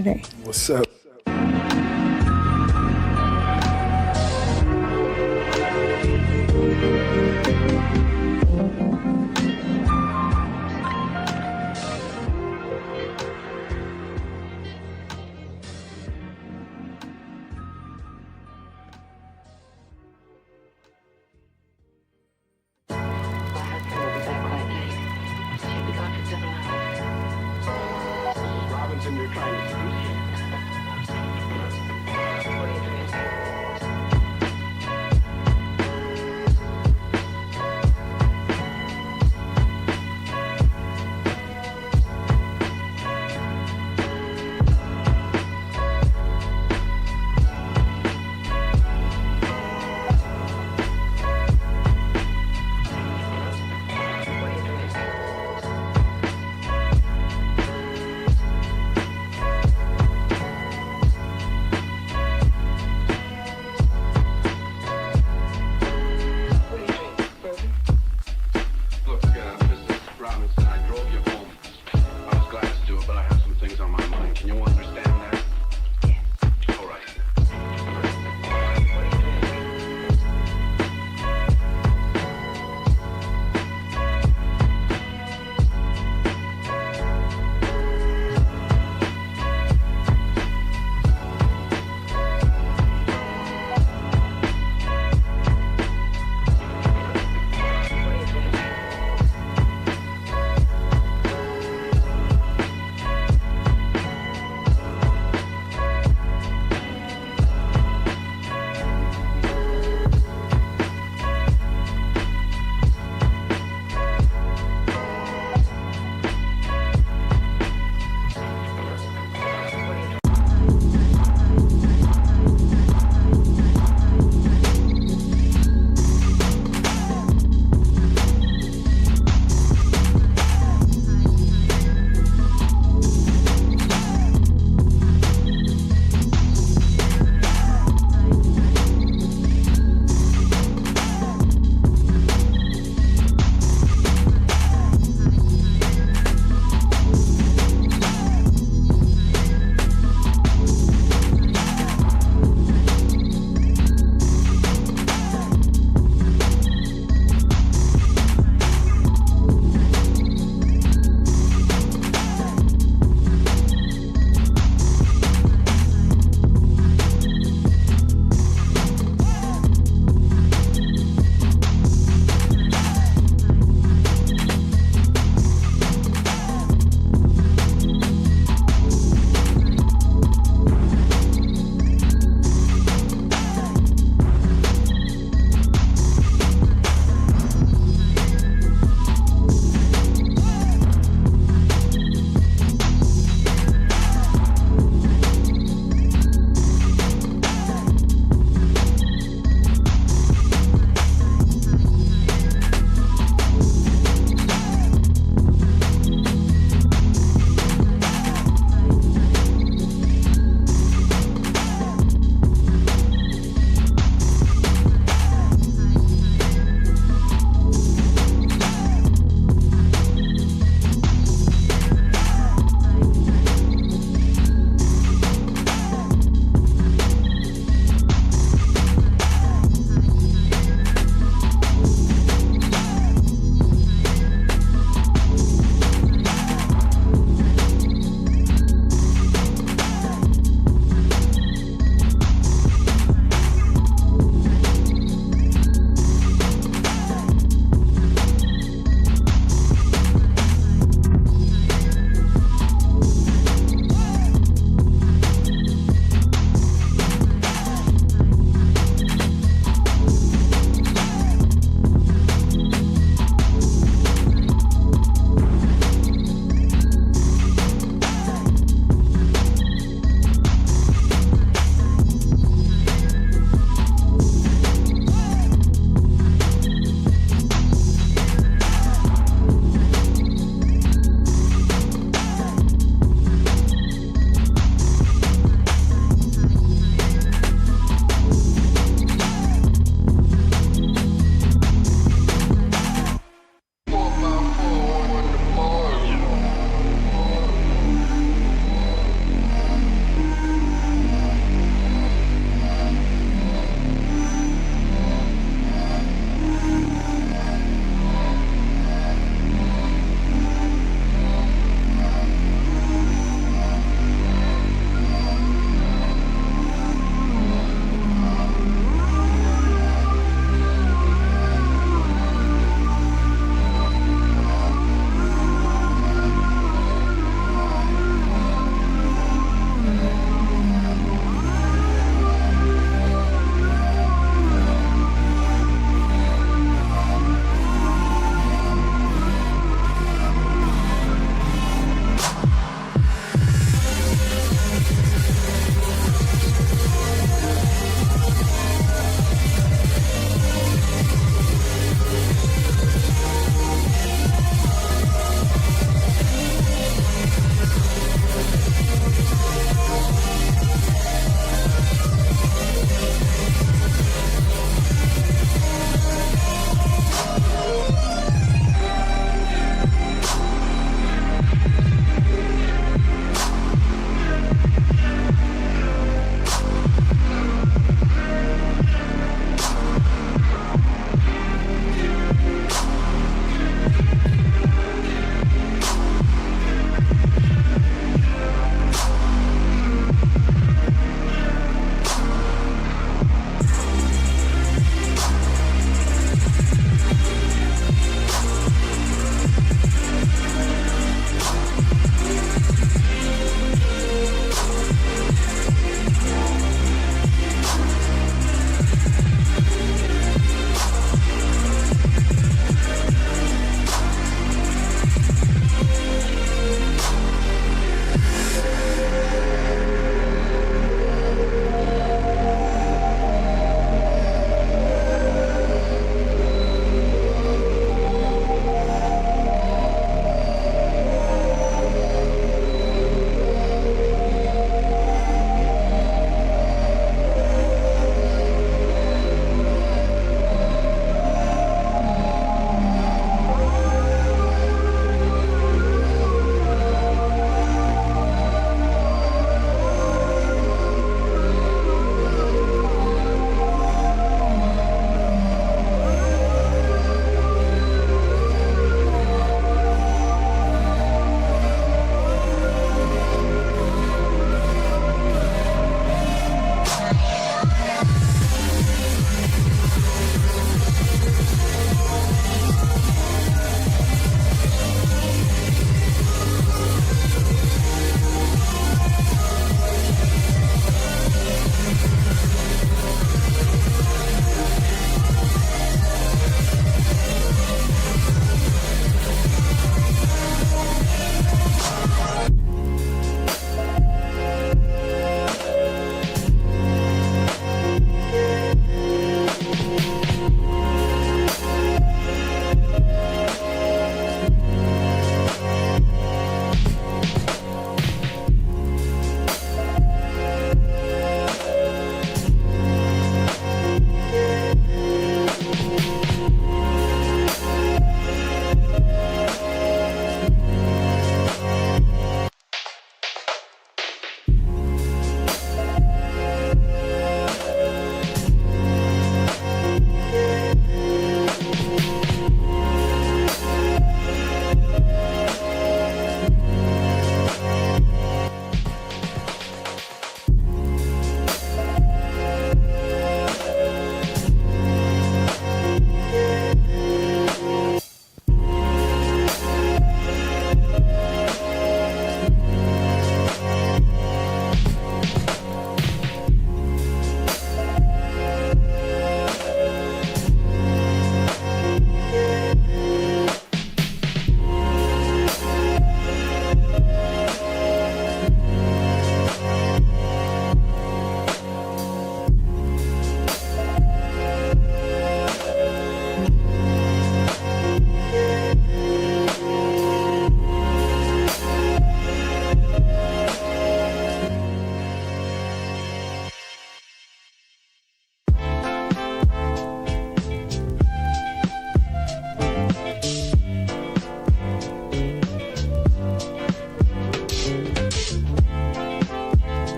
Today. What's up? Robinson, you're trying to seduce me.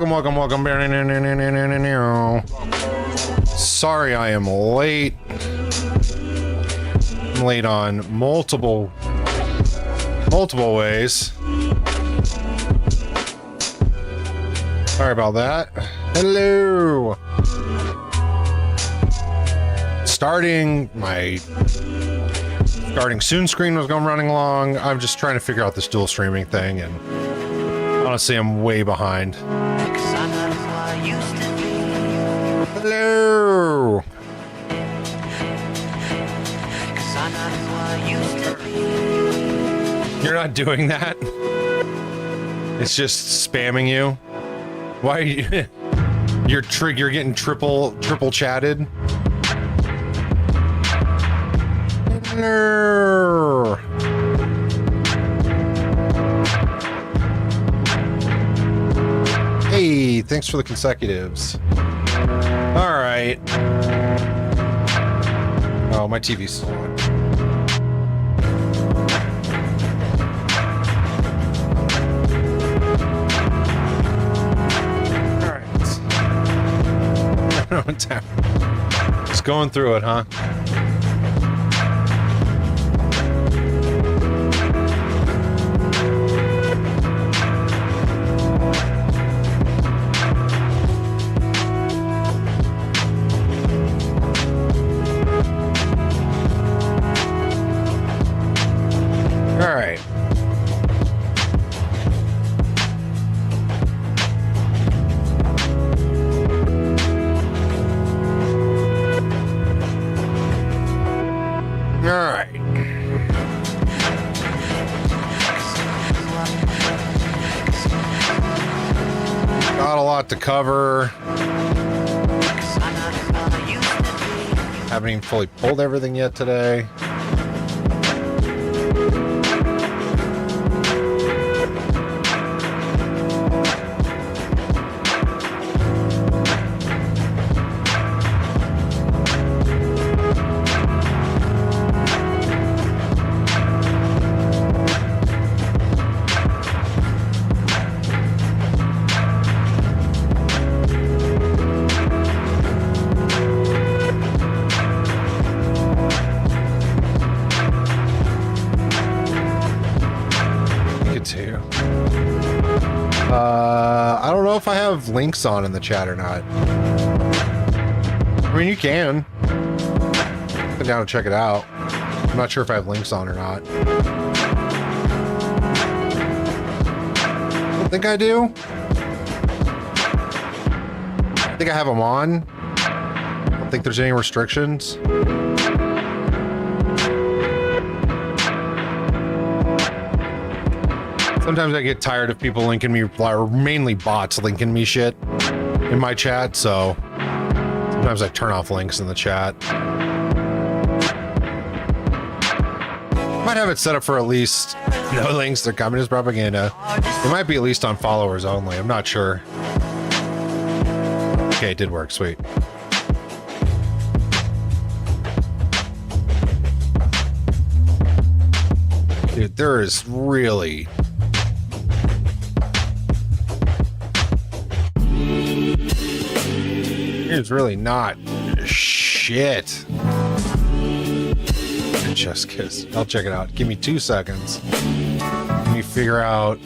Welcome. Sorry I am late. I'm late on multiple ways. Sorry about that. Hello. Starting soon screen was going running long. I'm just trying to figure out this dual streaming thing, and honestly, I'm way behind. Hello. You're not doing that. It's just spamming you. Why are you? You're getting triple chatted. No. Hey, thanks for the consecutives. All right. Oh, my TV's still on. All right. Just going through it, huh? To cover. Haven't even fully pulled everything yet today. I don't know if I have links on in the chat or not. I mean, you can. Come down and check it out. I'm not sure if I have links on or not. I don't think I do. I think I have them on. I don't think there's any restrictions. Sometimes I get tired of people linking me, or mainly bots linking me shit in my chat, so sometimes I turn off links in the chat. Might have it set up for at least no links to communist propaganda. It might be at least on followers only, I'm not sure. Okay, it did work, sweet. Dude, there is really... It's really not shit. Just kiss. I'll check it out. Give me 2 seconds. Let me figure out.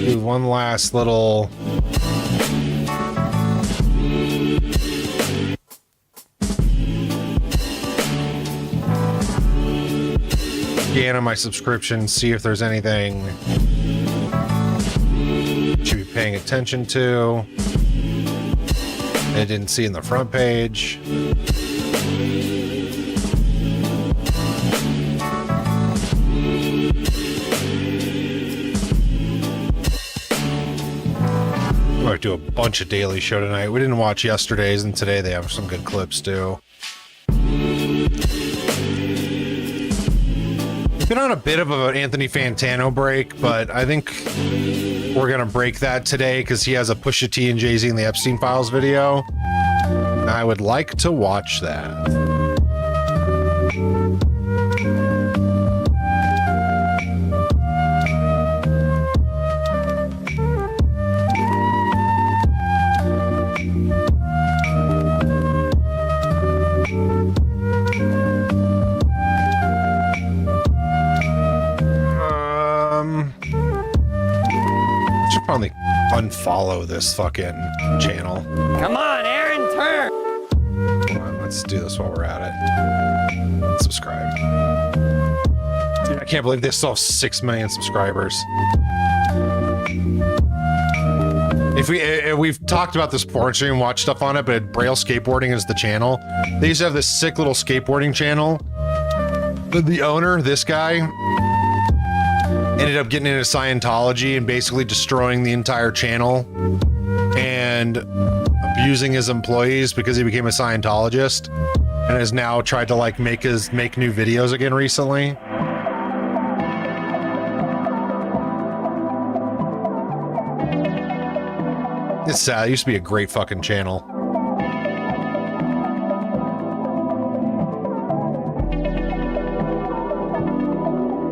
Do one last little. Scan on my subscription, see if there's anything should be paying attention to. I didn't see in the front page. I might do a bunch of daily show tonight. We didn't watch yesterday's, and today they have some good clips too. Been on a bit of an Anthony Fantano break, but I think we're gonna break that today because he has a Pusha T and Jay-Z in the Epstein Files video. I would like to watch that. probably unfollow this fucking channel. Come on, Aaron, turn! Hold on, let's do this while we're at it. Subscribe. Dude, I can't believe they still have 6 million subscribers. We've talked about this porn stream and watched stuff on it, but Braille Skateboarding is the channel. They used to have this sick little skateboarding channel. The owner, this guy, ended up getting into Scientology and basically destroying the entire channel and abusing his employees because he became a Scientologist and has now tried to like make new videos again recently. It's sad. It used to be a great fucking channel.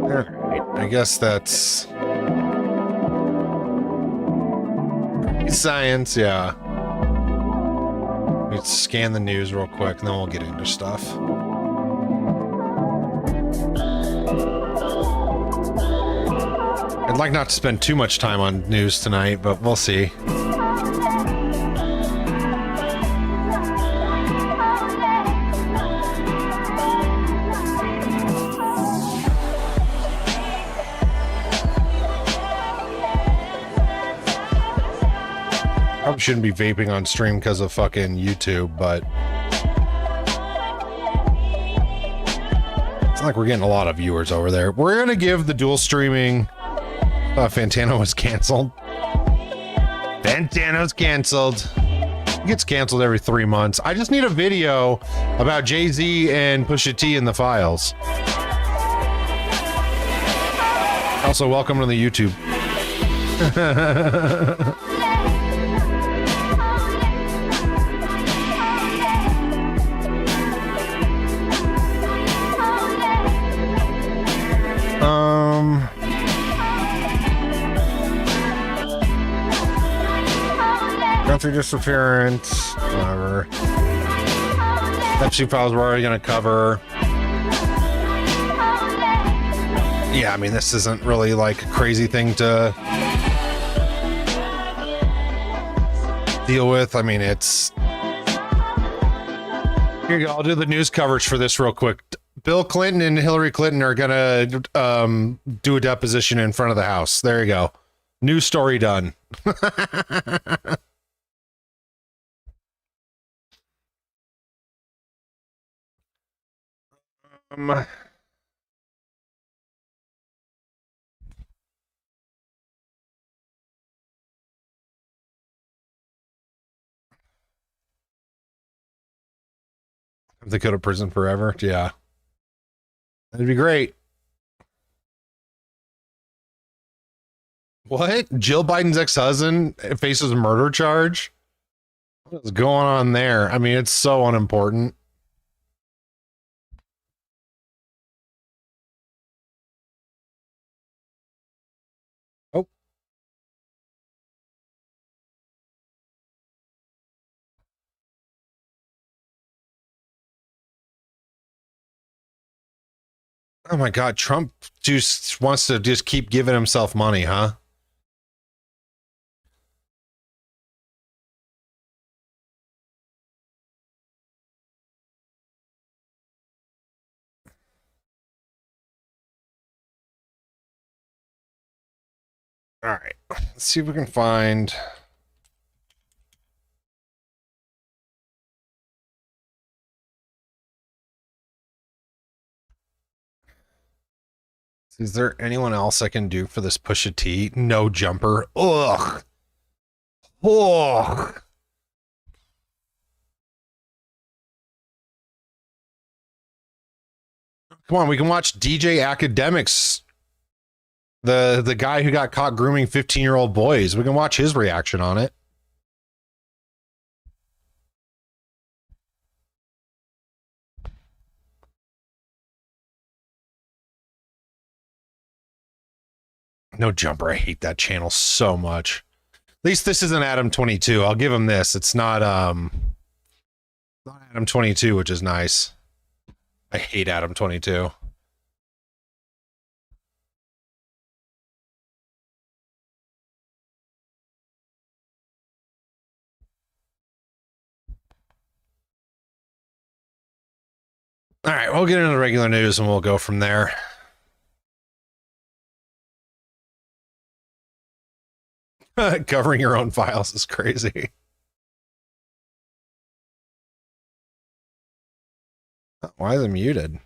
Alright, I guess that's... science, yeah. Let's scan the news real quick, and then we'll get into stuff. I'd like not to spend too much time on news tonight, but we'll see. Probably shouldn't be vaping on stream because of fucking YouTube, but it's not like we're getting a lot of viewers over there. We're gonna give the dual streaming. Fantano was canceled. Fantano's canceled. It gets canceled every 3 months. I just need a video about Jay-Z and Pusha T in the files. Also, welcome to the YouTube. Country disappearance, whatever. Epstein files we're already gonna cover. Yeah, I mean, this isn't really like a crazy thing to deal with. I mean, it's... Here you go, I'll do the news coverage for this real quick. Bill Clinton and Hillary Clinton are gonna do a deposition in front of the House. There you go. News story done. If they go to prison forever, yeah. That'd be great. What? Jill Biden's ex-husband faces a murder charge? What's going on there? I mean, it's so unimportant. Oh. Oh my God, Trump just wants to just keep giving himself money, huh? All right, let's see if we can find. Is there anyone else I can do for this Pusha T? No jumper. Ugh. Ugh. Come on, we can watch DJ Academics. The guy who got caught grooming 15-year-old boys. We can watch his reaction on it. No jumper. I hate that channel so much. At least this isn't Adam 22. I'll give him this. It's not Adam 22, which is nice. I hate Adam 22. All right, we'll get into the regular news and we'll go from there. Covering your own files is crazy. Why is it muted?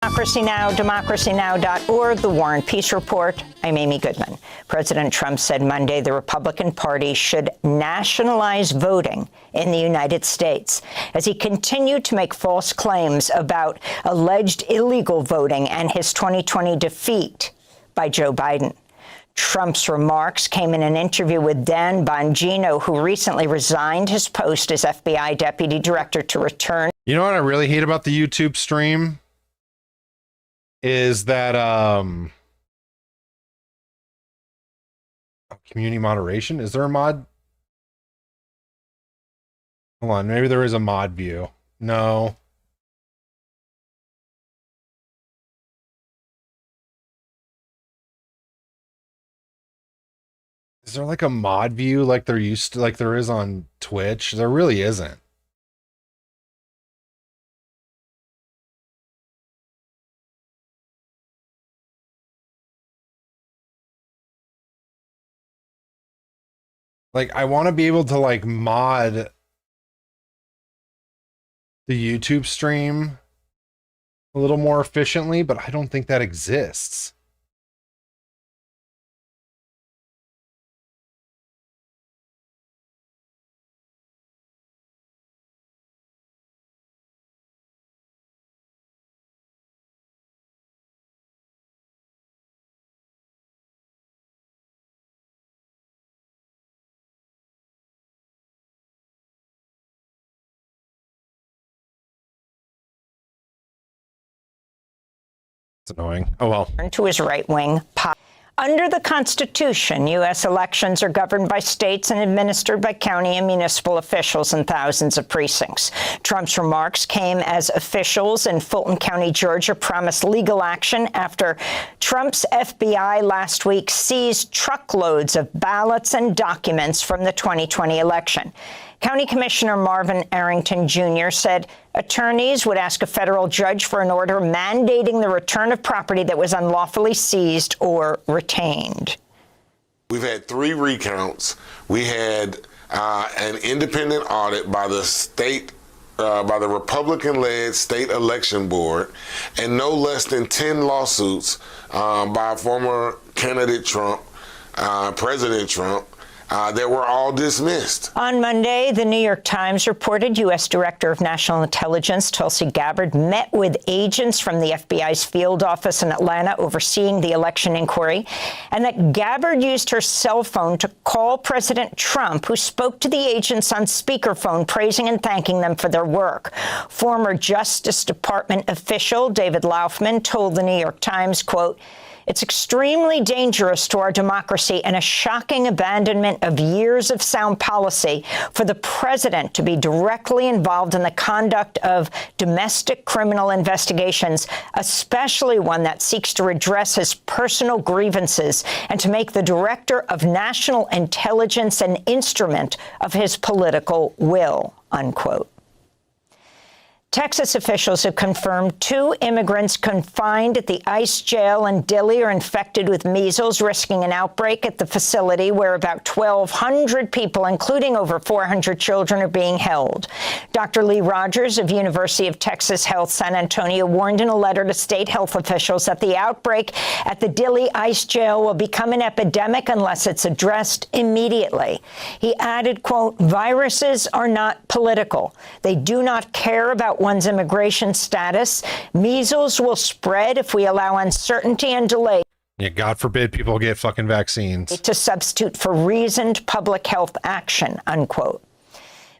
Democracy Now!, democracynow.org, The War and Peace Report. I'm Amy Goodman. President Trump said Monday the Republican Party should nationalize voting in the United States as he continued to make false claims about alleged illegal voting and his 2020 defeat by Joe Biden. Trump's remarks came in an interview with Dan Bongino, who recently resigned his post as FBI deputy director to return. You know what I really hate about the YouTube stream? Is that community moderation? Is there a mod? Hold on, maybe there is a mod view. No. Is there like a mod view like there used to, like there is on Twitch? There really isn't. Like, I want to be able to, like, mod the YouTube stream a little more efficiently, but I don't think that exists. It's annoying. Oh, well. To his right-wing pop. Under the Constitution, U.S. elections are governed by states and administered by county and municipal officials in thousands of precincts. Trump's remarks came as officials in Fulton County, Georgia, promised legal action after Trump's FBI last week seized truckloads of ballots and documents from the 2020 election. County Commissioner Marvin Arrington Jr. said attorneys would ask a federal judge for an order mandating the return of property that was unlawfully seized or retained. We've had 3 recounts. We had an independent audit by the state, by the Republican-led state election board, and no less than 10 lawsuits by former candidate Trump, President Trump, that were all dismissed. On Monday, the New York Times reported U.S. Director of National Intelligence Tulsi Gabbard met with agents from the FBI's field office in Atlanta overseeing the election inquiry, and that Gabbard used her cell phone to call President Trump, who spoke to the agents on speakerphone, praising and thanking them for their work. Former Justice Department official David Laufman told the New York Times, quote, "It's extremely dangerous to our democracy and a shocking abandonment of years of sound policy for the president to be directly involved in the conduct of domestic criminal investigations, especially one that seeks to redress his personal grievances and to make the director of national intelligence an instrument of his political will," unquote. Texas officials have confirmed 2 immigrants confined at the ICE jail in Dilley are infected with measles, risking an outbreak at the facility where about 1,200 people, including over 400 children, are being held. Dr. Lee Rogers of University of Texas Health San Antonio warned in a letter to state health officials that the outbreak at the Dilley ICE jail will become an epidemic unless it's addressed immediately. He added, quote, "Viruses are not political. They do not care about one's immigration status. Measles will spread if we allow uncertainty and delay." Yeah, God forbid people get fucking vaccines. "To substitute for reasoned public health action," unquote.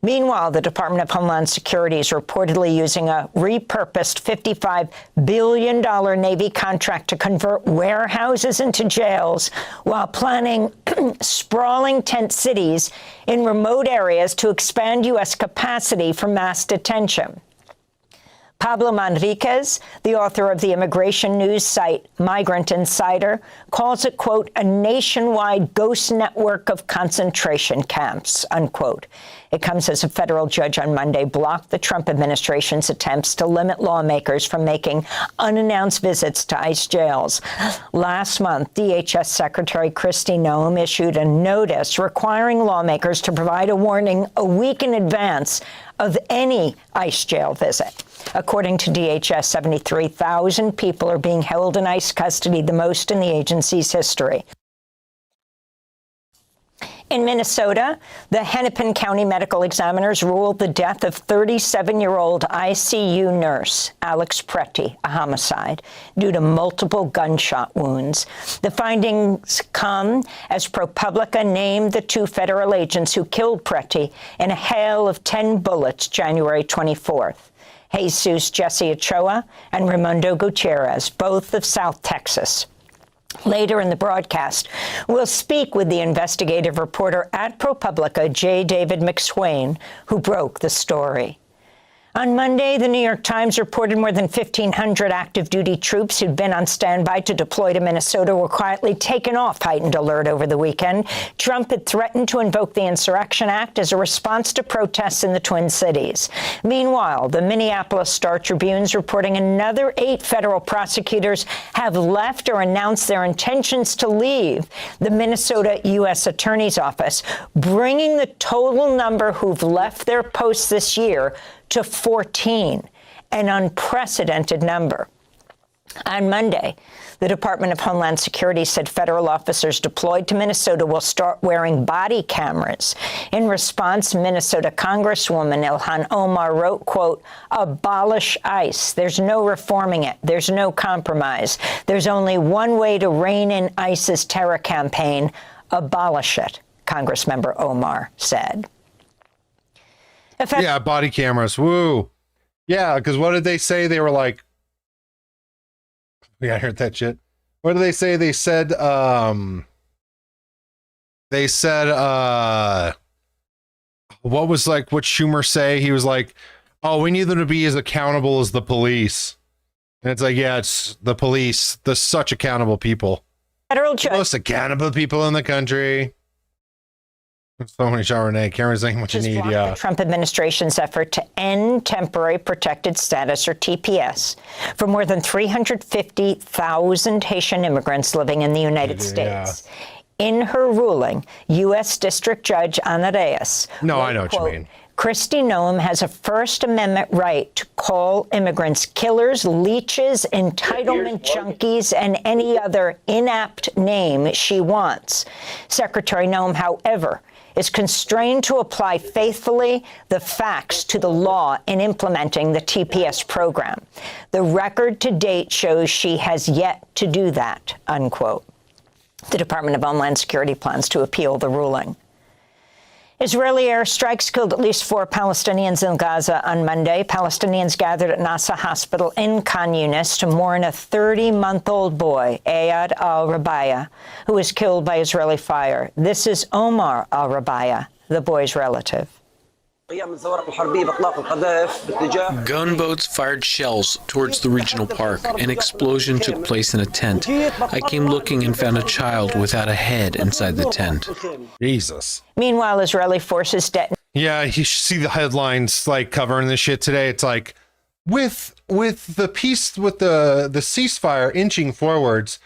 Meanwhile, the Department of Homeland Security is reportedly using a repurposed $55 billion Navy contract to convert warehouses into jails while planning sprawling tent cities in remote areas to expand U.S. capacity for mass detention. Pablo Manriquez, the author of the immigration news site Migrant Insider, calls it, quote, a nationwide ghost network of concentration camps, unquote. It comes as a federal judge on Monday blocked the Trump administration's attempts to limit lawmakers from making unannounced visits to ICE jails. Last month, DHS Secretary Kristi Noem issued a notice requiring lawmakers to provide a warning a week in advance of any ICE jail visit. According to DHS, 73,000 people are being held in ICE custody, the most in the agency's history. In Minnesota, the Hennepin County medical examiners ruled the death of 37-year-old ICU nurse Alex Pretty a homicide due to multiple gunshot wounds. The findings come as ProPublica named the two federal agents who killed Pretty in a hail of 10 bullets January 24th. Jesus Jesse Ochoa and Raimundo Gutierrez, both of South Texas. Later in the broadcast, we'll speak with the investigative reporter at ProPublica, J. David McSwain, who broke the story. On Monday, the New York Times reported more than 1,500 active duty troops who'd been on standby to deploy to Minnesota were quietly taken off heightened alert over the weekend. Trump had threatened to invoke the Insurrection Act as a response to protests in the Twin Cities. Meanwhile, the Minneapolis Star-Tribune's reporting another 8 federal prosecutors have left or announced their intentions to leave the Minnesota U.S. Attorney's Office, bringing the total number who've left their posts this year to 14, an unprecedented number. On Monday, the Department of Homeland Security said federal officers deployed to Minnesota will start wearing body cameras. In response, Minnesota Congresswoman Ilhan Omar wrote, quote, abolish ICE. There's no reforming it. There's no compromise. There's only one way to rein in ICE's terror campaign. Abolish it, Congressmember Omar said. Yeah, body cameras. Woo. Yeah, because what did they say? They were like, yeah, I heard that shit. What did they say? They said, what was like, what Schumer say? He was like, oh, we need them to be as accountable as the police. And it's like, yeah, it's the police. The such accountable people. Federal judge. Most accountable people in the country. So many Renee. Cameron's saying what you need, yeah. The Trump administration's effort to end temporary protected status, or TPS, for more than 350,000 Haitian immigrants living in the United States. Yeah. In her ruling, U.S. District Judge Ana Reyes. No, I know what you mean. Kristi Noem has a First Amendment right to call immigrants killers, leeches, entitlement junkies, and any other inapt name she wants. Secretary Noem, however, is constrained to apply faithfully the facts to the law in implementing the TPS program. The record to date shows she has yet to do that, unquote. The Department of Homeland Security plans to appeal the ruling. Israeli airstrikes killed at least 4 Palestinians in Gaza on Monday. Palestinians gathered at Nasser Hospital in Khan Yunis to mourn a 30-month-old boy, Ayad al-Rabaya, who was killed by Israeli fire. This is Omar al-Rabaya, the boy's relative. Gunboats fired shells towards the regional park. An explosion took place in a tent. I came looking and found a child without a head inside the tent. Jesus. Meanwhile, Israeli forces Yeah, you should see the headlines like covering this shit today. It's like, with the ceasefire inching forwards,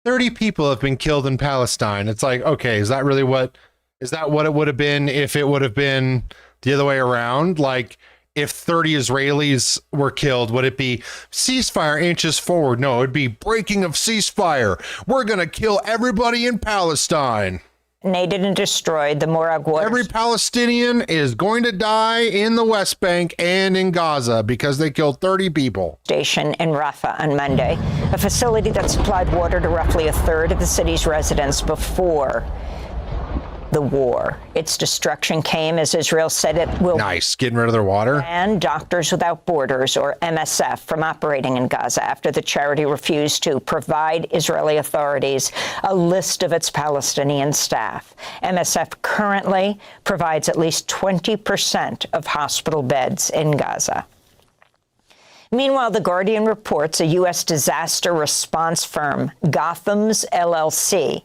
30 people have been killed in Palestine. It's like, okay, is that what it would have been if it would have been the other way around? Like, if 30 Israelis were killed, would it be ceasefire inches forward? No, it'd be breaking of ceasefire. We're going to kill everybody in Palestine. Detonated and destroyed the Morag Waters. Every Palestinian is going to die in the West Bank and in Gaza because they killed 30 people. Station in Rafah on Monday, a facility that supplied water to roughly a third of the city's residents before the war. Its destruction came as Israel said it will getting rid of their water. And Doctors Without Borders, or MSF, from operating in Gaza after the charity refused to provide Israeli authorities a list of its Palestinian staff. MSF currently provides at least 20% of hospital beds in Gaza. Meanwhile, The Guardian reports a U.S. disaster response firm, Gotham's LLC,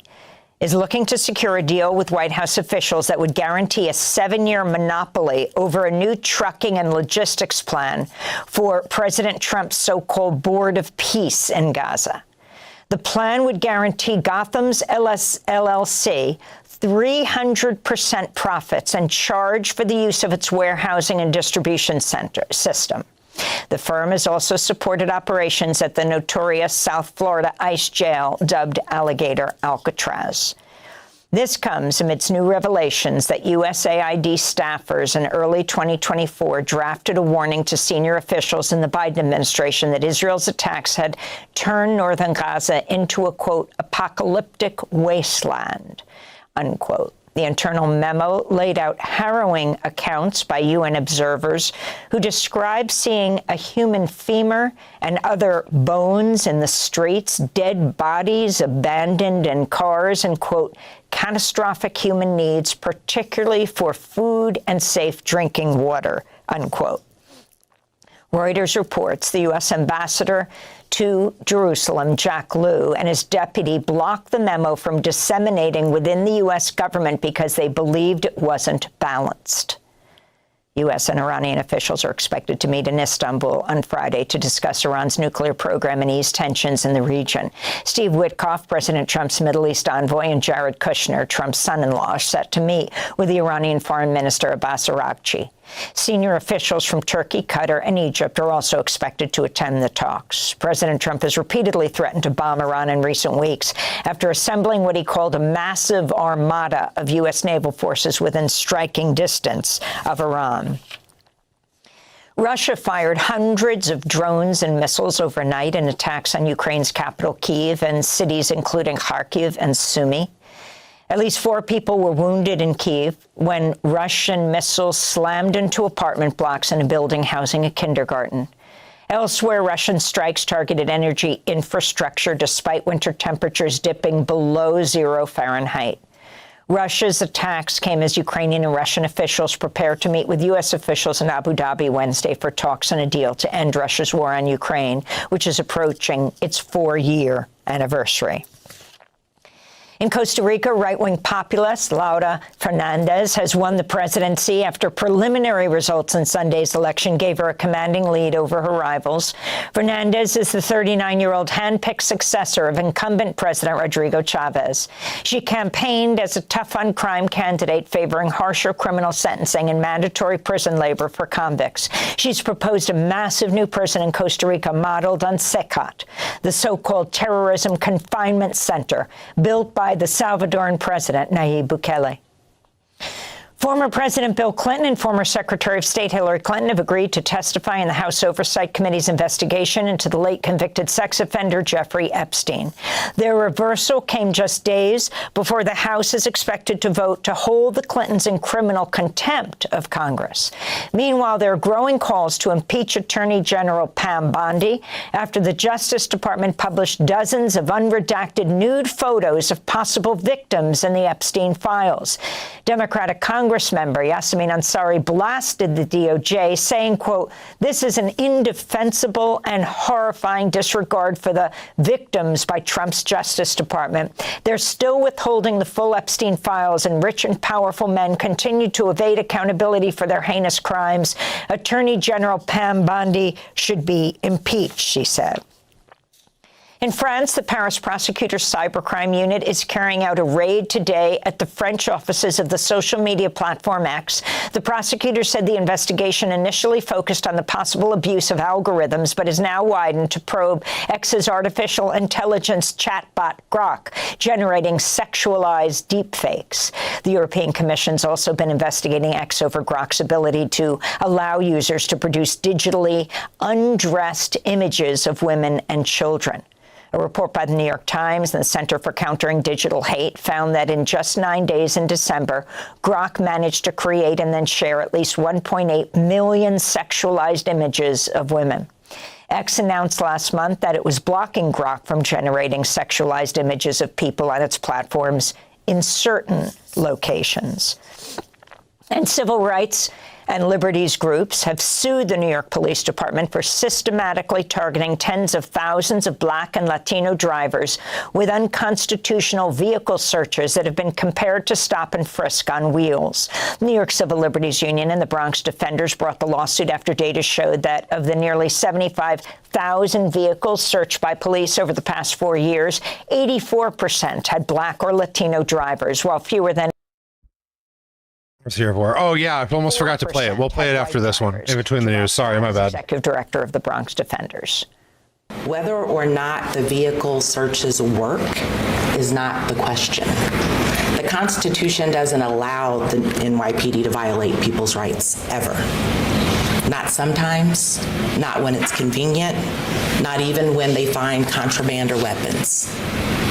is looking to secure a deal with White House officials that would guarantee a 7-year monopoly over a new trucking and logistics plan for President Trump's so-called Board of Peace in Gaza. The plan would guarantee Gotham's LLC 300% profits and charge for the use of its warehousing and distribution system. The firm has also supported operations at the notorious South Florida ICE jail dubbed Alligator Alcatraz. This comes amidst new revelations that USAID staffers in early 2024 drafted a warning to senior officials in the Biden administration that Israel's attacks had turned northern Gaza into a, quote, apocalyptic wasteland, unquote. The internal memo laid out harrowing accounts by UN observers who described seeing a human femur and other bones in the streets, dead bodies abandoned in cars, and, quote, catastrophic human needs, particularly for food and safe drinking water, unquote. Reuters reports the U.S. ambassador to Jerusalem, Jack Lew, and his deputy blocked the memo from disseminating within the U.S. government because they believed it wasn't balanced. U.S. and Iranian officials are expected to meet in Istanbul on Friday to discuss Iran's nuclear program and ease tensions in the region. Steve Witkoff, President Trump's Middle East envoy, and Jared Kushner, Trump's son-in-law, are set to meet with the Iranian Foreign Minister Abbas Araghchi. Senior officials from Turkey, Qatar, and Egypt are also expected to attend the talks. President Trump has repeatedly threatened to bomb Iran in recent weeks after assembling what he called a massive armada of U.S. naval forces within striking distance of Iran. Russia fired hundreds of drones and missiles overnight in attacks on Ukraine's capital, Kyiv, and cities including Kharkiv and Sumy. At least 4 people were wounded in Kyiv when Russian missiles slammed into apartment blocks in a building housing a kindergarten. Elsewhere, Russian strikes targeted energy infrastructure despite winter temperatures dipping below 0 Fahrenheit. Russia's attacks came as Ukrainian and Russian officials prepare to meet with U.S. officials in Abu Dhabi Wednesday for talks on a deal to end Russia's war on Ukraine, which is approaching its 4-year anniversary. In Costa Rica, right-wing populist Laura Fernandez has won the presidency after preliminary results in Sunday's election gave her a commanding lead over her rivals. Fernandez is the 39-year-old hand-picked successor of incumbent President Rodrigo Chavez. She campaigned as a tough-on-crime candidate favoring harsher criminal sentencing and mandatory prison labor for convicts. She's proposed a massive new prison in Costa Rica modeled on SECOT, the so-called terrorism confinement center built by the Salvadoran president, Nayib Bukele. Former President Bill Clinton and former Secretary of State Hillary Clinton have agreed to testify in the House Oversight Committee's investigation into the late convicted sex offender Jeffrey Epstein. Their reversal came just days before the House is expected to vote to hold the Clintons in criminal contempt of Congress. Meanwhile, there are growing calls to impeach Attorney General Pam Bondi after the Justice Department published dozens of unredacted nude photos of possible victims in the Epstein files. Democratic Congress member Yasmin Ansari blasted the DOJ, saying, quote, "This is an indefensible and horrifying disregard for the victims by Trump's Justice Department. They're still withholding the full Epstein files, and rich and powerful men continue to evade accountability for their heinous crimes. Attorney General Pam Bondi should be impeached," she said. In France, the Paris prosecutor's cybercrime unit is carrying out a raid today at the French offices of the social media platform X. The prosecutor said the investigation initially focused on the possible abuse of algorithms, but is now widened to probe X's artificial intelligence chatbot Grok, generating sexualized deepfakes. The European Commission's also been investigating X over Grok's ability to allow users to produce digitally undressed images of women and children. A report by the New York Times and the Center for Countering Digital Hate found that in just 9 days in December, Grok managed to create and then share at least 1.8 million sexualized images of women. X announced last month that it was blocking Grok from generating sexualized images of people on its platforms in certain locations. And civil rights and liberties groups have sued the New York Police Department for systematically targeting tens of thousands of Black and Latino drivers with unconstitutional vehicle searches that have been compared to stop and frisk on wheels. The New York Civil Liberties Union and the Bronx Defenders brought the lawsuit after data showed that of the nearly 75,000 vehicles searched by police over the past 4 years, 84% had Black or Latino drivers, while fewer than Oh, yeah, I almost forgot to play it. We'll play it after this one, in between the news. Sorry, my bad. Executive Director of the Bronx Defenders. Whether or not the vehicle searches work is not the question. The Constitution doesn't allow the NYPD to violate people's rights, ever. Not sometimes, not when it's convenient, not even when they find contraband or weapons.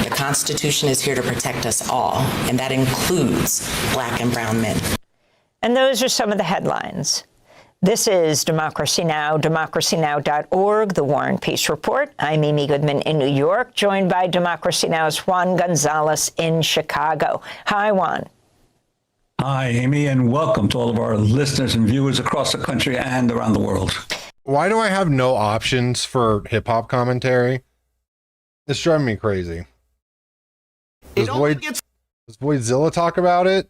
The Constitution is here to protect us all, and that includes Black and brown men. And those are some of the headlines. This is Democracy Now!, democracynow.org, The War and Peace Report. I'm Amy Goodman in New York, joined by Democracy Now!'s Juan Gonzalez in Chicago. Hi, Juan. Hi, Amy, and welcome to all of our listeners and viewers across the country and around the world. Why do I have no options for hip-hop commentary? It's driving me crazy. Does Voidzilla talk about it?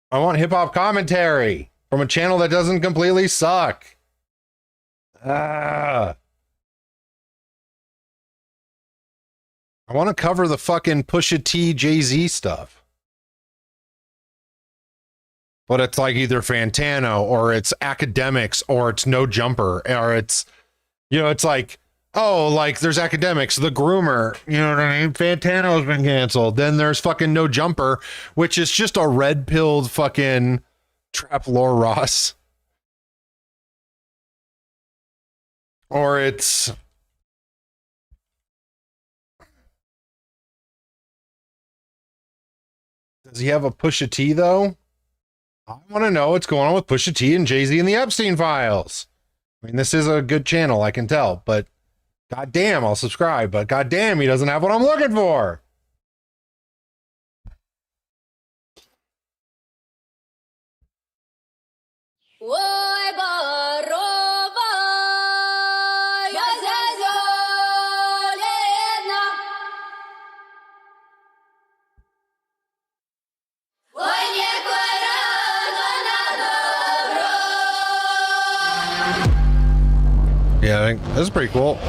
I want hip-hop commentary from a channel that doesn't completely suck. I want to cover the fucking Pusha T, Jay-Z stuff. But it's like either Fantano or it's academics or it's No Jumper or it's, you know, it's like, oh, like there's academics, the groomer, you know what I mean? Fantano's been canceled. Then there's fucking No Jumper, which is just a red-pilled fucking Trap Lore Ross. Or it's... Does he have a Pusha T, though? I want to know what's going on with Pusha T and Jay-Z and the Epstein files. I mean, this is a good channel, I can tell, but goddamn, I'll subscribe, but goddamn, he doesn't have what I'm looking for. Yeah, I think this is pretty cool.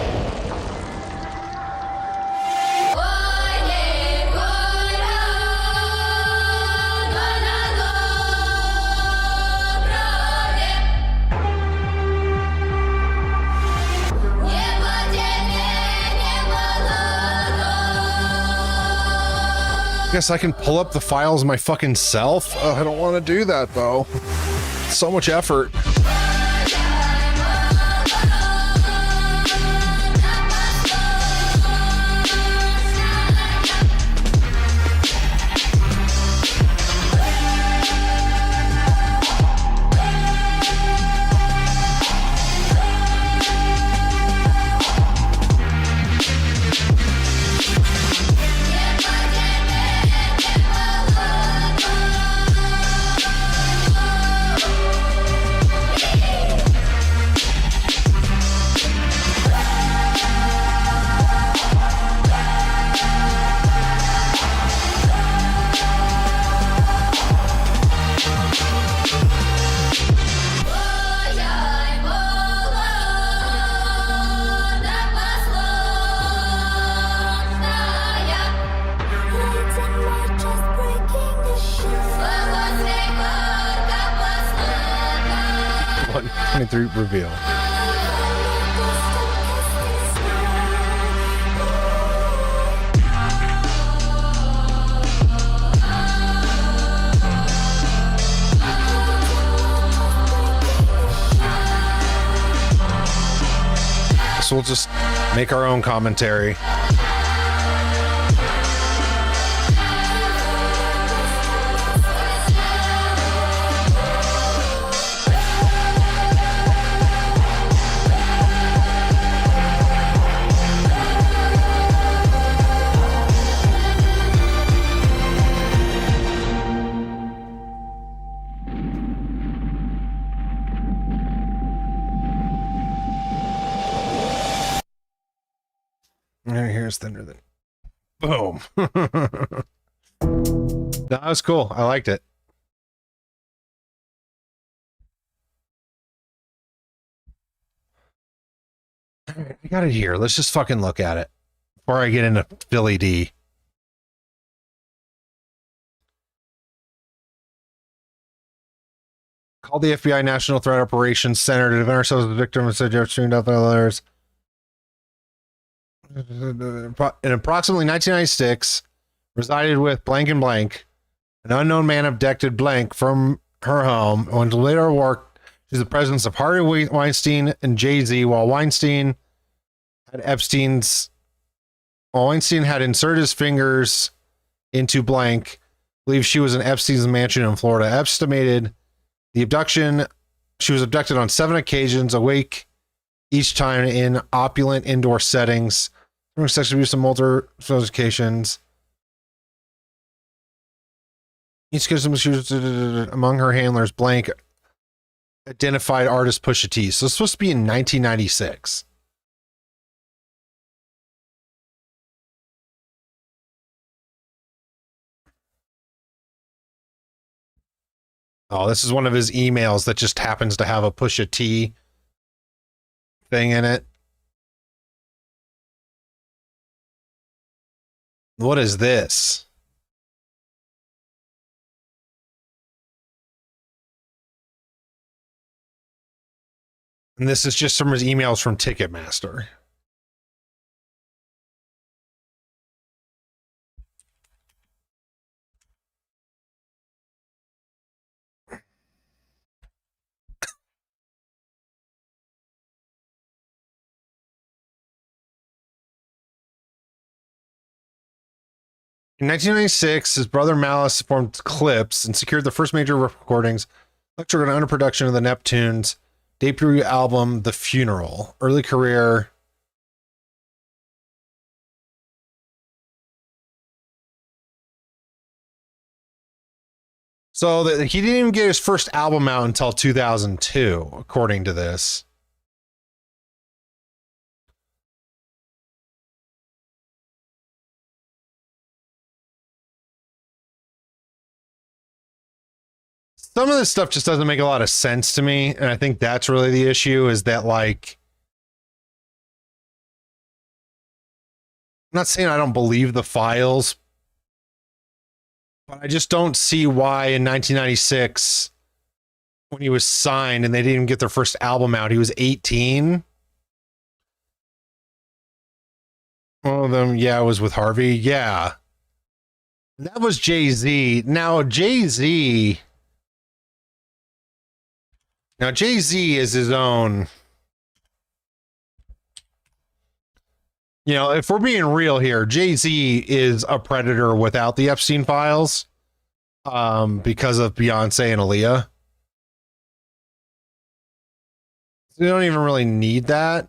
I guess I can pull up the files my fucking self. Oh, I don't want to do that though. So much effort. Reveal. So we'll just make our own commentary. Her hair is thinner than. Boom. That was cool. I liked it. All right, I got it here. Let's just fucking look at it before I get into Philly D. Called the FBI National Threat Operations Center to defend ourselves as a victim and said you're streamed up by others. In approximately 1996, resided with blank and blank. An unknown man abducted blank from her home and went to later work to the presence of Harvey Weinstein and Jay-Z while Weinstein had inserted his fingers into blank, believed she was in Epstein's mansion in Florida. Estimated the abduction, she was abducted on 7 occasions, awake each time in opulent indoor settings, sexual abuse and multiple occasions. Each case she was among her handlers, blank identified artist Pusha T. So it's supposed to be in 1996. Oh, this is one of his emails that just happens to have a Pusha T thing in it. What is this? And this is just from his emails from Ticketmaster. In 1996, his brother Malice formed Clips and secured the first major recordings, lectured on underproduction of the Neptunes' debut album, The Funeral. Early career. So he didn't even get his first album out until 2002, according to this. Some of this stuff just doesn't make a lot of sense to me, and I think that's really the issue, is that, like, I'm not saying I don't believe the files, but I just don't see why in 1996, when he was signed and they didn't even get their first album out, he was 18. One of them, yeah, was with Harvey. Yeah. That was Jay-Z. Now, Jay-Z is his own. You know, if we're being real here, Jay-Z is a predator without the Epstein files, because of Beyonce and Aaliyah. So you don't even really need that.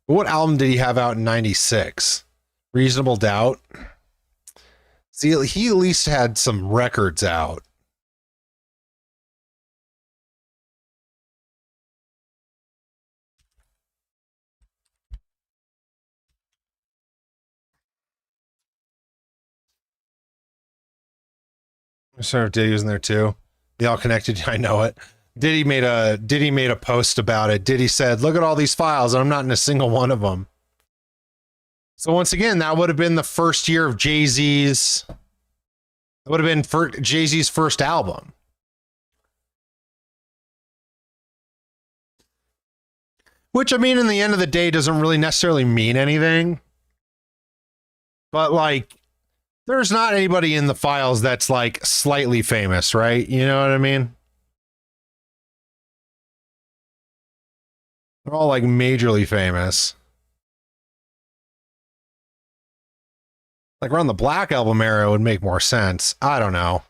But what album did he have out in 96? Reasonable Doubt. See, he at least had some records out. Sort of Diddy was in there too. They all connected. I know it. Diddy made a post about it. Diddy said, "Look at all these files, and I'm not in a single one of them." So once again, that would have been the first year of Jay-Z's. It would have been for Jay-Z's first album. Which, I mean, in the end of the day, doesn't really necessarily mean anything. But, like, there's not anybody in the files that's, like, slightly famous, right? You know what I mean? They're all, like, majorly famous. Like, around the Black Album era would make more sense. I don't know.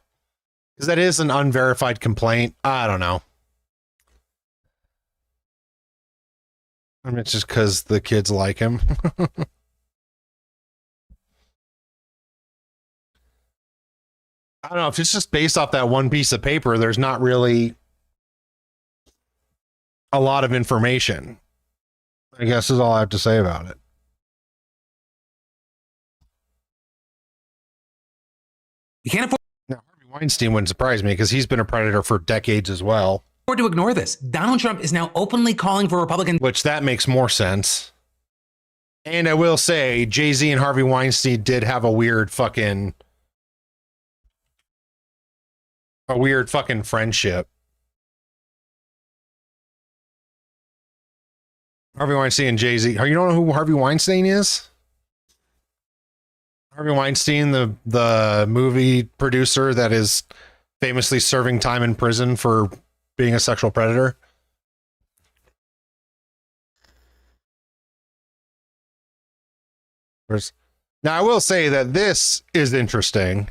Because that is an unverified complaint. I don't know. I mean, it's just because the kids like him. I don't know, if it's just based off that one piece of paper, there's not really a lot of information, I guess, is all I have to say about it. You can't afford Now, Harvey Weinstein wouldn't surprise me because he's been a predator for decades as well. to ignore this. Donald Trump is now openly calling for Republicans Which that makes more sense. And I will say, Jay-Z and Harvey Weinstein did have a weird fucking friendship. Harvey Weinstein and Jay-Z. You don't know who Harvey Weinstein is? Harvey Weinstein, the movie producer that is famously serving time in prison for being a sexual predator. Now, I will say that this is interesting.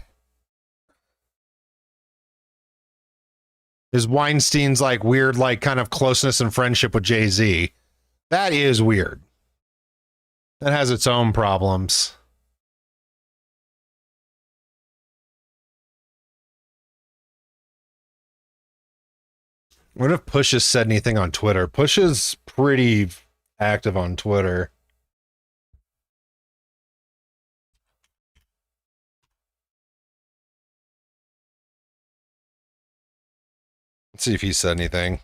Is Weinstein's like weird, like kind of closeness and friendship with Jay-Z. That is weird. That has its own problems. What if Push has said anything on Twitter? Push is pretty active on Twitter. Let's see if he said anything.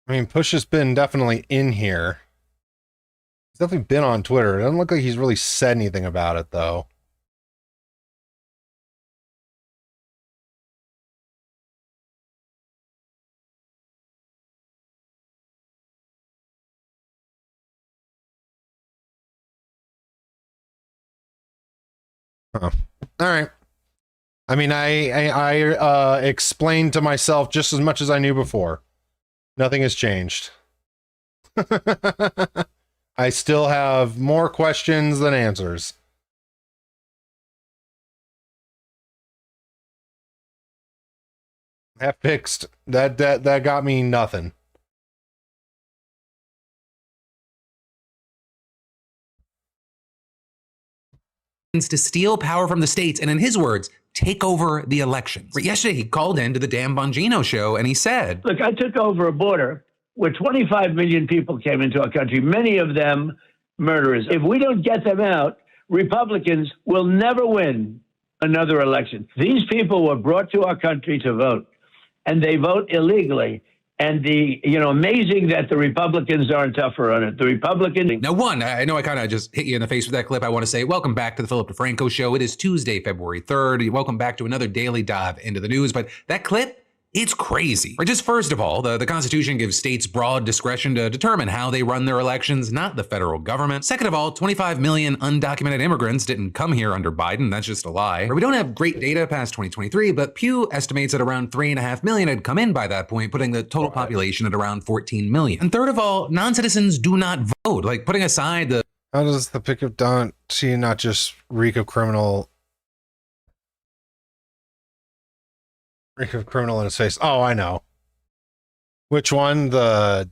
I mean, Push has been definitely in here. He's definitely been on Twitter. It doesn't look like he's really said anything about it, though. Huh. All right. I mean, I explained to myself just as much as I knew before. Nothing has changed. I still have more questions than answers. That fixed. That got me nothing. to steal power from the states and, in his words, take over the elections. Yesterday, he called into the Dan Bongino show and he said, look, I took over a border where 25 million people came into our country, many of them murderers. If we don't get them out, Republicans will never win another election. These people were brought to our country to vote, and they vote illegally. And amazing that the Republicans aren't tougher on it. The Republicans. Now, I know I kind of just hit you in the face with that clip. I want to say welcome back to the Philip DeFranco Show. It is Tuesday, February 3rd. Welcome back to another daily dive into the news. But that clip, it's crazy. Just first of all, the Constitution gives states broad discretion to determine how they run their elections, not the federal government. Second of all, 25 million undocumented immigrants didn't come here under Biden. That's just a lie. We don't have great data past 2023, but Pew estimates that around 3.5 million had come in by that point, putting the total population at around 14 million. And third of all, non-citizens do not vote. Like, putting aside the... How does the pick of Don see not just reek of criminal in his face? Oh, I know. Which one? This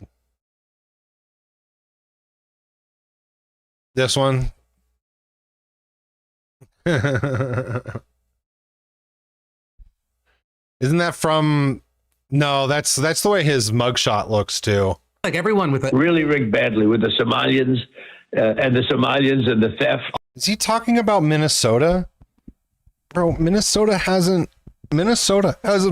one? Isn't that from... No, that's the way his mugshot looks too. Like everyone with a... Really rigged badly with the Somalians and the theft. Is he talking about Minnesota? Bro, Minnesota hasn't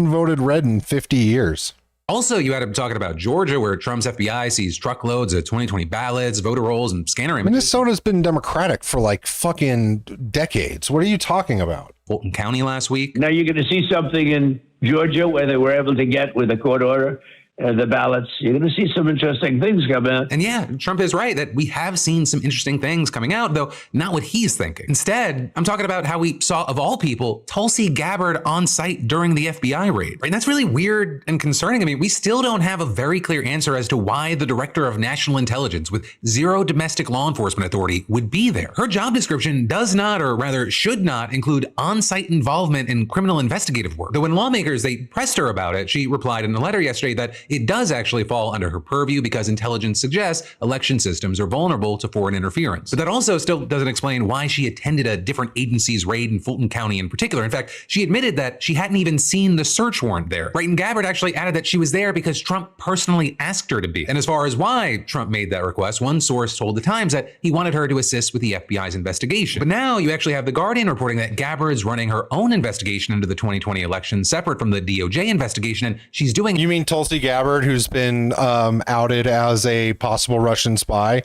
voted red in 50 years. Also, you had him talking about Georgia, where Trump's FBI seized truckloads of 2020 ballots, voter rolls, and scanner images. Minnesota's been Democratic for like fucking decades. What are you talking about? Fulton County last week. Now you're going to see something in Georgia where they were able to get, with a court order, the ballots. You're going to see some interesting things come out. And yeah, Trump is right that we have seen some interesting things coming out, though not what he's thinking. Instead, I'm talking about how we saw, of all people, Tulsi Gabbard on site during the FBI raid. Right? And that's really weird and concerning. I mean, we still don't have a very clear answer as to why the director of national intelligence with zero domestic law enforcement authority would be there. Her job description does not, or rather should not, include on-site involvement in criminal investigative work. Though when lawmakers, they pressed her about it, she replied in a letter yesterday that it does actually fall under her purview because intelligence suggests election systems are vulnerable to foreign interference. But that also still doesn't explain why she attended a different agency's raid in Fulton County in particular. In fact, she admitted that she hadn't even seen the search warrant there. Right, and Gabbard actually added that she was there because Trump personally asked her to be. And as far as why Trump made that request, one source told The Times that he wanted her to assist with the FBI's investigation. But now you actually have The Guardian reporting that Gabbard's running her own investigation into the 2020 election separate from the DOJ investigation, and she's doing— You mean Tulsi Gabbard, who's been outed as a possible Russian spy?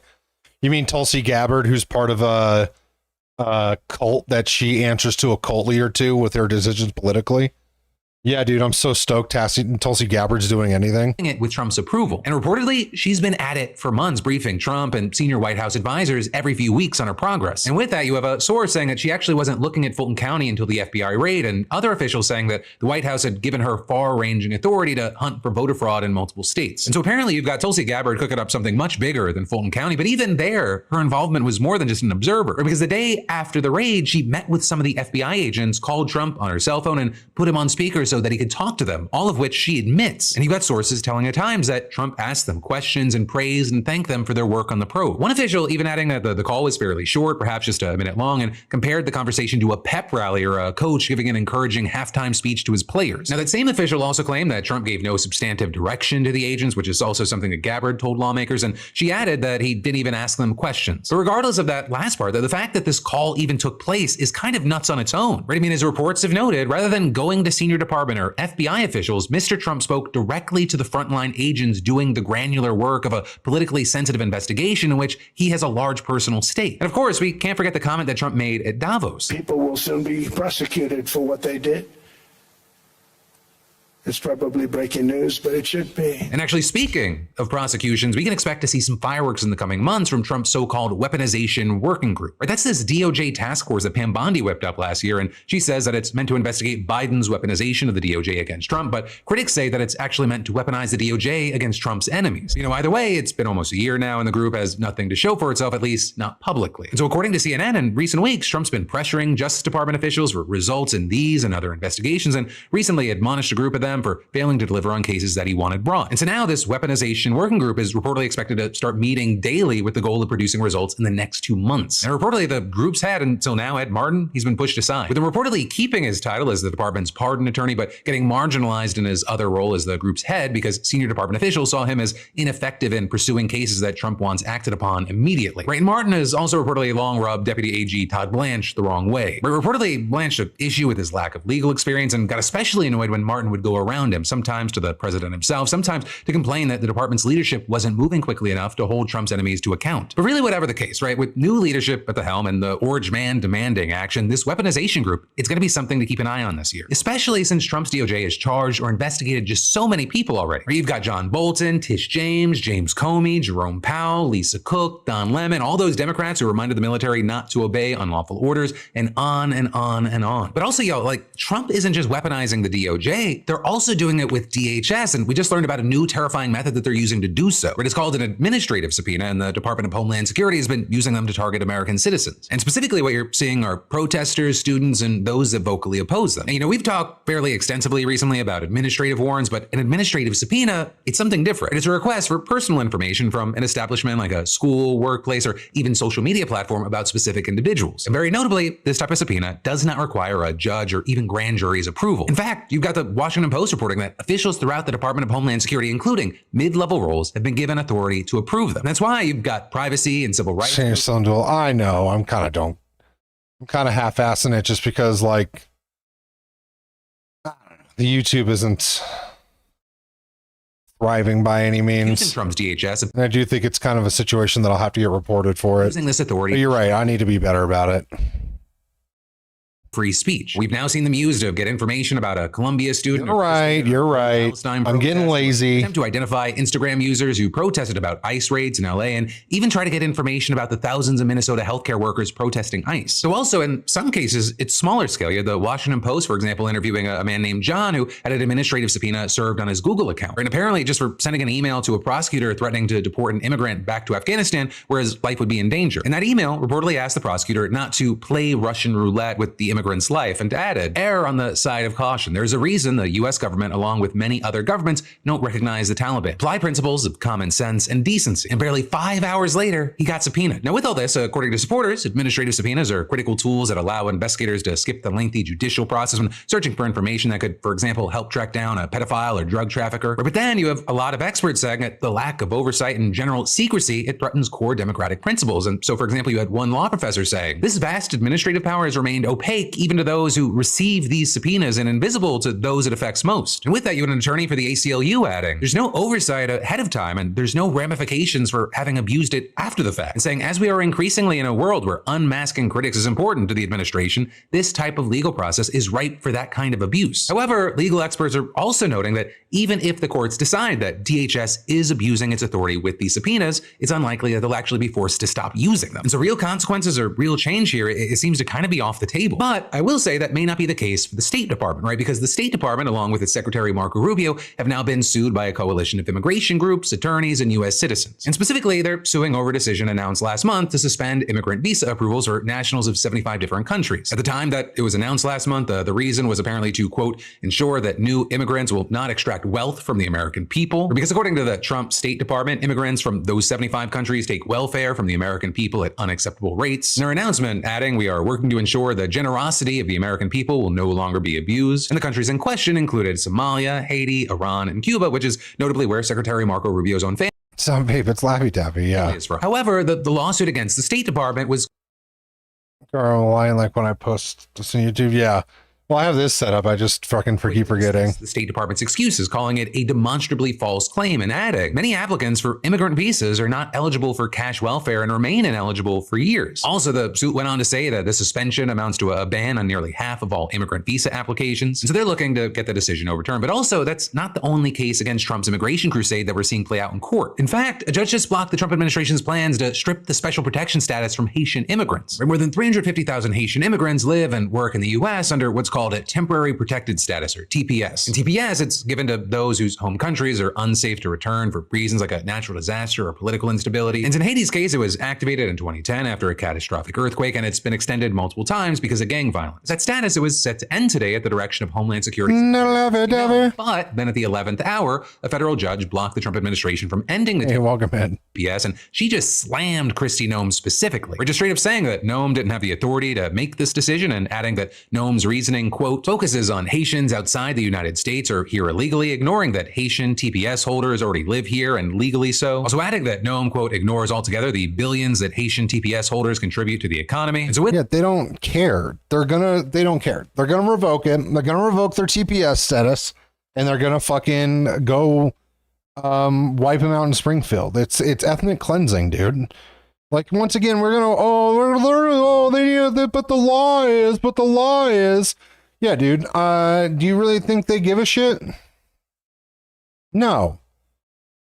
You mean Tulsi Gabbard, who's part of a cult that she answers to a cult leader to with her decisions politically? Yeah, dude, I'm so stoked Tulsi Gabbard's doing anything. It with Trump's approval. And reportedly, she's been at it for months, briefing Trump and senior White House advisors every few weeks on her progress. And with that, you have a source saying that she actually wasn't looking at Fulton County until the FBI raid, and other officials saying that the White House had given her far-ranging authority to hunt for voter fraud in multiple states. And so apparently you've got Tulsi Gabbard cooking up something much bigger than Fulton County, but even there, her involvement was more than just an observer. Because the day after the raid, she met with some of the FBI agents, called Trump on her cell phone, and put him on speaker so that he could talk to them, all of which she admits. And you've got sources telling at times that Trump asked them questions and praised and thanked them for their work on the probe. One official even adding that the call was fairly short, perhaps just a minute long, and compared the conversation to a pep rally or a coach giving an encouraging halftime speech to his players. Now, that same official also claimed that Trump gave no substantive direction to the agents, which is also something that Gabbard told lawmakers, and she added that he didn't even ask them questions. But regardless of that last part, the fact that this call even took place is kind of nuts on its own, right? I mean, as reports have noted, rather than going to senior department or FBI officials, Mr. Trump spoke directly to the frontline agents doing the granular work of a politically sensitive investigation in which he has a large personal stake. And of course, we can't forget the comment that Trump made at Davos. People will soon be prosecuted for what they did. It's probably breaking news, but it should be. And actually, speaking of prosecutions, we can expect to see some fireworks in the coming months from Trump's so-called weaponization working group. Right? That's this DOJ task force that Pam Bondi whipped up last year, and she says that it's meant to investigate Biden's weaponization of the DOJ against Trump, but critics say that it's actually meant to weaponize the DOJ against Trump's enemies. You know, either way, it's been almost a year now, and the group has nothing to show for itself, at least not publicly. And so according to CNN, in recent weeks, Trump's been pressuring Justice Department officials for results in these and other investigations, and recently admonished a group of them for failing to deliver on cases that he wanted brought. And so now this weaponization working group is reportedly expected to start meeting daily with the goal of producing results in the next 2 months. And reportedly the group's head until now, Ed Martin, he's been pushed aside, with him reportedly keeping his title as the department's pardon attorney, but getting marginalized in his other role as the group's head because senior department officials saw him as ineffective in pursuing cases that Trump wants acted upon immediately. Right, and Martin has also reportedly long rubbed Deputy AG Todd Blanche the wrong way. But reportedly Blanche took issue with his lack of legal experience and got especially annoyed when Martin would go around him, sometimes to the president himself, sometimes to complain that the department's leadership wasn't moving quickly enough to hold Trump's enemies to account. But really, whatever the case, right, with new leadership at the helm and the Orange Man demanding action, this weaponization group, it's going to be something to keep an eye on this year, especially since Trump's DOJ has charged or investigated just so many people already. You've got John Bolton, Tish James, James Comey, Jerome Powell, Lisa Cook, Don Lemon, all those Democrats who reminded the military not to obey unlawful orders, and on and on and on. But also, y'all, like, Trump isn't just weaponizing the DOJ, they're also doing it with DHS, and we just learned about a new terrifying method that they're using to do so. It's called an administrative subpoena, and the Department of Homeland Security has been using them to target American citizens. And specifically what you're seeing are protesters, students, and those that vocally oppose them. And, you know, we've talked fairly extensively recently about administrative warrants, but an administrative subpoena, it's something different. It's a request for personal information from an establishment like a school, workplace, or even social media platform about specific individuals. And very notably, this type of subpoena does not require a judge or even grand jury's approval. In fact, you've got the Washington Post reporting that officials throughout the Department of Homeland Security, including mid-level roles, have been given authority to approve them. That's why you've got privacy and civil rights. I know, I'm kind of half-assing it just because, like, the YouTube isn't thriving by any means. Trump's DHS. And I do think it's kind of a situation that I'll have to get reported for it. Using this authority. But you're right, I need to be better about it. Free speech. We've now seen them used to get information about a Columbia student. You're right. I'm getting lazy. Attempt to identify Instagram users who protested about ICE raids in LA, and even try to get information about the thousands of Minnesota healthcare workers protesting ICE. So also in some cases, it's smaller scale. You had the Washington Post, for example, interviewing a man named John who had an administrative subpoena served on his Google account. And apparently just for sending an email to a prosecutor threatening to deport an immigrant back to Afghanistan where his life would be in danger. And that email reportedly asked the prosecutor not to play Russian roulette with the immigrant immigrant's life, and added, err on the side of caution. There's a reason the U.S. government, along with many other governments, don't recognize the Taliban. Apply principles of common sense and decency. And barely 5 hours later, he got subpoenaed. Now, with all this, according to supporters, administrative subpoenas are critical tools that allow investigators to skip the lengthy judicial process when searching for information that could, for example, help track down a pedophile or drug trafficker. But then you have a lot of experts saying that the lack of oversight and general secrecy, it threatens core democratic principles. And so, for example, you had one law professor saying, this vast administrative power has remained opaque even to those who receive these subpoenas and invisible to those it affects most. And with that, you had an attorney for the ACLU adding, there's no oversight ahead of time and there's no ramifications for having abused it after the fact. And saying, as we are increasingly in a world where unmasking critics is important to the administration, this type of legal process is ripe for that kind of abuse. However, legal experts are also noting that even if the courts decide that DHS is abusing its authority with these subpoenas, it's unlikely that they'll actually be forced to stop using them. And so real consequences or real change here, it seems to kind of be off the table. But I will say that may not be the case for the State Department, right? Because the State Department, along with its Secretary Marco Rubio, have now been sued by a coalition of immigration groups, attorneys, and U.S. citizens. And specifically, they're suing over a decision announced last month to suspend immigrant visa approvals for nationals of 75 different countries. At the time that it was announced last month, the reason was apparently to, quote, ensure that new immigrants will not extract wealth from the American people. Because according to the Trump State Department, immigrants from those 75 countries take welfare from the American people at unacceptable rates. In their announcement, adding, we are working to ensure the generosity of the American people will no longer be abused. And the countries in question included Somalia, Haiti, Iran, and Cuba, which is notably where Secretary Marco Rubio's own family. Some babe, it's Laffy Taffy, yeah. However, the lawsuit against the State Department was line like when I post this on YouTube, yeah. Well, I have this set up. I just fucking keep forgetting. The State Department's excuses, calling it a demonstrably false claim, and adding, many applicants for immigrant visas are not eligible for cash welfare and remain ineligible for years. Also, the suit went on to say that the suspension amounts to a ban on nearly half of all immigrant visa applications. And so they're looking to get the decision overturned. But also, that's not the only case against Trump's immigration crusade that we're seeing play out in court. In fact, a judge just blocked the Trump administration's plans to strip the special protection status from Haitian immigrants. More than 350,000 Haitian immigrants live and work in the U.S. under what's called a temporary protected status, or TPS. In TPS, it's given to those whose home countries are unsafe to return for reasons like a natural disaster or political instability. And in Haiti's case, it was activated in 2010 after a catastrophic earthquake, and it's been extended multiple times because of gang violence. That status, it was set to end today at the direction of Homeland Security. But then at the 11th hour, a federal judge blocked the Trump administration from ending the TPS, and she just slammed Kristi Noem specifically. Or just straight up saying that Noem didn't have the authority to make this decision, and adding that Noem's reasoning, quote, focuses on Haitians outside the United States or here illegally, ignoring that Haitian TPS holders already live here and legally so. Also adding that Noem, quote, ignores altogether the billions that Haitian TPS holders contribute to the economy. And so yeah, they don't care. They don't care. They're gonna revoke it. They're gonna revoke their TPS status, and they're gonna fucking go wipe them out in Springfield. It's ethnic cleansing, dude. Like, once again, we're gonna, but the law is. Yeah, dude. Do you really think they give a shit? No.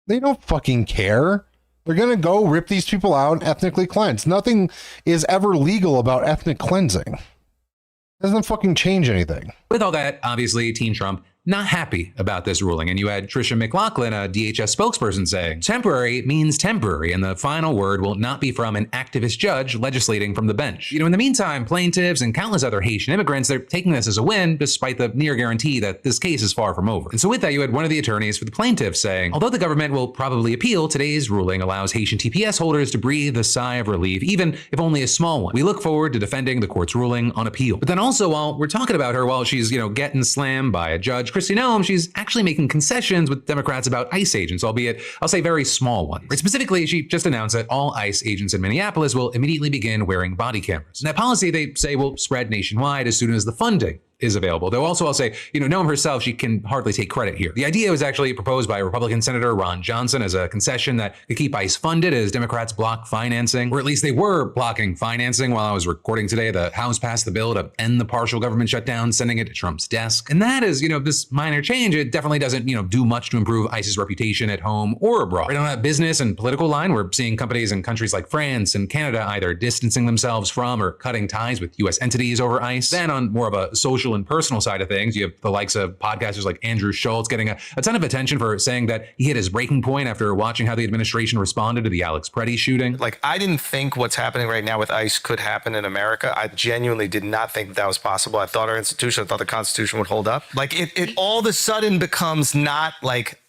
They don't fucking care. They're going to go rip these people out and ethnically cleanse. Nothing is ever legal about ethnic cleansing. It doesn't fucking change anything. With all that, obviously, Team Trump not happy about this ruling. And you had Tricia McLaughlin, a DHS spokesperson, saying, temporary means temporary, and the final word will not be from an activist judge legislating from the bench. You know, in the meantime, plaintiffs and countless other Haitian immigrants, they're taking this as a win, despite the near guarantee that this case is far from over. And so with that, you had one of the attorneys for the plaintiffs saying, although the government will probably appeal, today's ruling allows Haitian TPS holders to breathe a sigh of relief, even if only a small one. We look forward to defending the court's ruling on appeal. But then also, while we're talking about her, while she's, getting slammed by a judge, Kristi Noem, she's actually making concessions with Democrats about ICE agents, albeit, I'll say, very small ones. Right? Specifically, she just announced that all ICE agents in Minneapolis will immediately begin wearing body cameras. And that policy, they say, will spread nationwide as soon as the funding is available. Though also I'll say, Noem herself, she can hardly take credit here. The idea was actually proposed by Republican Senator Ron Johnson as a concession that could keep ICE funded as Democrats block financing, or at least they were blocking financing. While I was recording today, the House passed the bill to end the partial government shutdown, sending it to Trump's desk. And that is, this minor change. It definitely doesn't, do much to improve ICE's reputation at home or abroad. Right on that business and political line, we're seeing companies in countries like France and Canada either distancing themselves from or cutting ties with U.S. entities over ICE. Then on more of a social social and personal side of things. You have the likes of podcasters like Andrew Schultz getting a ton of attention for saying that he hit his breaking point after watching how the administration responded to the Alex Preddy shooting. Like, I didn't think what's happening right now with ICE could happen in America. I genuinely did not think that was possible. I thought our institution, I thought the Constitution would hold up. Like, it all of a sudden becomes not like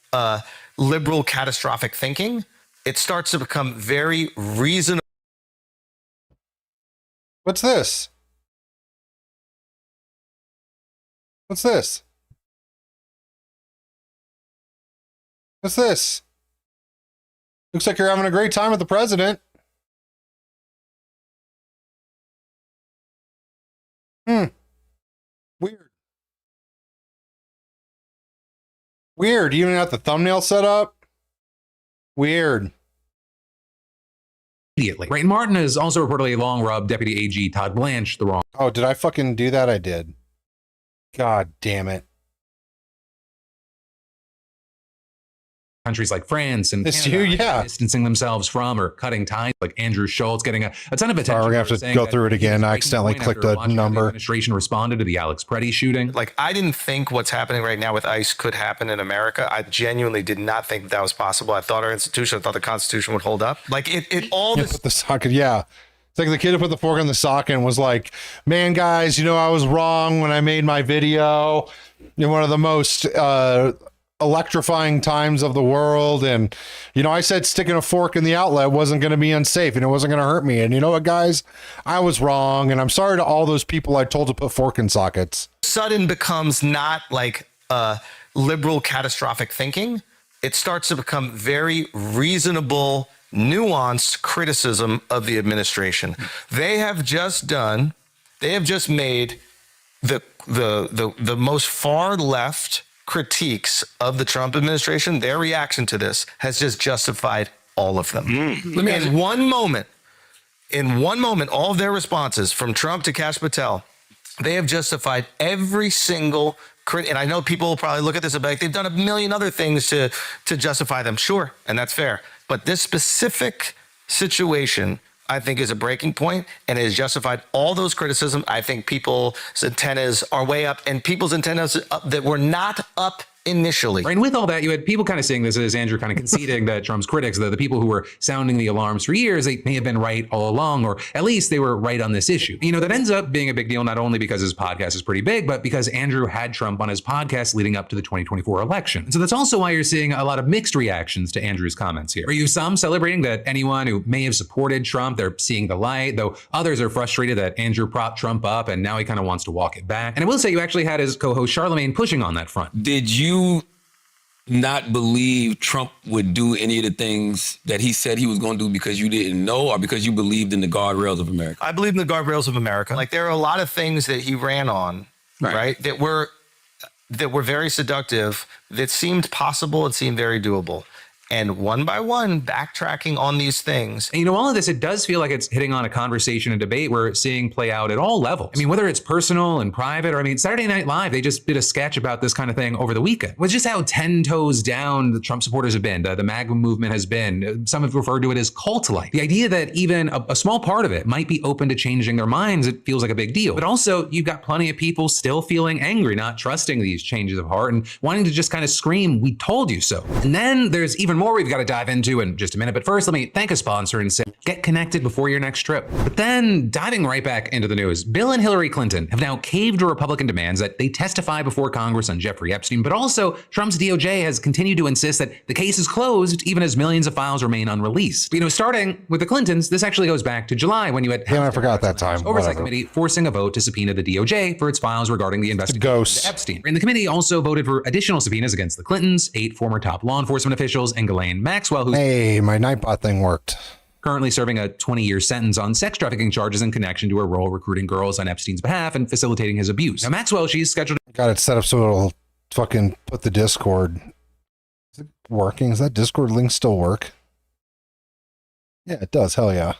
liberal catastrophic thinking. It starts to become very reasonable. What's this? What's this? What's this? Looks like you're having a great time with the president. Weird. Weird. You even got the thumbnail set up? Weird. Immediately. Right, Martin has also reportedly long rubbed Deputy AG Todd Blanche the wrong. Oh, did I fucking do that? I did. God damn it. Countries like France and It's Canada you, yeah. distancing themselves from or cutting ties, like Andrew Schultz getting a ton of attention. Sorry, we're gonna have to go through it again. I accidentally clicked a number. The administration responded to the Alex Preddy shooting. Like, I didn't think what's happening right now with ICE could happen in America. I genuinely did not think that was possible. I thought our institution, I thought the Constitution would hold up. Like, it all this. Put the socket, yeah. It's like the kid who put the fork in the socket and was like, man, guys, I was wrong when I made my video. One of the most electrifying times of the world. And, I said sticking a fork in the outlet wasn't going to be unsafe and it wasn't going to hurt me. And you know what, guys? I was wrong. And I'm sorry to all those people I told to put fork in sockets. Sudden becomes not like liberal catastrophic thinking. It starts to become very reasonable, nuanced criticism of the administration. They have just made the most far left critiques of the Trump administration. Their reaction to this has just justified all of them. In one moment, all of their responses from Trump to Kash Patel, they have justified every single and I know people will probably look at this and be like, they've done a million other things to justify them. Sure, and that's fair. But this specific situation, I think, is a breaking point and it has justified all those criticism. I think people's antennas are way up and people's antennas that were not up initially. Right, and with all that, you had people kind of seeing this as Andrew kind of conceding that Trump's critics, the people who were sounding the alarms for years, they may have been right all along, or at least they were right on this issue. That ends up being a big deal, not only because his podcast is pretty big, but because Andrew had Trump on his podcast leading up to the 2024 election. And so that's also why you're seeing a lot of mixed reactions to Andrew's comments here. Are you some celebrating that anyone who may have supported Trump, they're seeing the light, though others are frustrated that Andrew propped Trump up and now he kind of wants to walk it back. And I will say you actually had his co-host Charlemagne pushing on that front. Did you not believe Trump would do any of the things that he said he was going to do because you didn't know or because you believed in the guardrails of America? I believe in the guardrails of America. Like, there are a lot of things that he ran on, right, that were very seductive, that seemed possible, it seemed very doable. And one by one, backtracking on these things. And all of this, it does feel like it's hitting on a conversation and debate we're seeing play out at all levels. Whether it's personal and private, or Saturday Night Live, they just did a sketch about this kind of thing over the weekend. It was just how 10 toes down the Trump supporters have been, the MAGA movement has been. Some have referred to it as cult-like. The idea that even a small part of it might be open to changing their minds, it feels like a big deal. But also, you've got plenty of people still feeling angry, not trusting these changes of heart, and wanting to just kind of scream, "We told you so." And then there's even more we've got to dive into in just a minute. But first, let me thank a sponsor and say, get connected before your next trip. But then diving right back into the news, Bill and Hillary Clinton have now caved to Republican demands that they testify before Congress on Jeffrey Epstein. But also, Trump's DOJ has continued to insist that the case is closed, even as millions of files remain unreleased. Starting with the Clintons, this actually goes back to July when you had I forgot that time. Oversight Committee forcing a vote to subpoena the DOJ for its files regarding the investigation into Epstein. And the committee also voted for additional subpoenas against the Clintons, 8 former top law enforcement officials, and Ghislaine Maxwell, who's my Nightbot thing worked. Currently serving a 20-year sentence on sex trafficking charges in connection to her role recruiting girls on Epstein's behalf and facilitating his abuse. Now, Maxwell, she's scheduled. Got it set up so it'll fucking put the Discord. Is it working? Does that Discord link still work? Yeah, it does. Hell yeah.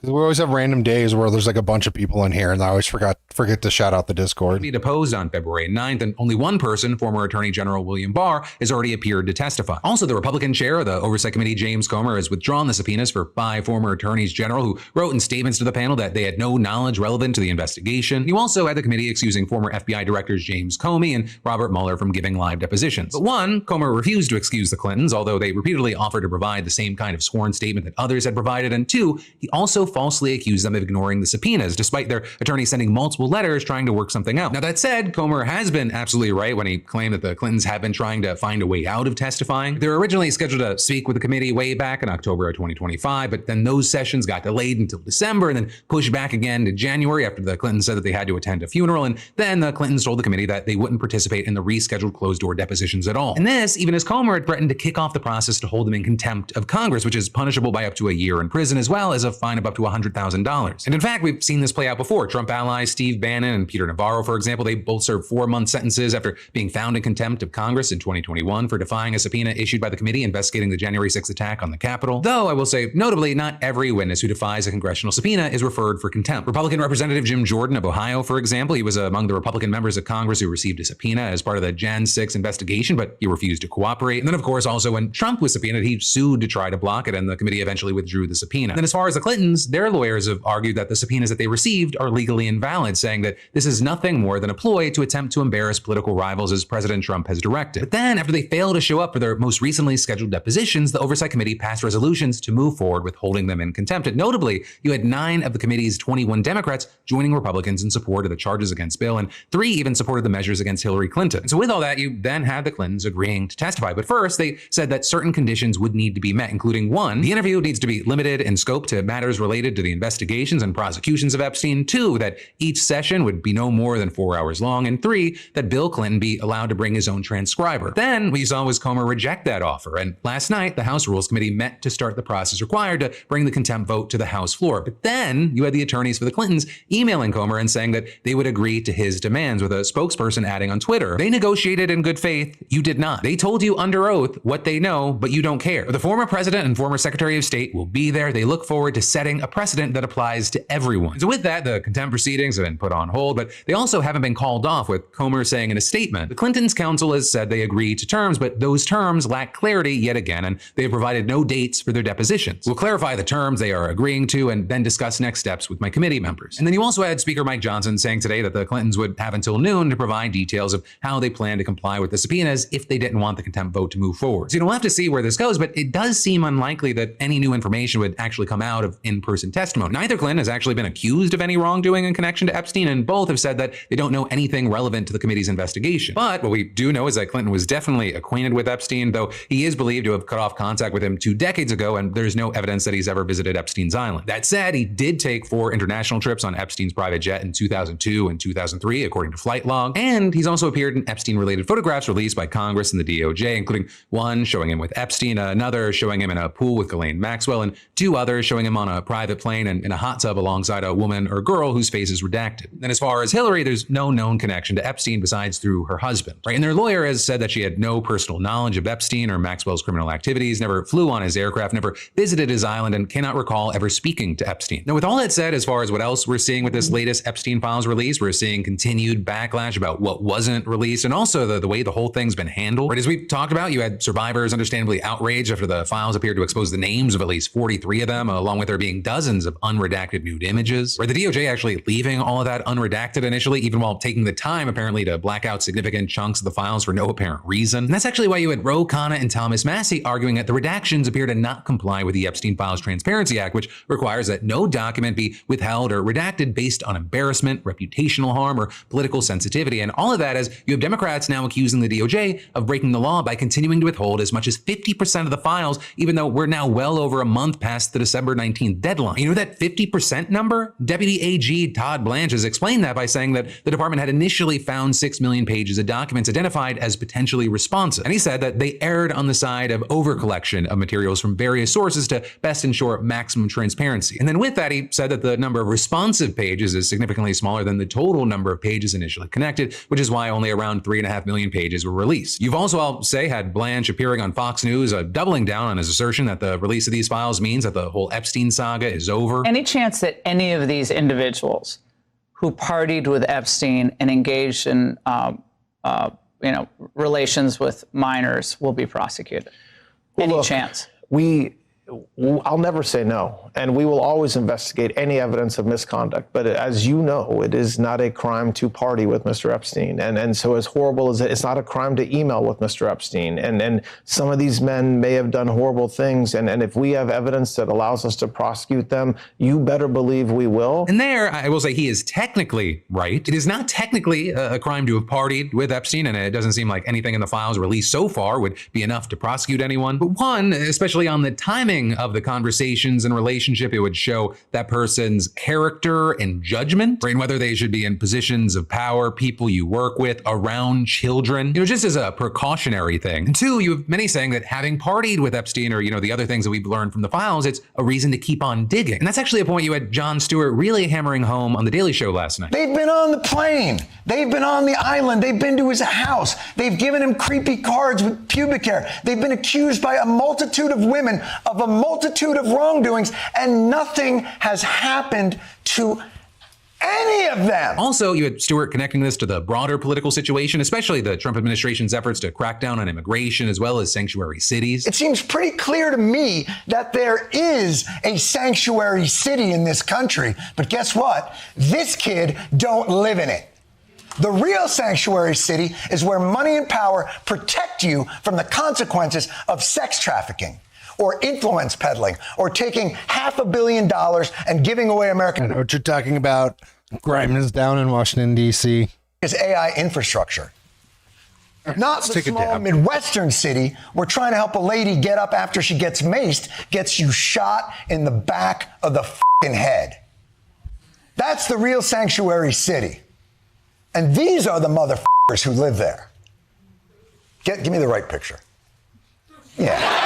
We always have random days where there's like a bunch of people in here, and I always forget to shout out the Discord. He deposed on February 9th, and only one person, former Attorney General William Barr, has already appeared to testify. Also, the Republican chair of the Oversight Committee, James Comer, has withdrawn the subpoenas for 5 former attorneys general who wrote in statements to the panel that they had no knowledge relevant to the investigation. You also had the committee excusing former FBI directors James Comey and Robert Mueller from giving live depositions. But one, Comer refused to excuse the Clintons, although they repeatedly offered to provide the same kind of sworn statement that others had provided. And two, he also falsely accused them of ignoring the subpoenas, despite their attorney sending multiple letters trying to work something out. Now, that said, Comer has been absolutely right when he claimed that the Clintons have been trying to find a way out of testifying. They were originally scheduled to speak with the committee way back in October of 2025, but then those sessions got delayed until December and then pushed back again to January after the Clintons said that they had to attend a funeral. And then the Clintons told the committee that they wouldn't participate in the rescheduled closed-door depositions at all. And this, even as Comer had threatened to kick off the process to hold them in contempt of Congress, which is punishable by up to a year in prison, as well as a fine of up to $100,000. And in fact, we've seen this play out before. Trump allies Steve Bannon and Peter Navarro, for example, they both served 4-month sentences after being found in contempt of Congress in 2021 for defying a subpoena issued by the committee investigating the January 6th attack on the Capitol. Though I will say, notably, not every witness who defies a congressional subpoena is referred for contempt. Republican Representative Jim Jordan of Ohio, for example, he was among the Republican members of Congress who received a subpoena as part of the Jan 6 investigation, but he refused to cooperate. And then, of course, also when Trump was subpoenaed, he sued to try to block it, and the committee eventually withdrew the subpoena. And then as far as the Clintons, their lawyers have argued that the subpoenas that they received are legally invalid, saying that this is nothing more than a ploy to attempt to embarrass political rivals as President Trump has directed. But then, after they failed to show up for their most recently scheduled depositions, the Oversight Committee passed resolutions to move forward with holding them in contempt. And notably, you had 9 of the committee's 21 Democrats joining Republicans in support of the charges against Bill, and 3 even supported the measures against Hillary Clinton. And so with all that, you then had the Clintons agreeing to testify. But first, they said that certain conditions would need to be met, including 1, the interview needs to be limited in scope to matters related to the investigations and prosecutions of Epstein, 2, that each session would be no more than 4 hours long, and 3, that Bill Clinton be allowed to bring his own transcriber. Then what you saw was Comer reject that offer, and last night the House Rules Committee met to start the process required to bring the contempt vote to the House floor. But then you had the attorneys for the Clintons emailing Comer and saying that they would agree to his demands, with a spokesperson adding on Twitter, "They negotiated in good faith, you did not. They told you under oath what they know, but you don't care. The former president and former Secretary of State will be there. They look forward to setting a precedent that applies to everyone." So with that, the contempt proceedings have been put on hold, but they also haven't been called off, with Comer saying in a statement, "The Clintons' counsel has said they agreed to terms, but those terms lack clarity yet again, and they have provided no dates for their depositions. We'll clarify the terms they are agreeing to and then discuss next steps with my committee members." And then you also had Speaker Mike Johnson saying today that the Clintons would have until noon to provide details of how they plan to comply with the subpoenas if they didn't want the contempt vote to move forward. So we'll have to see where this goes, but it does seem unlikely that any new information would actually come out of in-person testimony. Neither Clinton has actually been accused of any wrongdoing in connection to Epstein, and both have said that they don't know anything relevant to the committee's investigation. But what we do know is that Clinton was definitely acquainted with Epstein, though he is believed to have cut off contact with him 2 decades ago, and there's no evidence that he's ever visited Epstein's island. That said, he did take 4 international trips on Epstein's private jet in 2002 and 2003, according to flight log. And he's also appeared in Epstein-related photographs released by Congress and the DOJ, including one showing him with Epstein, another showing him in a pool with Ghislaine Maxwell, and 2 others showing him on a private plane and in a hot tub alongside a woman or girl whose face is redacted. And as far as Hillary, there's no known connection to Epstein besides through her husband, right? And their lawyer has said that she had no personal knowledge of Epstein or Maxwell's criminal activities, never flew on his aircraft, never visited his island, and cannot recall ever speaking to Epstein. Now, with all that said, as far as what else we're seeing with this latest Epstein files release, we're seeing continued backlash about what wasn't released, and also the way the whole thing's been handled. Right, as we talked about, you had survivors understandably outraged after the files appeared to expose the names of at least 43 of them, along with there being dozens of unredacted nude images. Right, the DOJ actually leaving all of that unredacted initially, even while taking the time apparently to black out significant chunks of the files for no apparent reason. And that's actually why you had Ro Khanna and Thomas Massie arguing that the redactions appear to not comply with the Epstein Files Transparency Act, which requires that no document be withheld or redacted based on embarrassment, reputational harm, or political sensitivity. And all of that as you have Democrats now accusing the DOJ of breaking the law by continuing to withhold as much as 50% of the files, even though we're now well over a month past the December 19th deadline. You know that 50% number? Deputy AG Todd Blanche has explained that by saying that the department had initially found 6 million pages of documents identified as potentially responsive. And he said that they erred on the side of overcollection of materials from various sources to best ensure maximum transparency. And then with that, he said that the number of responsive pages is significantly smaller than the total number of pages initially connected, which is why only around 3.5 million pages were released. You've also, I'll say, had Blanche appearing on Fox News, doubling down on his assertion that the release of these files means that the whole Epstein saga is over. Any chance that any of these individuals who partied with Epstein and engaged in, relations with minors will be prosecuted? Any chance? I'll never say no, and we will always investigate any evidence of misconduct. But as you know, it is not a crime to party with Mr. Epstein. And so as horrible as it's not a crime to email with Mr. Epstein. And some of these men may have done horrible things. And if we have evidence that allows us to prosecute them, you better believe we will. And there, I will say he is technically right. It is not technically a crime to have partied with Epstein, and it doesn't seem like anything in the files released so far would be enough to prosecute anyone. But one, especially on the timing of the conversations and relationship, it would show that person's character and judgment, right? And whether they should be in positions of power, people you work with, around children, just as a precautionary thing. And two, you have many saying that having partied with Epstein or, the other things that we've learned from the files, it's a reason to keep on digging. And that's actually a point you had Jon Stewart really hammering home on The Daily Show last night. They've been on the plane. They've been on the island. They've been to his house. They've given him creepy cards with pubic hair. They've been accused by a multitude of women of a multitude of wrongdoings, and nothing has happened to any of them. Also, you had Stewart connecting this to the broader political situation, especially the Trump administration's efforts to crack down on immigration as well as sanctuary cities. It seems pretty clear to me that there is a sanctuary city in this country, but guess what? This kid don't live in it. The real sanctuary city is where money and power protect you from the consequences of sex trafficking, or influence peddling, or taking $500 million and giving away American. I know what you're talking about. Crime is down in Washington, D.C. Is AI infrastructure. Not the small Midwestern city where trying to help a lady get up after she gets maced gets you shot in the back of the f***ing head. That's the real sanctuary city. And these are the motherfuckers who live there. Give me the right picture. Yeah.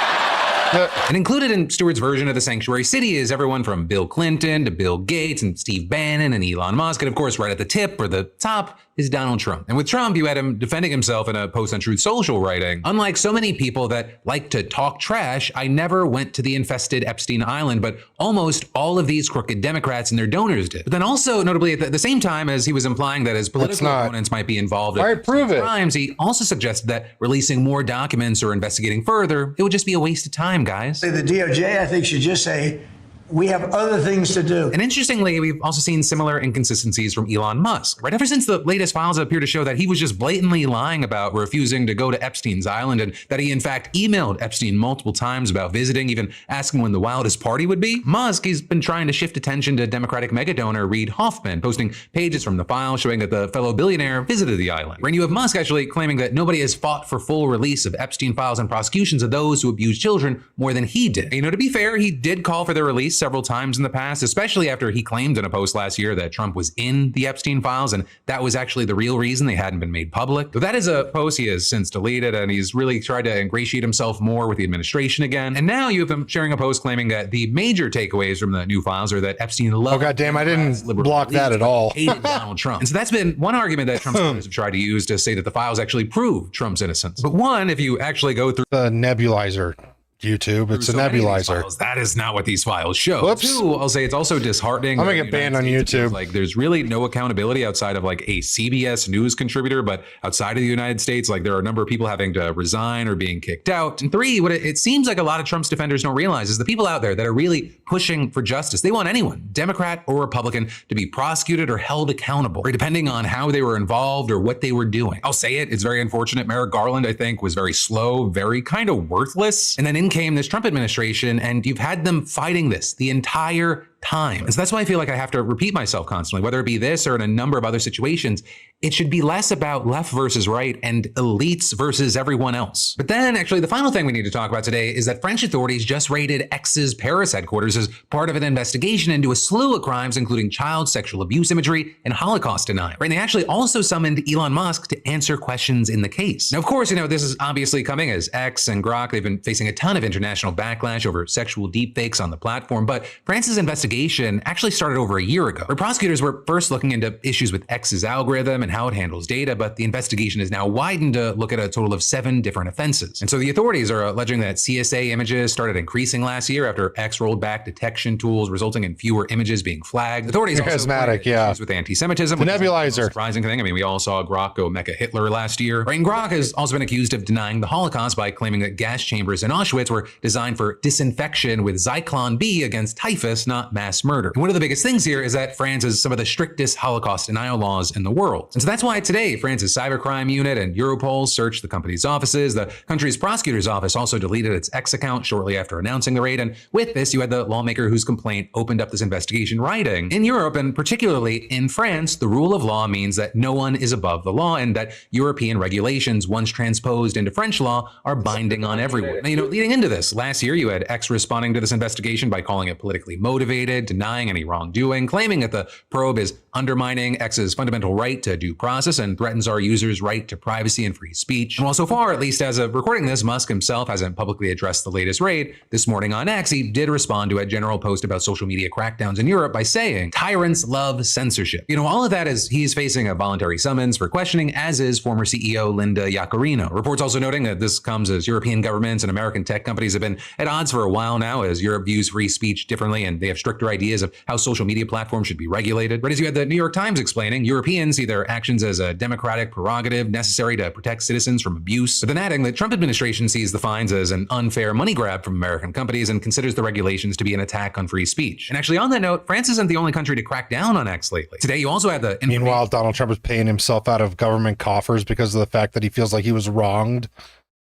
And included in Stewart's version of the sanctuary city is everyone from Bill Clinton to Bill Gates and Steve Bannon and Elon Musk. And of course, right at the tip or the top is Donald Trump. And with Trump, you had him defending himself in a post on Truth Social writing. Unlike so many people that like to talk trash, I never went to the infested Epstein Island, but almost all of these crooked Democrats and their donors did. But then also, notably, at the same time as he was implying that his political opponents might be involved in crimes, he also suggested that releasing more documents or investigating further, it would just be a waste of time, guys. The DOJ, I think, should just say, we have other things to do. And interestingly, we've also seen similar inconsistencies from Elon Musk, right? Ever since the latest files appear to show that he was just blatantly lying about refusing to go to Epstein's island, and that he in fact emailed Epstein multiple times about visiting, even asking when the wildest party would be. Musk, he's been trying to shift attention to Democratic mega donor Reid Hoffman, posting pages from the file showing that the fellow billionaire visited the island. And you have Musk actually claiming that nobody has fought for full release of Epstein files and prosecutions of those who abused children more than he did. And, to be fair, he did call for their release several times in the past, especially after he claimed in a post last year that Trump was in the Epstein files, and that was actually the real reason they hadn't been made public. But that is a post he has since deleted, and he's really tried to ingratiate himself more with the administration again. And now you have him sharing a post claiming that the major takeaways from the new files are that Epstein loved— oh, goddamn, I didn't block that at all. Hated Donald Trump. And so that's been one argument that Trump's supporters have tried to use to say that the files actually prove Trump's innocence. But one, if you actually go through the nebulizer, YouTube, it's a nebulizer. Files, that is not what these files show. Whoops. Two, I'll say it's also disheartening. I'm gonna get banned on YouTube. Like, there's really no accountability outside of like a CBS News contributor, but outside of the United States, like there are a number of people having to resign or being kicked out. And three, what it seems like a lot of Trump's defenders don't realize is the people out there that are really pushing for justice, they want anyone, Democrat or Republican, to be prosecuted or held accountable, or depending on how they were involved or what they were doing. I'll say it, it's very unfortunate. Merrick Garland, I think, was very slow, very kind of worthless. And then in came this Trump administration, and you've had them fighting this the entire time. And so that's why I feel like I have to repeat myself constantly, whether it be this or in a number of other situations. It should be less about left versus right and elites versus everyone else. But then actually the final thing we need to talk about today is that French authorities just raided X's Paris headquarters as part of an investigation into a slew of crimes, including child sexual abuse imagery and Holocaust denial. Right? And they actually also summoned Elon Musk to answer questions in the case. Now, of course, this is obviously coming as X and Grok, they've been facing a ton of international backlash over sexual deepfakes on the platform, but France's investigation investigation actually started over a year ago, where prosecutors were first looking into issues with X's algorithm and how it handles data, but the investigation is now widened to look at a total of 7 different offenses. And so the authorities are alleging that CSA images started increasing last year after X rolled back detection tools, resulting in fewer images being flagged. Authorities also Charismatic, yeah. issues with anti-Semitism, The which is nebulizer. a surprising thing. I mean, we all saw Grok go Mecha Hitler last year. Right? And Grok has also been accused of denying the Holocaust by claiming that gas chambers in Auschwitz were designed for disinfection with Zyklon B against typhus, not mass murder. And one of the biggest things here is that France has some of the strictest Holocaust denial laws in the world. And so that's why today France's cybercrime unit and Europol searched the company's offices. The country's prosecutor's office also deleted its X account shortly after announcing the raid. And with this, you had the lawmaker whose complaint opened up this investigation writing, in Europe and particularly in France, the rule of law means that no one is above the law and that European regulations, once transposed into French law, are binding on everyone. Now, leading into this, last year you had X responding to this investigation by calling it politically motivated, denying any wrongdoing, claiming that the probe is undermining X's fundamental right to due process and threatens our users' right to privacy and free speech. And while so far, at least as of recording this, Musk himself hasn't publicly addressed the latest raid, this morning on X, he did respond to a general post about social media crackdowns in Europe by saying, "Tyrants love censorship." All of that is he's facing a voluntary summons for questioning, as is former CEO Linda Yaccarino. Reports also noting that this comes as European governments and American tech companies have been at odds for a while now, as Europe views free speech differently and they have stricter ideas of how social media platforms should be regulated. Right as you had the New York Times explaining, Europeans see their actions as a democratic prerogative necessary to protect citizens from abuse, but then adding the Trump administration sees the fines as an unfair money grab from American companies and considers the regulations to be an attack on free speech. And actually, on that note, France isn't the only country to crack down on X lately. Today, you also had the... Meanwhile, Donald Trump is paying himself out of government coffers because of the fact that he feels like he was wronged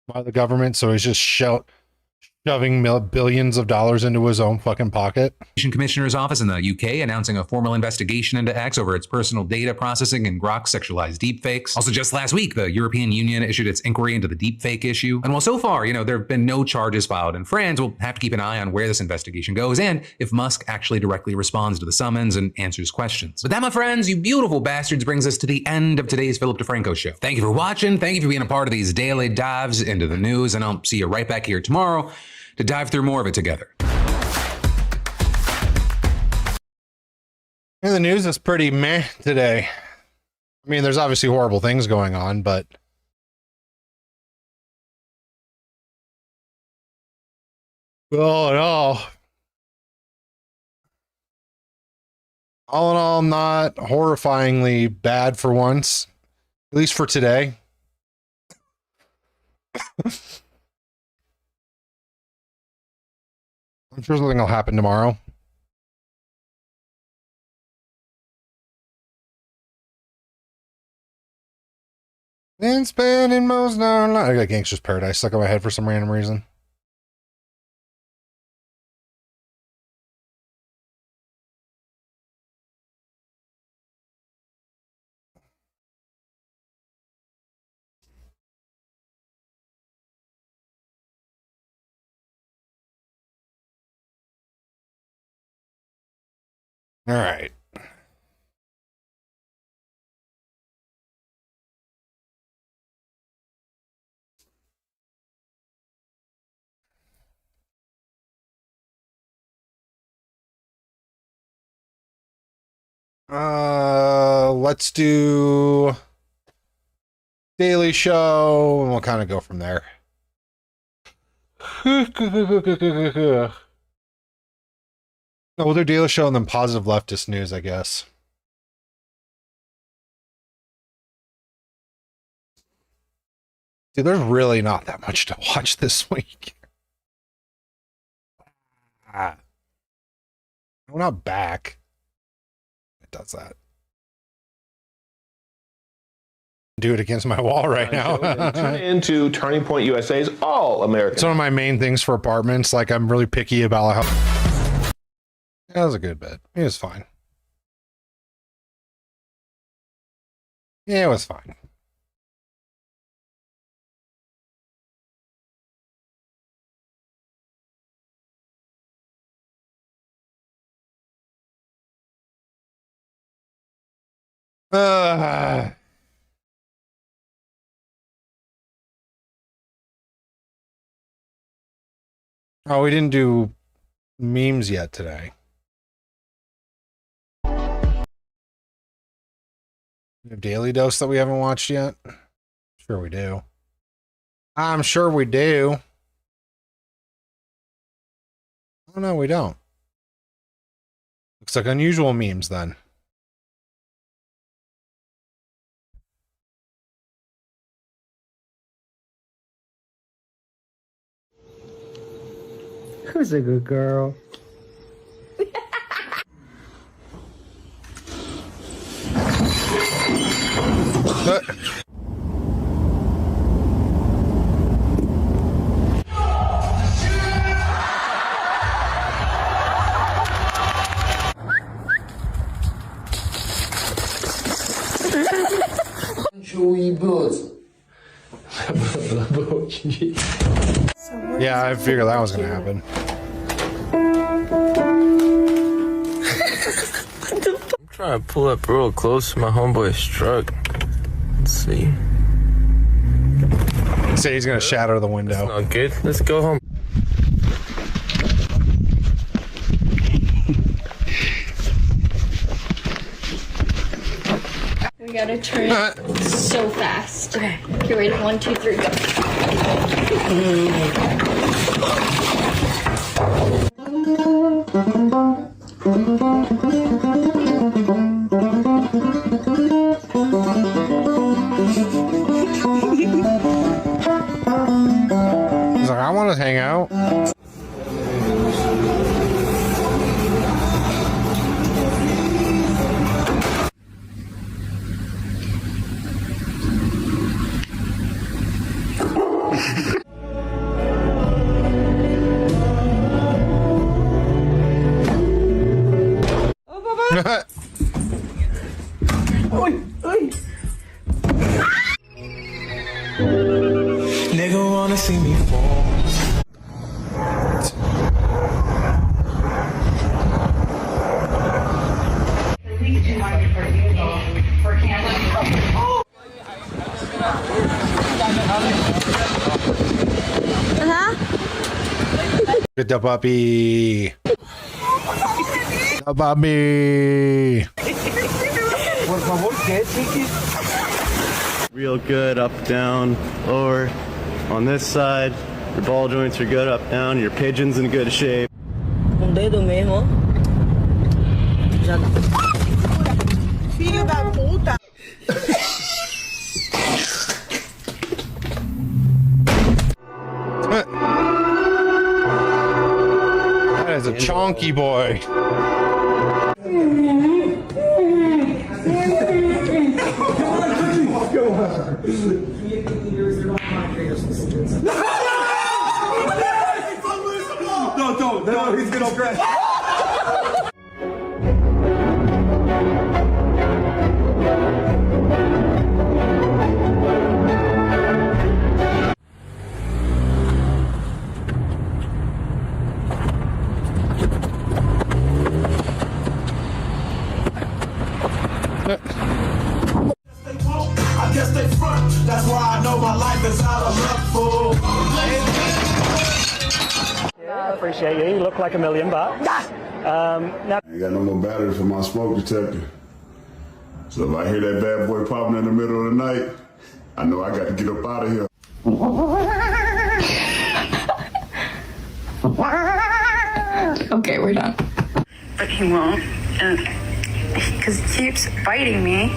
by the government, so he's just shoving billions of dollars into his own fucking pocket. Commissioner's office in the UK announcing a formal investigation into X over its personal data processing and Grok's sexualized deepfakes. Also, just last week, the European Union issued its inquiry into the deepfake issue. And while so far, there have been no charges filed in France, we'll have to keep an eye on where this investigation goes and if Musk actually directly responds to the summons and answers questions. But that, my friends, you beautiful bastards, brings us to the end of today's Philip DeFranco show. Thank you for watching. Thank you for being a part of these daily dives into the news, and I'll see you right back here tomorrow to dive through more of it together. The news is pretty meh today. I mean, there's obviously horrible things going on, but all in all, not horrifyingly bad for once, at least for today. I'm sure something will happen tomorrow. And spending most of our life. I got Gangster's Paradise stuck in my head for some random reason. All right. Let's do Daily Show, and we'll kind of go from there. No, we'll do Daily Show and then positive leftist news, I guess. Dude, there's really not that much to watch this week. We're not back. It does that. Do it against my wall right now. Tune into Turning Point USA's All American. It's one of my main things for apartments. Like, I'm really picky about how. That was a good bit. It was fine. Yeah, it was fine. Oh, we didn't do memes yet today. We have Daily Dose that we haven't watched yet. Sure we do. I'm sure we do. Oh no, we don't. Looks like unusual memes then. Who's a good girl? Yeah, I figured that was gonna happen. I'm trying to pull up real close to my homeboy's truck. Let's see. Say he's gonna shatter the window. That's not good. Let's go home. We gotta turn it so fast. Okay, ready? 1, 2, 3, go. He's like, I want to hang out. Nigga wanna see me fall. Get the puppy. The puppy. Real good, up, down, lower. On this side, your ball joints are good, up, down. Your pigeon's in good shape. Um dedo mesmo. Já. Filho da puta. That is a chonky boy. No, he's gonna scratch. I guess they front. That's why I know my life is out of luck, fool. I appreciate you. You look like $1 million. Now I ain't got no more batteries for my smoke detector. So if I hear that bad boy popping in the middle of the night, I know I got to get up out of here. Okay, we're done. But he won't, because he keeps biting me.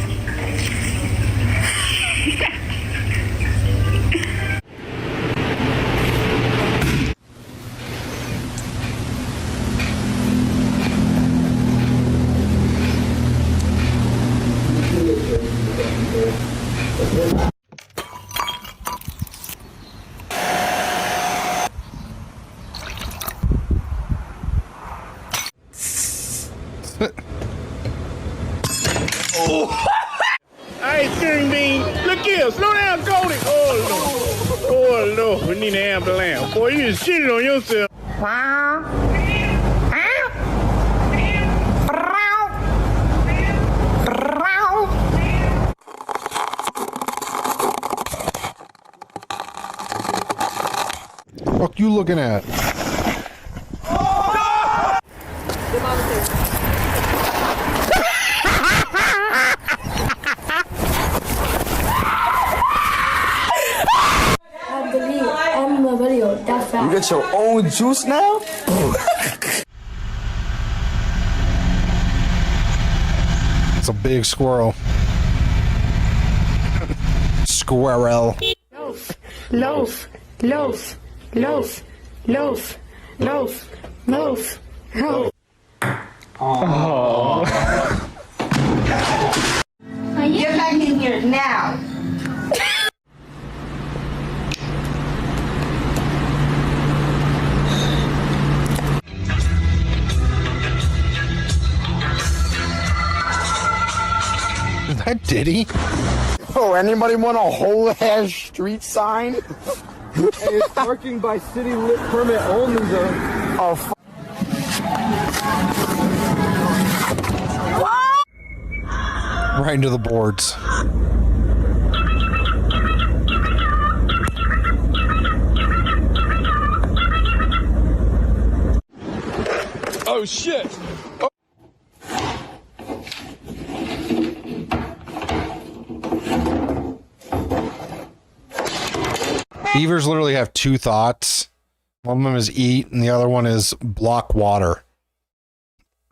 Oh. Ice cream bean. Look here, slow down, Cody. Oh, Lord. Oh, Lord. We need an ambulance. Boy, you just shitted on yourself. What you looking at? You get your own juice now? It's a big squirrel. Squirrel. Loaf, loaf, loaf, loaf, loaf, loaf, loaf, loaf. Oh. Get back in here now. Is that Diddy? Oh, anybody want a whole ass street sign? Hey, it's parking by city lit permit only though. Oh, Right into the boards. Oh shit! Oh. Beavers literally have two thoughts. One of them is eat, and the other one is block water.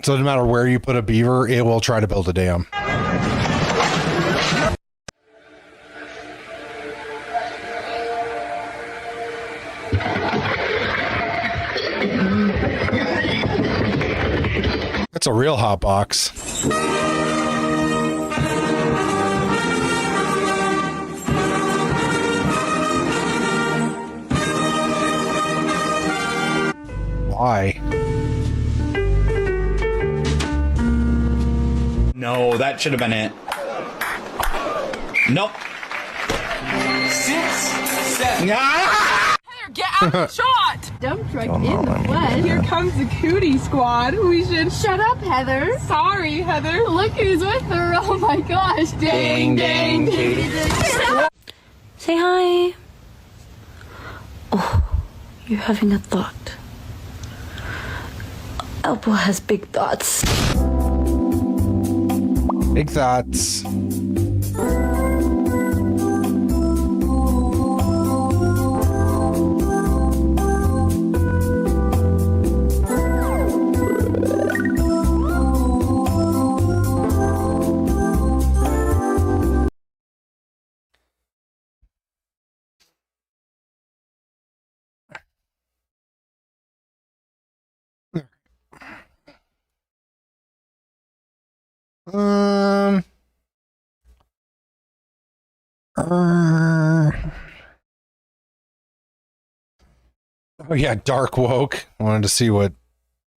So no matter where you put a beaver, it will try to build a dam. That's a real hot box. Why? No, that should have been it. Nope. 6, 7. Get out of shot! Dump truck in the flesh. Here comes the cootie squad. We should shut up, Heather. Sorry, Heather. Look who's with her. Oh my gosh. Dang, dang, dang. Say hi. Oh, you're having a thought. Elbow has big thoughts. Big thoughts. Oh yeah, dark woke. Wanted to see what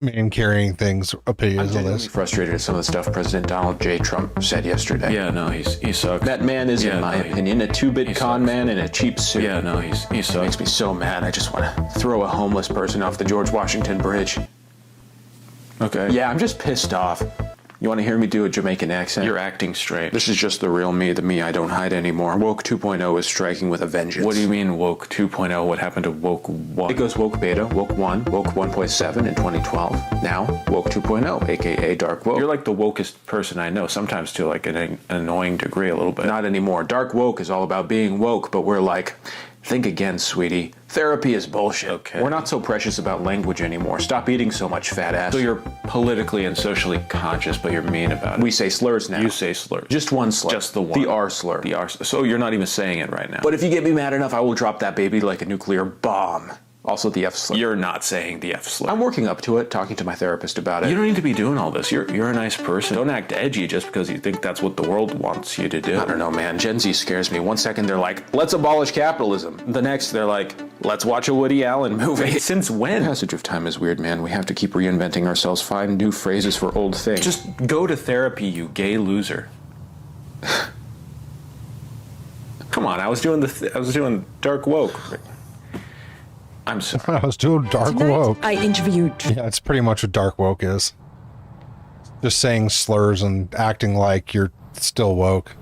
man carrying things opinions on this. Frustrated at some of the stuff President Donald J. Trump said yesterday. Yeah, no, he sucks. That man is, in my opinion, a two-bit con man in a cheap suit. Yeah, no, he sucks. It makes me so mad. I just want to throw a homeless person off the George Washington Bridge. Okay. Yeah, I'm just pissed off. You want to hear me do a Jamaican accent? You're acting straight. This is just the real me, the me I don't hide anymore. Woke 2.0 is striking with a vengeance. What do you mean woke 2.0? What happened to woke 1? It goes woke beta, woke 1, woke 1.7 in 2012. Now, woke 2.0, aka dark woke. You're like the wokest person I know, sometimes to like an annoying degree a little bit. Not anymore. Dark woke is all about being woke, but we're like, think again, sweetie. Therapy is bullshit. Okay. We're not so precious about language anymore. Stop eating so much, fat ass. So you're politically and socially conscious, but you're mean about it. We say slurs now. You say slurs. Just one slur. Just the one. The R slur. The R. So you're not even saying it right now. But if you get me mad enough, I will drop that baby like a nuclear bomb. Also the F slur. You're not saying the F slur. I'm working up to it, talking to my therapist about it. You don't need to be doing all this. You're a nice person. Don't act edgy just because you think that's what the world wants you to do. I don't know, man. Gen Z scares me. One second they're like, let's abolish capitalism. The next they're like, let's watch a Woody Allen movie. Since when? The passage of time is weird, man. We have to keep reinventing ourselves, find new phrases for old things. Just go to therapy, you gay loser. Come on, I was doing dark woke. I'm sorry. I was doing dark woke. I interviewed. Yeah, it's pretty much what dark woke is. Just saying slurs and acting like you're still woke.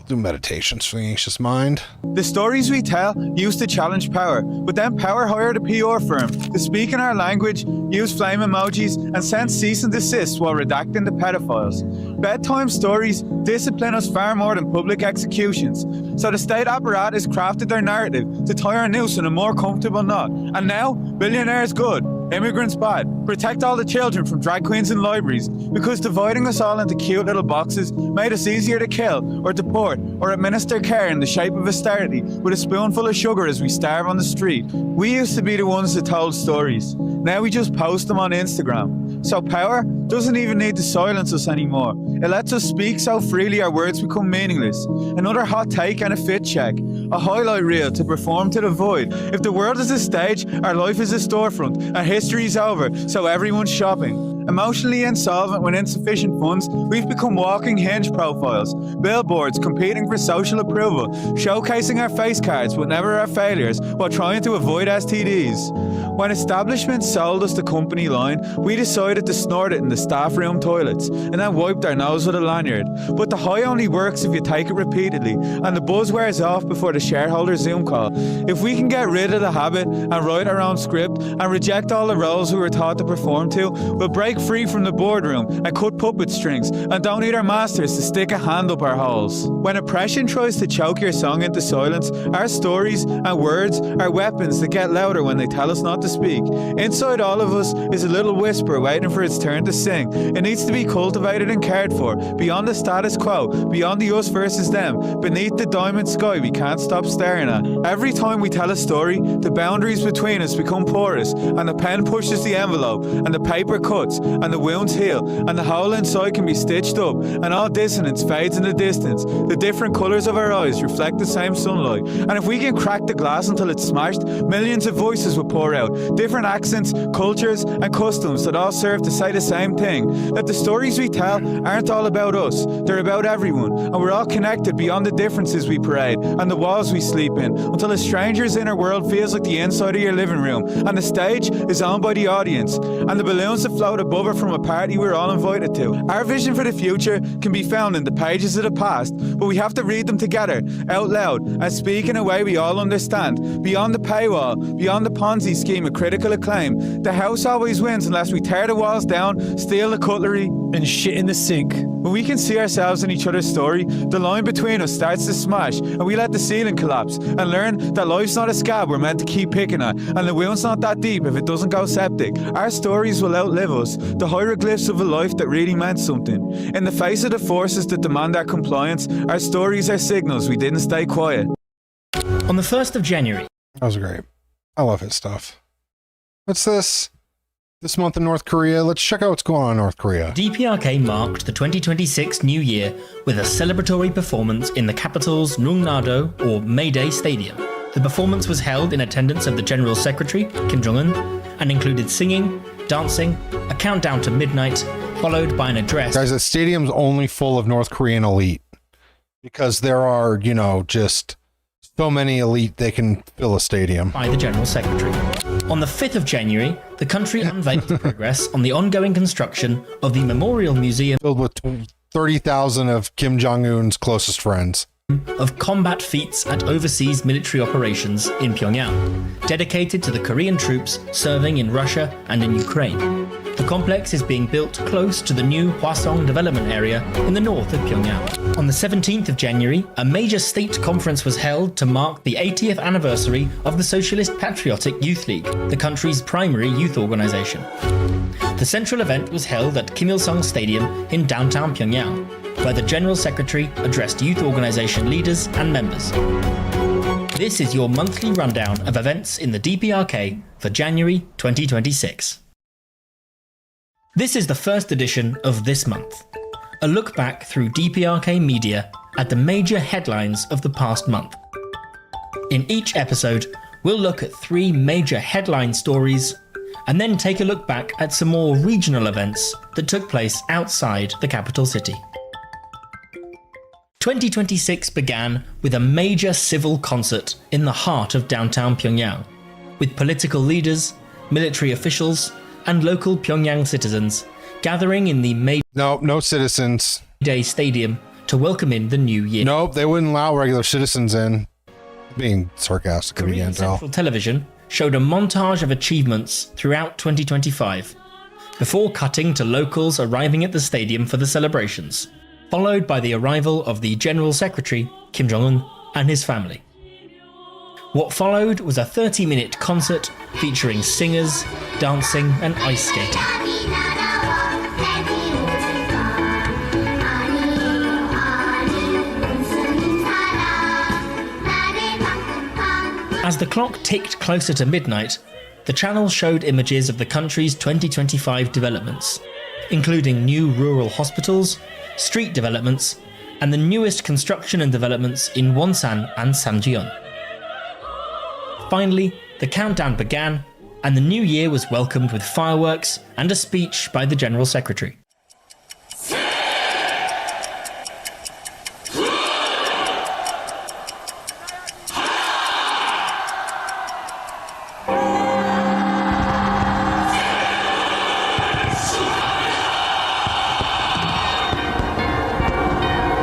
Do meditations for the anxious mind. The stories we tell used to challenge power, but then power hired a PR firm to speak in our language, use flame emojis, and send cease and desist while redacting the pedophiles. Bedtime stories discipline us far more than public executions. So the state apparatus crafted their narrative to tie our noose in a more comfortable knot. And now, billionaires good, immigrants bad. Protect all the children from drag queens in libraries, because dividing us all into cute little boxes made us easier to kill or deport or administer care in the shape of austerity with a spoonful of sugar as we starve on the street. We used to be the ones that told stories. Now we just post them on Instagram. So power doesn't even need to silence us anymore. It lets us speak so freely our words become meaningless. Another hot take and a fit check. A highlight reel to perform to the void. If the world is a stage, our life is a storefront, and history's over, so everyone's shopping. Emotionally insolvent with insufficient funds, we've become walking Hinge profiles, billboards competing for social approval, showcasing our face cards but never our failures while trying to avoid STDs. When establishments sold us the company line, we decided to snort it in the staff room toilets and then wiped our nose with a lanyard. But the high only works if you take it repeatedly, and the buzz wears off before the shareholder Zoom call. If we can get rid of the habit and write our own script and reject all the roles we were taught to perform to, we'll break free from the boardroom and cut puppet strings and don't need our masters to stick a hand up our holes. When oppression tries to choke your song into silence, our stories and words are weapons that get louder when they tell us not to speak. Inside all of us is a little whisper waiting for its turn to sing. It needs to be cultivated and cared for, beyond the status quo, beyond the us versus them, beneath the diamond sky we can't stop staring at. Every time we tell a story, the boundaries between us become porous, and the pen pushes the envelope, and the paper cuts, and the wounds heal, and the hole inside can be stitched up, and all dissonance fades in the distance. The different colours of our eyes reflect the same sunlight, and if we can crack the glass until it's smashed, millions of voices will pour out, different accents, cultures, and customs that all serve to say the same thing, that the stories we tell aren't all about us, they're about everyone, and we're all connected beyond the differences we parade and the walls we sleep in, until a stranger's inner world feels like the inside of your living room, and the stage is owned by the audience, and the balloons that float above it from a party we're all invited to. Our vision for the future can be found in the pages of the past, but we have to read them together, out loud, and speak in a way we all understand. Beyond the paywall, beyond the Ponzi scheme of critical acclaim, the house always wins unless we tear the walls down, steal the cutlery, and shit in the sink. When we can see ourselves in each other's story, the line between us starts to smash, and we let the ceiling collapse, and learn that life's not a scab we're meant to keep picking at, and the wound's not that deep if it doesn't go septic. Our stories will outlive us, the hieroglyphs of a life that really meant something. In the face of the forces that demand our compliance, our stories are signals we didn't stay quiet. On the 1st of January. That was great. I love his stuff. What's this? This month in North Korea. Let's check out what's going on in North Korea. DPRK marked the 2026 New Year with a celebratory performance in the capital's Nungnado, or May Day Stadium. The performance was held in attendance of the General Secretary, Kim Jong-un, and included singing, dancing, a countdown to midnight, followed by an address. Guys, that stadium's only full of North Korean elite. Because there are, you know, just so many elite they can fill a stadium. By the General Secretary. On the 5th of January, the country unveiled progress on the ongoing construction of the Memorial Museum filled with 30,000 of Kim Jong-un's closest friends. Of combat feats at overseas military operations in Pyongyang, dedicated to the Korean troops serving in Russia and in Ukraine. The complex is being built close to the new Hwasong development area in the north of Pyongyang. On the 17th of January, a major state conference was held to mark the 80th anniversary of the Socialist Patriotic Youth League, the country's primary youth organization. The central event was held at Kim Il-sung Stadium in downtown Pyongyang, where the General Secretary addressed youth organization leaders and members. This is your monthly rundown of events in the DPRK for January 2026. This is the first edition of this month, a look back through DPRK media at the major headlines of the past month. In each episode, we'll look at 3 major headline stories and then take a look back at some more regional events that took place outside the capital city. 2026 began with a major civil concert in the heart of downtown Pyongyang, with political leaders, military officials, and local Pyongyang citizens gathering in the May no citizens Day Stadium to welcome in the new year. Nope, they wouldn't allow regular citizens in. Being sarcastic, if you Korean can't tell. Central Television showed a montage of achievements throughout 2025, before cutting to locals arriving at the stadium for the celebrations, followed by the arrival of the General Secretary, Kim Jong-un, and his family. What followed was a 30-minute concert featuring singers, dancing, and ice skating. As the clock ticked closer to midnight, the channel showed images of the country's 2025 developments, including new rural hospitals, street developments, and the newest construction and developments in Wonsan and Samjiyon. Finally, the countdown began, and the new year was welcomed with fireworks and a speech by the General Secretary.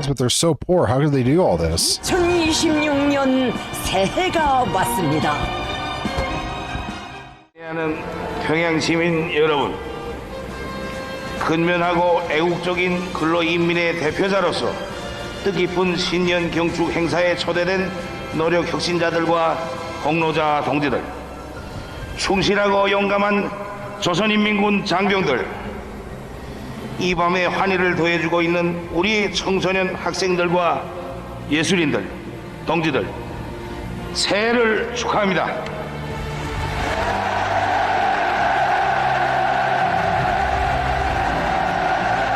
But they're so poor. How could they do all this? 2026년 새해가 왔습니다. 평양 시민 여러분, 근면하고 애국적인 근로인민의 대표자로서 뜻깊은 신년 경축 행사에 초대된 노력 혁신자들과 공로자 동지들, 충실하고 용감한 조선인민군 장병들, 이 밤에 환희를 더해주고 있는 우리 청소년 학생들과 예술인들, 동지들, 새해를 축하합니다.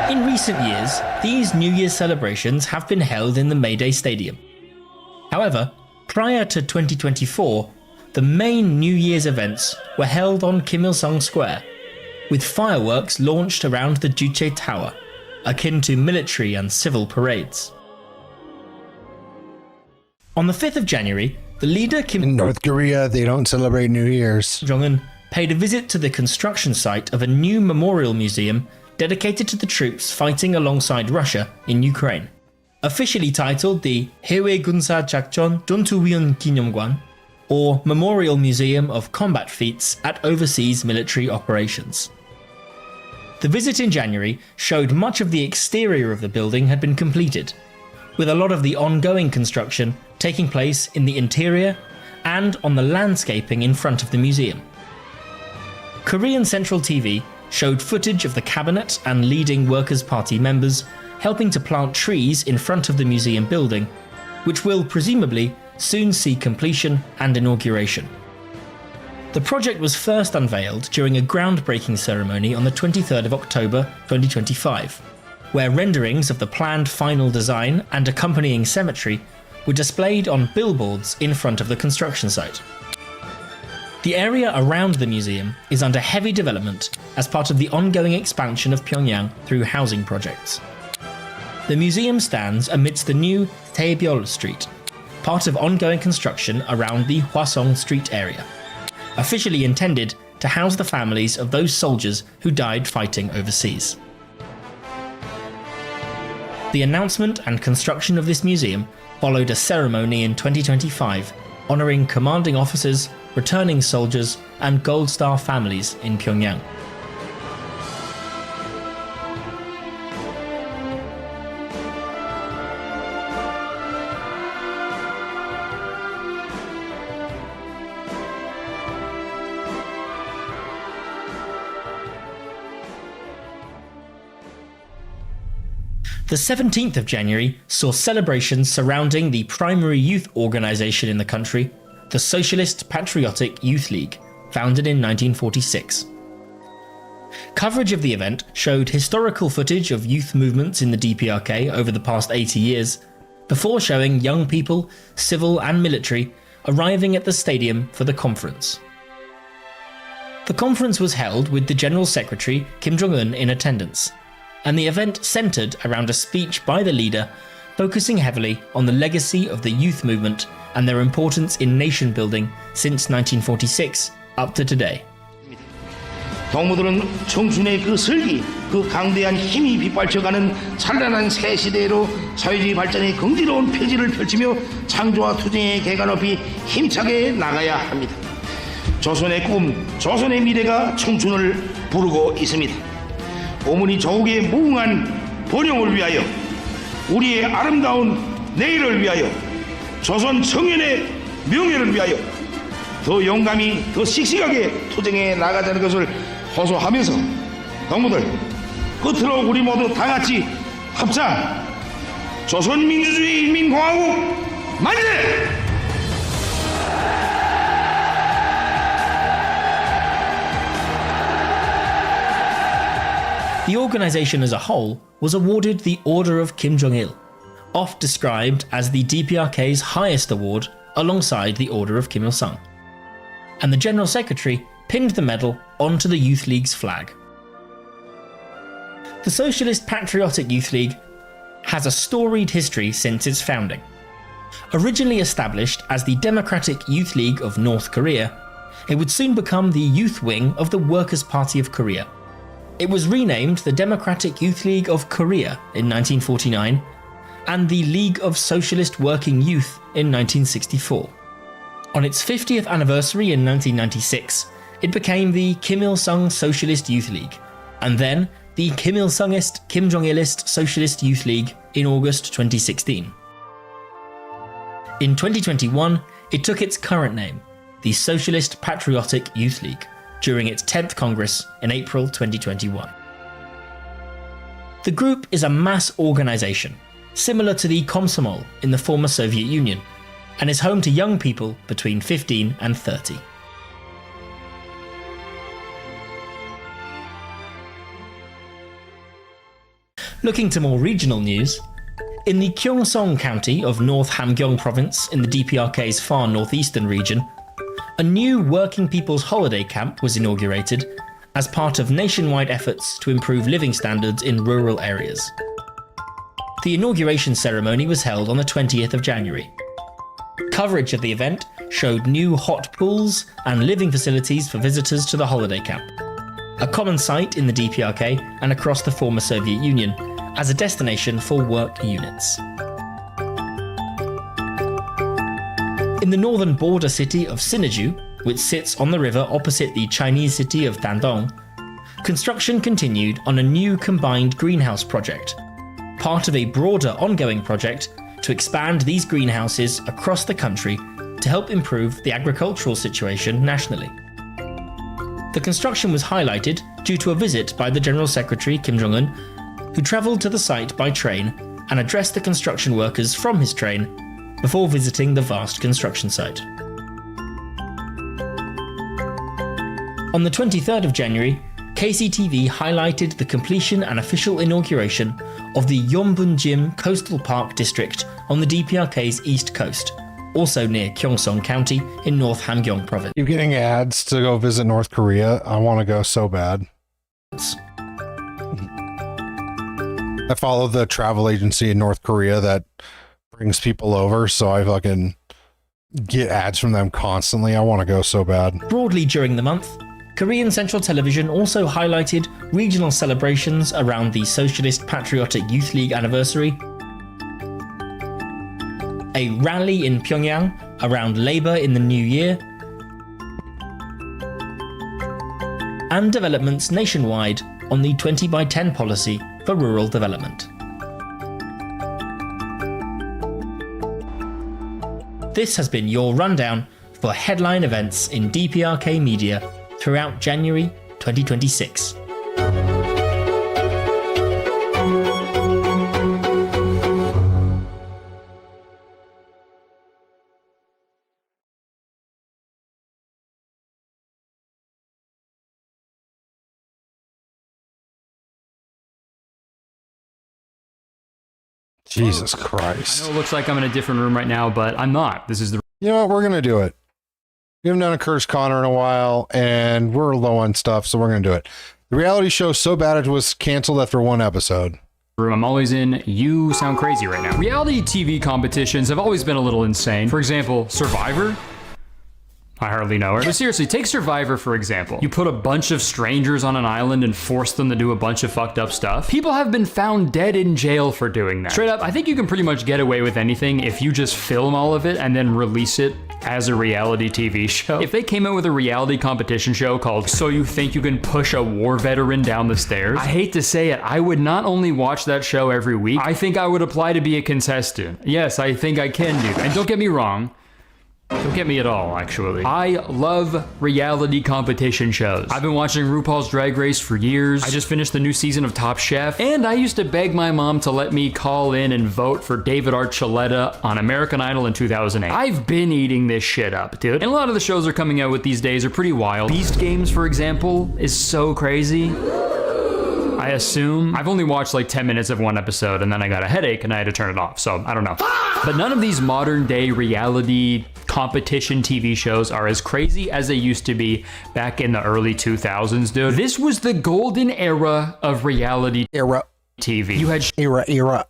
In recent years, these New Year's celebrations have been held in the Mayday Stadium. However, prior to 2024, the main New Year's events were held on Kim Il-sung Square, with fireworks launched around the Juche Tower, akin to military and civil parades. On the 5th of January, the leader Kim In North Korea, they don't celebrate New Year's. Jong-un paid a visit to the construction site of a new memorial museum dedicated to the troops fighting alongside Russia in Ukraine. Officially titled the Haewae Gunsa Jakjeon Dontuwon Ginyomgwan, or Memorial Museum of Combat Feats at Overseas Military Operations. The visit in January showed much of the exterior of the building had been completed, with a lot of the ongoing construction taking place in the interior and on the landscaping in front of the museum. Korean Central TV showed footage of the cabinet and leading Workers' Party members helping to plant trees in front of the museum building, which will presumably soon see completion and inauguration. The project was first unveiled during a groundbreaking ceremony on the 23rd of October 2025, where renderings of the planned final design and accompanying cemetery were displayed on billboards in front of the construction site. The area around the museum is under heavy development as part of the ongoing expansion of Pyongyang through housing projects. The museum stands amidst the new Taebyol Street, part of ongoing construction around the Hwasong Street area, officially intended to house the families of those soldiers who died fighting overseas. The announcement and construction of this museum followed a ceremony in 2025 honouring commanding officers, returning soldiers, and Gold Star families in Pyongyang. The 17th of January saw celebrations surrounding the primary youth organisation in the country, the Socialist Patriotic Youth League, founded in 1946. Coverage of the event showed historical footage of youth movements in the DPRK over the past 80 years, before showing young people, civil and military, arriving at the stadium for the conference. The conference was held with the General Secretary Kim Jong-un in attendance, and the event centred around a speech by the leader focusing heavily on the legacy of the youth movement and their importance in nation building since 1946 up to today. 동무들은 청춘의 그 슬기, 그 강대한 힘이 빗발쳐가는 찬란한 새 시대로 사회주의 발전의 긍지로운 폐지를 펼치며 창조와 투쟁의 개가 높이 힘차게 나가야 합니다. 조선의 꿈, 조선의 미래가 청춘을 부르고 있습니다. 오문이 조국의 무궁한 번영을 위하여, 우리의 아름다운 내일을 위하여, 조선 청년의 명예를 위하여 더 용감히, 더 씩씩하게 투쟁해 나가자는 것을 호소하면서, 동무들 끝으로 우리 모두 다 같이 합창 조선민주주의 인민공화국 만세! The organisation as a whole was awarded the Order of Kim Jong-il, oft described as the DPRK's highest award alongside the Order of Kim Il-sung. And the General Secretary pinned the medal onto the Youth League's flag. The Socialist Patriotic Youth League has a storied history since its founding. Originally established as the Democratic Youth League of North Korea, it would soon become the youth wing of the Workers' Party of Korea. It was renamed the Democratic Youth League of Korea in 1949 and the League of Socialist Working Youth in 1964. On its 50th anniversary in 1996, it became the Kim Il-sung Socialist Youth League, and then the Kim Il-sungist, Kim Jong-ilist Socialist Youth League in August 2016. In 2021, it took its current name, the Socialist Patriotic Youth League, during its 10th Congress in April 2021. The group is a mass organisation, similar to the Komsomol in the former Soviet Union, and is home to young people between 15 and 30. Looking to more regional news, in the Gyeongsong County of North Hamgyong Province in the DPRK's far northeastern region, a new working people's holiday camp was inaugurated as part of nationwide efforts to improve living standards in rural areas. The inauguration ceremony was held on the 20th of January. Coverage of the event showed new hot pools and living facilities for visitors to the holiday camp, a common sight in the DPRK and across the former Soviet Union as a destination for work units. In the northern border city of Sinuiju, which sits on the river opposite the Chinese city of Dandong, construction continued on a new combined greenhouse project, part of a broader ongoing project to expand these greenhouses across the country to help improve the agricultural situation nationally. The construction was highlighted due to a visit by the General Secretary Kim Jong-un, who travelled to the site by train and addressed the construction workers from his train before visiting the vast construction site. On the 23rd of January, KCTV highlighted the completion and official inauguration of the Yeonbunjim Coastal Park District on the DPRK's east coast, also near Gyeongsong County in North Hamgyong Province. You're getting ads to go visit North Korea. I want to go so bad. I follow the travel agency in North Korea that brings people over, so I fucking get ads from them constantly. I want to go so bad. Broadly during the month, Korean Central Television also highlighted regional celebrations around the Socialist Patriotic Youth League anniversary, a rally in Pyongyang around Labour in the New Year, and developments nationwide on the 20x10 policy for rural development. This has been your rundown for headline events in DPRK media throughout January 2026. Jesus Christ. I know it looks like I'm in a different room right now, but I'm not. This is the... You know what? We're going to do it. We haven't done a Curse Connor in a while, and we're low on stuff, so we're going to do it. The reality show so bad it was canceled after one episode. Room I'm always in. You sound crazy right now. Reality TV competitions have always been a little insane. For example, Survivor. I hardly know her. But seriously, take Survivor, for example. You put a bunch of strangers on an island and force them to do a bunch of fucked up stuff. People have been found dead in jail for doing that. Straight up, I think you can pretty much get away with anything if you just film all of it and then release it as a reality TV show. If they came out with a reality competition show called So You Think You Can Push a War Veteran Down the Stairs, I hate to say it, I would not only watch that show every week, I think I would apply to be a contestant. Yes, I think I can do that. And don't get me wrong, don't get me at all, actually. I love reality competition shows. I've been watching RuPaul's Drag Race for years. I just finished the new season of Top Chef, and I used to beg my mom to let me call in and vote for David Archuleta on American Idol in 2008. I've been eating this shit up, dude. And a lot of the shows are coming out with these days are pretty wild. Beast Games, for example, is so crazy. I assume. I've only watched like 10 minutes of one episode and then I got a headache and I had to turn it off, so I don't know. But none of these modern day reality competition TV shows are as crazy as they used to be back in the early 2000s, dude. This was the golden era of reality TV. You had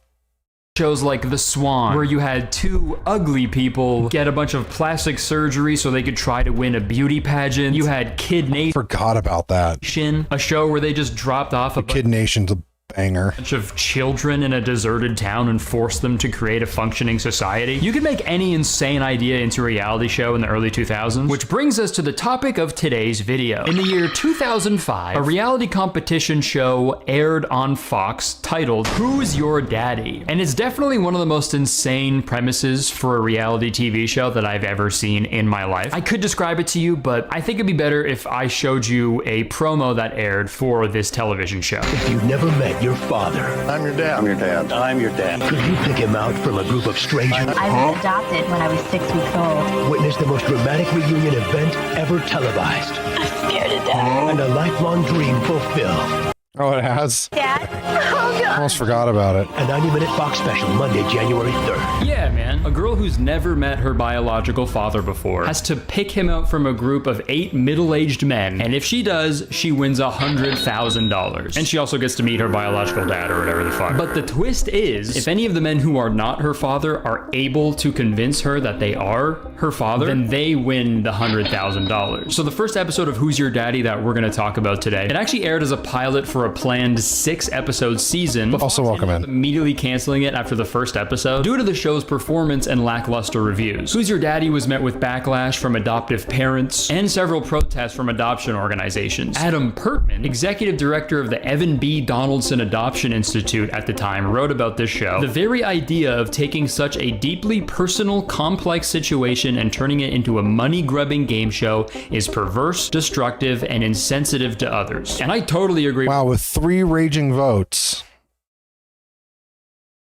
shows like The Swan, where you had two ugly people get a bunch of plastic surgery so they could try to win a beauty pageant. You had Kid Nation. Forgot about that. A show where they just dropped off a Kid Nation's a banger. Bunch of children in a deserted town and forced them to create a functioning society. You could make any insane idea into a reality show in the early 2000s, which brings us to the topic of today's video. In the year 2005, a reality competition show aired on Fox titled Who's Your Daddy? And it's definitely one of the most insane premises for a reality TV show that I've ever seen in my life. I could describe it to you, but I think it'd be better if I showed you a promo that aired for this television show. If you've never met your father. I'm your dad. I'm your dad. I'm your dad. Could you pick him out from a group of strangers? I was adopted when I was 6 weeks old. Witness the most dramatic reunion event ever televised. I'm scared to death. And a lifelong dream fulfilled. Oh, it has? Dad? Oh, God. Almost forgot about it. A 90-minute Fox special, Monday, January 3rd. Yeah, man. A girl who's never met her biological father before has to pick him out from a group of 8 middle-aged men, and if she does, she wins $100,000. And she also gets to meet her biological dad or whatever the fuck. But the twist is, if any of the men who are not her father are able to convince her that they are her father, then they win the $100,000. So the first episode of Who's Your Daddy that we're going to talk about today, it actually aired as a pilot for a planned 6-episode season. Also welcome in. Immediately canceling it after the first episode due to the show's performance and lackluster reviews. Who's Your Daddy was met with backlash from adoptive parents and several protests from adoption organizations. Adam Pertman, executive director of the Evan B. Donaldson Adoption Institute at the time, wrote about this show. The very idea of taking such a deeply personal, complex situation and turning it into a money-grubbing game show is perverse, destructive, and insensitive to others. And I totally agree. Wow, with 3 raging votes.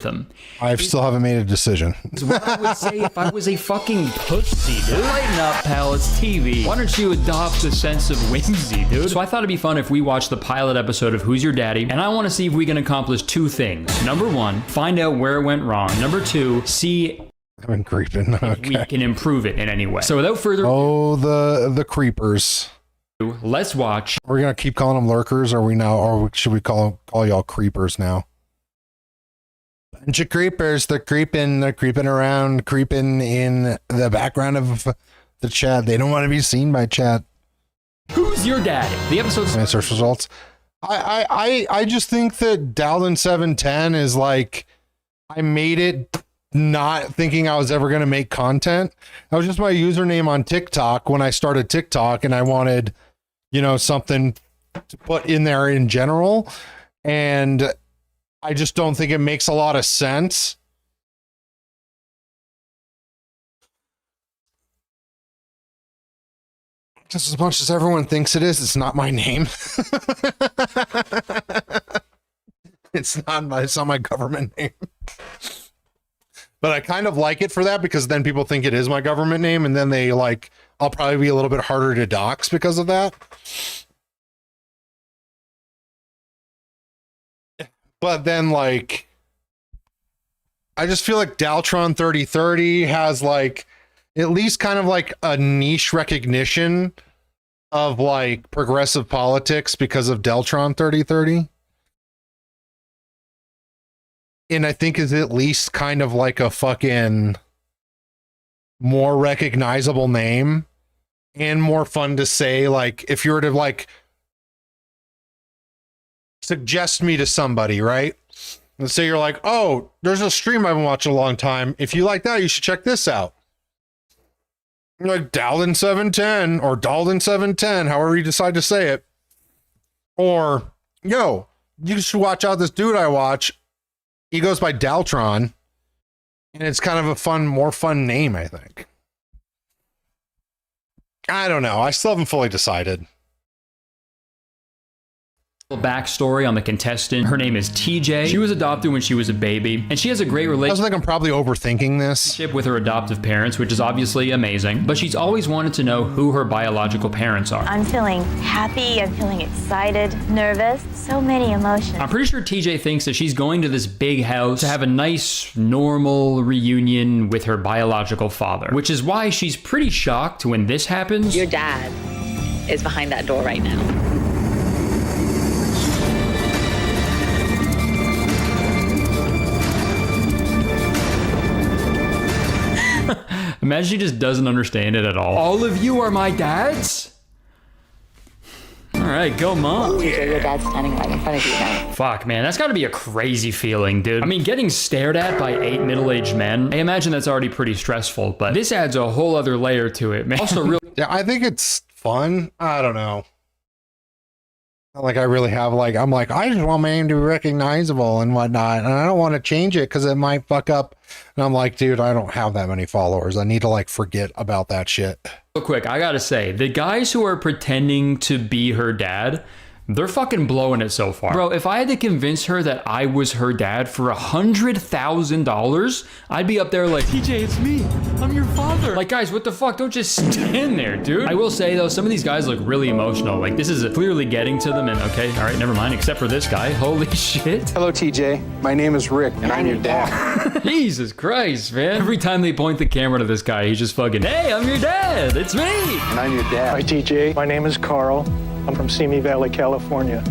Them. I still haven't made a decision. Is what I would say if I was a fucking pussy, dude. Lighten up, pal, it's TV. Why don't you adopt a sense of whimsy, dude? So I thought it'd be fun if we watched the pilot episode of Who's Your Daddy, and I want to see if we can accomplish 2 things. Number 1, find out where it went wrong. Number 2, see I've been creeping. Okay. We can improve it in any way. So without further ado, the creepers. Let's watch. We're gonna keep calling them lurkers, or should we call y'all creepers now? Bunch of creepers. They're creeping around, creeping in the background of the chat. They don't want to be seen by chat. Who's Your Daddy? The episode's search results. I just think that Dowden 710 is like, I made it not thinking I was ever going to make content. That was just my username on TikTok when I started TikTok, and I wanted, something to put in there in general. And I just don't think it makes a lot of sense. Just as much as everyone thinks it is, it's not my name. It's not my government name. But I kind of like it for that, because then people think it is my government name, and then I'll probably be a little bit harder to dox because of that. But then, I just feel like Daltron 3030 has, at least kind of a niche recognition of, progressive politics because of Deltron 3030. And I think is at least kind of a fucking more recognizable name. and more fun to say. Like, if you were to like suggest me to somebody, right? Let's say you're like, oh, there's a stream I haven't watched in a long time. If you like that, you should check this out. You're like Dalden 710 or Dalden 710, however you decide to say it. Or, yo, you should watch out this dude I watch. He goes by Daltron. And it's kind of a fun, more fun name, I think. I don't know. I still haven't fully decided. Backstory on the contestant. Her name is TJ. She was adopted when she was a baby, and she has a great relationship. I think I'm probably overthinking this. With her adoptive parents, which is obviously amazing, but she's always wanted to know who her biological parents are. I'm feeling happy, I'm feeling excited, nervous, so many emotions. I'm pretty sure TJ thinks that she's going to this big house to have a nice, normal reunion with her biological father, which is why she's pretty shocked when this happens. Your dad is behind that door right now. Imagine she just doesn't understand it at all. All of you are my dads? All right, go mom. Your dad's standing right in front of you now. Fuck, man, that's gotta be a crazy feeling, dude. I mean, getting stared at by 8 middle-aged men, I imagine that's already pretty stressful, but this adds a whole other layer to it, man. Also, real. Yeah, I think it's fun. I don't know. Like, I really have, like, I'm like, I just want my name to be recognizable and whatnot, and I don't want to change it because it might fuck up. And I'm like, dude, I don't have that many followers. I need to, like, forget about that shit. Real quick, I gotta say, the guys who are pretending to be her dad, they're fucking blowing it so far. Bro, if I had to convince her that I was her dad for $100,000, I'd be up there like, TJ, it's me. I'm your father. Like, guys, what the fuck? Don't just stand there, dude. I will say, though, some of these guys look really emotional. Like, this is clearly getting to them, and okay, all right, never mind, except for this guy. Holy shit. Hello, TJ. My name is Rick, and I'm your dad. Jesus Christ, man. Every time they point the camera to this guy, he's just fucking, hey, I'm your dad. It's me. And I'm your dad. Hi, TJ. My name is Carl. I'm from Simi Valley, California,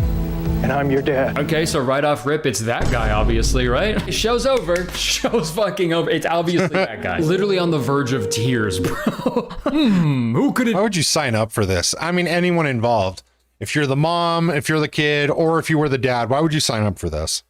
and I'm your dad. Okay, so right off rip, it's that guy, obviously, right? Show's over. Show's fucking over. It's obviously that guy. Literally on the verge of tears, bro. Who could it? Why would you sign up for this? I mean, anyone involved. If you're the mom, if you're the kid, or if you were the dad, why would you sign up for this?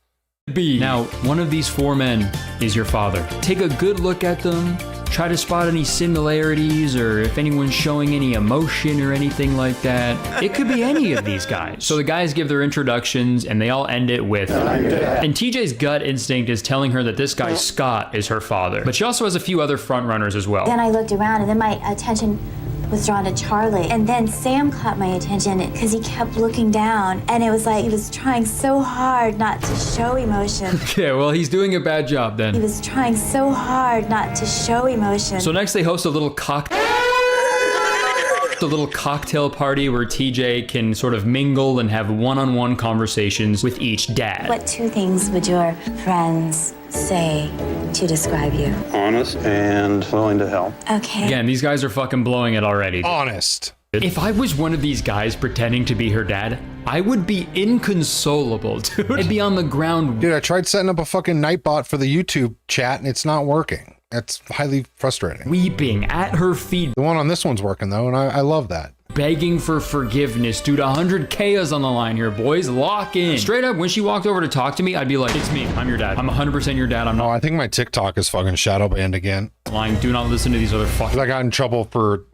Now, one of these 4 men is your father. Take a good look at them. Try to spot any similarities or if anyone's showing any emotion or anything like that. It could be any of these guys. So the guys give their introductions and they all end it with, and TJ's gut instinct is telling her that this guy Scott is her father. But she also has a few other front runners as well. Then I looked around and then my attention was drawn to Charlie. And then Sam caught my attention because he kept looking down and it was like he was trying so hard not to show emotion. Okay, well, he's doing a bad job then. He was trying so hard not to show emotion. So next they host a little cocktail party where TJ can sort of mingle and have one-on-one conversations with each dad. What 2 things would your friends say to describe you? Honest and willing to help. Okay. Again, these guys are fucking blowing it already. Honest. If I was one of these guys pretending to be her dad, I would be inconsolable, dude. I'd be on the ground. Dude, I tried setting up a fucking Nightbot for the YouTube chat and it's not working. That's highly frustrating. Weeping at her feet. The one on this one's working though, and I love that. Begging for forgiveness. Dude, 100K is on the line here, boys. Lock in. Straight up, when she walked over to talk to me, I'd be like, it's me. I'm your dad. I'm 100% your dad. I'm not. Oh, I think my TikTok is fucking shadow banned again. Lying. Do not listen to these other fuckers. I got in trouble for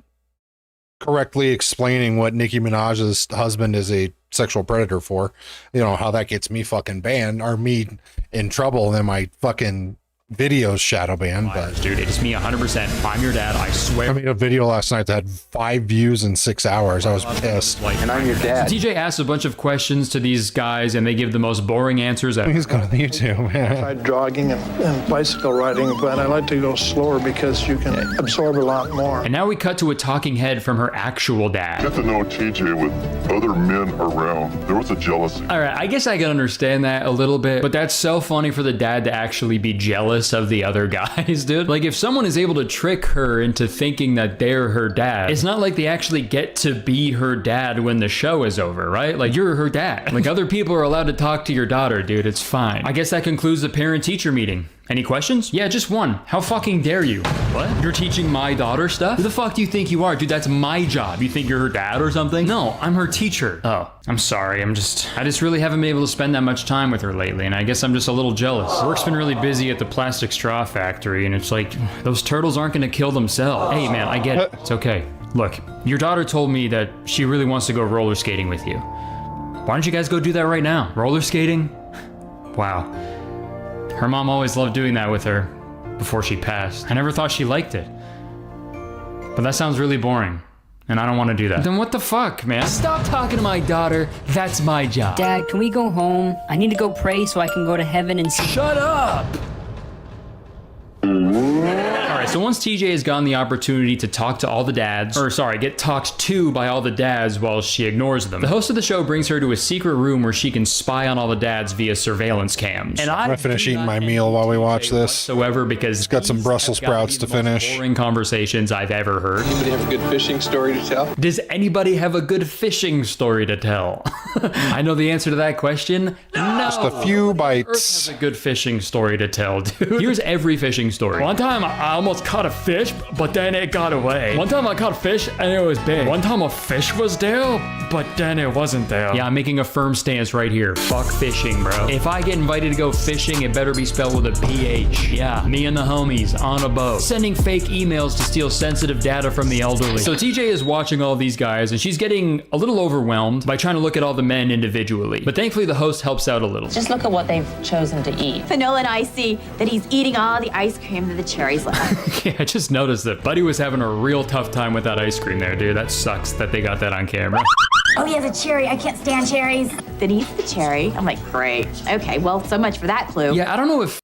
correctly explaining what Nicki Minaj's husband is a sexual predator for. You know, how that gets me fucking banned or me in trouble, and then my fucking videos shadow banned. But dude, it's me 100%. I'm your dad, I swear. I made a video last night that had 5 views in 6 hours. I was pissed. And I'm your dad. So TJ asks a bunch of questions to these guys and they give the most boring answers ever. He's going to YouTube, man. I tried jogging and bicycle riding, but I like to go slower because you can absorb a lot more. And now we cut to a talking head from her actual dad. Get to know TJ with other men around. There was a jealousy. All right, I guess I can understand that a little bit, but that's so funny for the dad to actually be jealous of the other guys, dude. Like, if someone is able to trick her into thinking that they're her dad, it's not like they actually get to be her dad when the show is over, right? Like, you're her dad. Like, other people are allowed to talk to your daughter, dude. It's fine. I guess that concludes the parent-teacher meeting. Any questions? Yeah, just one. How fucking dare you? What? You're teaching my daughter stuff? Who the fuck do you think you are? Dude, that's my job. You think you're her dad or something? No, I'm her teacher. Oh, I'm sorry. I just really haven't been able to spend that much time with her lately, and I guess I'm just a little jealous. Work's been really busy at the plastic straw factory, and it's like, those turtles aren't gonna kill themselves. Hey man, I get it. It's okay. Look, your daughter told me that she really wants to go roller skating with you. Why don't you guys go do that right now? Roller skating? Wow. Her mom always loved doing that with her before she passed. I never thought she liked it. But that sounds really boring, and I don't want to do that. Then what the fuck, man? Stop talking to my daughter. That's my job. Dad, can we go home? I need to go pray so I can go to heaven and see. Shut up! Alright, so once TJ has gotten the opportunity to talk to all the dads, get talked to by all the dads while she ignores them, the host of the show brings her to a secret room where she can spy on all the dads via surveillance cams. And I'm gonna finish eating my meal while we watch this. Whatsoever, because it's got some Brussels sprouts to finish. Boring conversations I've ever heard. Anybody have a good fishing story to tell? Does anybody have a good fishing story to tell? I know the answer to that question. No. Just a few bites. Earth has a good fishing story to tell, dude. Here's every fishing story. One time I almost caught a fish, but then it got away. One time I caught a fish and it was big. One time a fish was there, but then it wasn't there. Yeah, I'm making a firm stance right here. Fuck fishing, bro. If I get invited to go fishing, it better be spelled with a PH. Yeah, me and the homies on a boat, sending fake emails to steal sensitive data from the elderly. So TJ is watching all these guys and she's getting a little overwhelmed by trying to look at all the men individually. But thankfully the host helps out a little. Just look at what they've chosen to eat. Fanola and I see that he's eating all the ice cream that the cherries left. Yeah, I just noticed that Buddy was having a real tough time with that ice cream there, dude. That sucks that they got that on camera. Oh, he has a cherry. I can't stand cherries. Then he eats the cherry. I'm like, great. Okay, well, so much for that clue. Yeah, I don't know if...